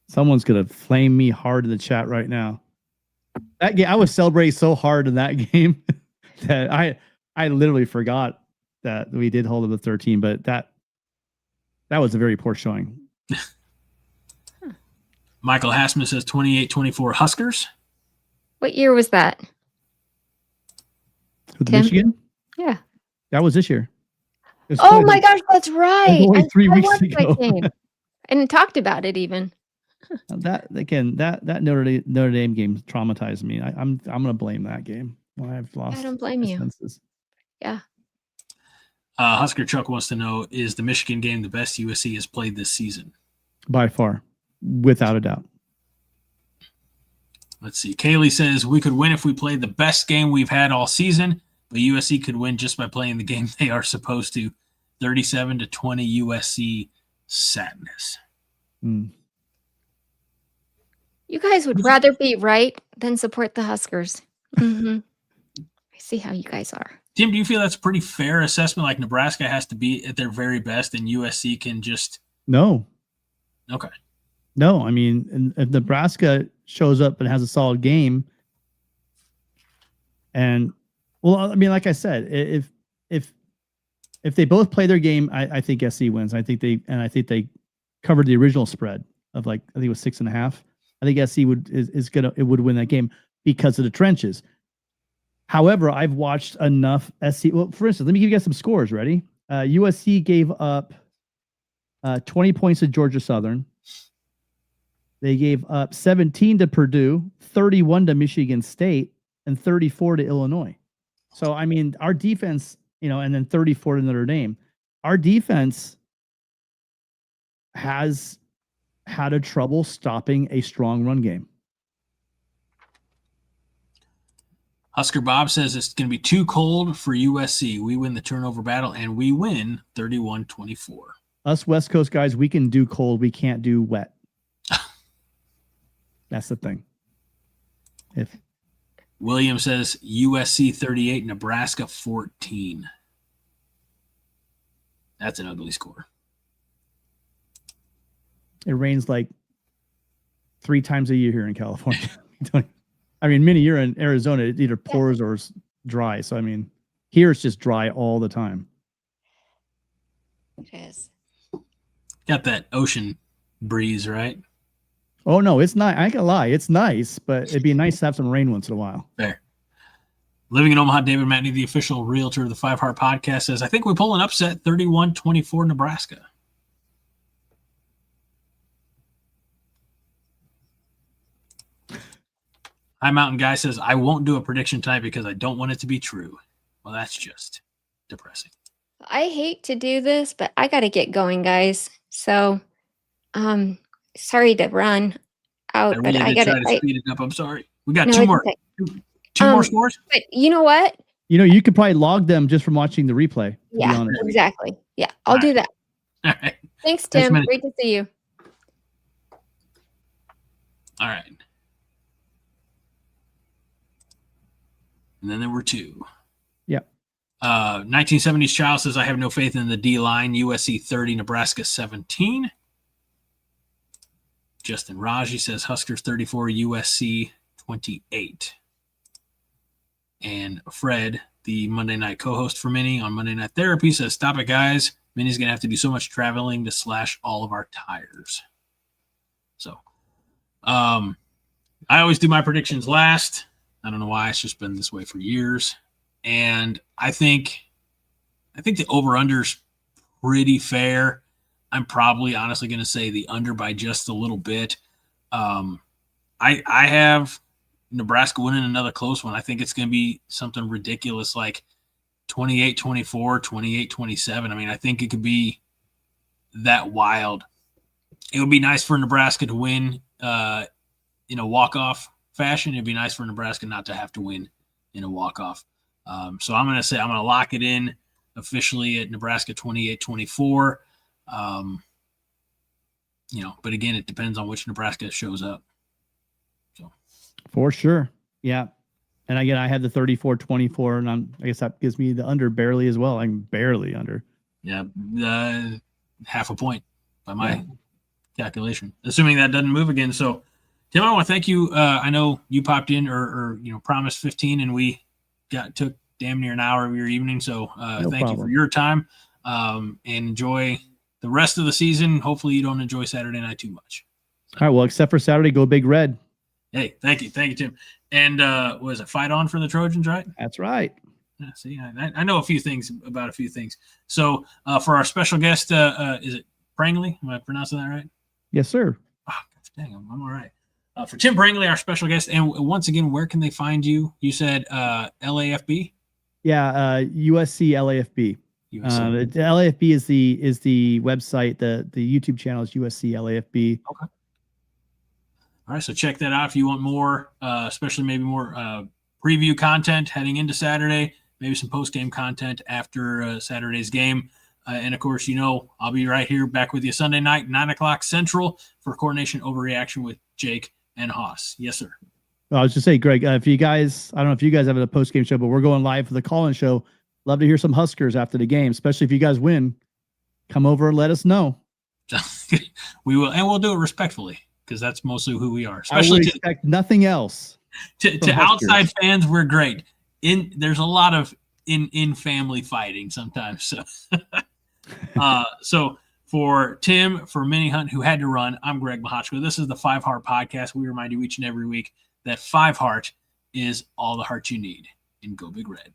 Someone's going to flame me hard in the chat right now. That game, I was celebrating so hard in that game that I literally forgot that we did hold them to 13, but that was a very poor showing. Michael Hassman says 28-24 Huskers. What year was that? With Tim? Michigan? Yeah. That was this year. Oh my gosh, that's right. only 3 weeks watched ago. that game and talked about it even. That Notre Dame game traumatized me. I'm gonna blame that game. I've lost. I don't blame you. Senses. Yeah. Husker Chuck wants to know, is the Michigan game the best USC has played this season? By far, without a doubt. Let's see. Kaylee says we could win if we played the best game we've had all season, but USC could win just by playing the game they are supposed to. 37-20 USC sadness. Mm. You guys would rather be right than support the Huskers. Mm-hmm. I see how you guys are. Tim, do you feel that's a pretty fair assessment? Like Nebraska has to be at their very best and USC can just... No. Okay. No, I mean, if Nebraska shows up and has a solid game, and well, I mean, like I said, if they both play their game, I think SC wins. I think they covered the original spread of I think it was 6.5. I think SC would win that game because of the trenches. However, I've watched enough SC. Well, for instance, let me give you guys some scores. Ready? USC gave up 20 points to Georgia Southern. They gave up 17 to Purdue, 31 to Michigan State, and 34 to Illinois. So, I mean, our defense, and then 34 to Notre Dame. Our defense has had a trouble stopping a strong run game. Husker Bob says it's going to be too cold for USC. We win the turnover battle, and we win 31-24. Us West Coast guys, we can do cold. We can't do wet. That's the thing. If William says USC 38, Nebraska 14. That's an ugly score. it rains like 3 times a year here in California. I mean, Minnie, you're in Arizona. It either pours or it's dry. So, I mean, here it's just dry all the time. It is. Got that ocean breeze, right? Oh, no, it's not. I ain't gonna lie. It's nice, but it'd be nice to have some rain once in a while. Fair. Living in Omaha, David Matney, the official realtor of the Five Heart Podcast, says, I think we pull an upset 31-24 Nebraska. High Mountain Guy says, I won't do a prediction tonight because I don't want it to be true. Well, that's just depressing. I hate to do this, but I got to get going, guys. So, sorry to run out, I really but I did got try to speed it up. I'm sorry. We got two more scores. But you know what? You know, you could probably log them just from watching the replay. Yeah, exactly. Yeah, I'll do that. All right. Thanks, Tim. Great to see you. All right. And then there were two. Yep. 1970s Child says, I have no faith in the D line. USC 30, Nebraska 17. Justin Raji says Huskers 34, USC 28. And Fred, the Monday night co-host for Minnie on Monday Night Therapy, says, stop it, guys. Minnie's going to have to do so much traveling to slash all of our tires. So, I always do my predictions last. I don't know why. It's just been this way for years. And I think the over-under's pretty fair. I'm probably honestly going to say the under by just a little bit. I have Nebraska winning another close one. I think it's going to be something ridiculous like 28-24, 28-27. I mean, I think it could be that wild. it would be nice for Nebraska to win in a walk-off fashion. It'd be nice for Nebraska not to have to win in a walk-off. So I'm going to lock it in officially at Nebraska 28-24. But again, it depends on which Nebraska shows up. So for sure. Yeah. And again, I had the 34-24, and I guess that gives me the under barely as well. I'm barely under. Yeah. Half a point by my calculation, assuming that doesn't move again. So Tim, I want to thank you. I know you popped in or promised 15, and we took damn near an hour of your evening. So thank you for your time, and enjoy the rest of the season. Hopefully you don't enjoy Saturday night too much. So, all right. Well, except for Saturday, go Big Red. Hey, thank you, Tim. And was it fight on for the Trojans, right? That's right. Yeah, see, I know a few things about a few things. So for our special guest, is it Prangley? Am I pronouncing that right? Yes, sir. Oh, dang, I'm all right. For Tim Prangley, our special guest, and once again, where can they find you? You said LAFB? Yeah, USC LAFB. The LAFB is the website. The YouTube channel is USC LAFB. Okay. All right, so check that out if you want more, especially maybe more preview content heading into Saturday, maybe some post-game content after Saturday's game. And, of course, I'll be right here back with you Sunday night, 9 o'clock Central for Coordination Overreaction with Jake and Haas. Yes, sir. Well, I was just saying, Greg, if you guys, I don't know if you guys have a post-game show, but we're going live for the call-in show. Love to hear some Huskers after the game, especially if you guys win. Come over and let us know. We will, and we'll do it respectfully because that's mostly who we are. Especially I would expect nothing else. To outside fans, we're great. There's a lot of in family fighting sometimes. So, so for Tim, for Minnie Hunt, who had to run, I'm Greg Mahochko. This is the 5 Heart Podcast. We remind you each and every week that 5 Heart is all the heart you need. And go Big Red.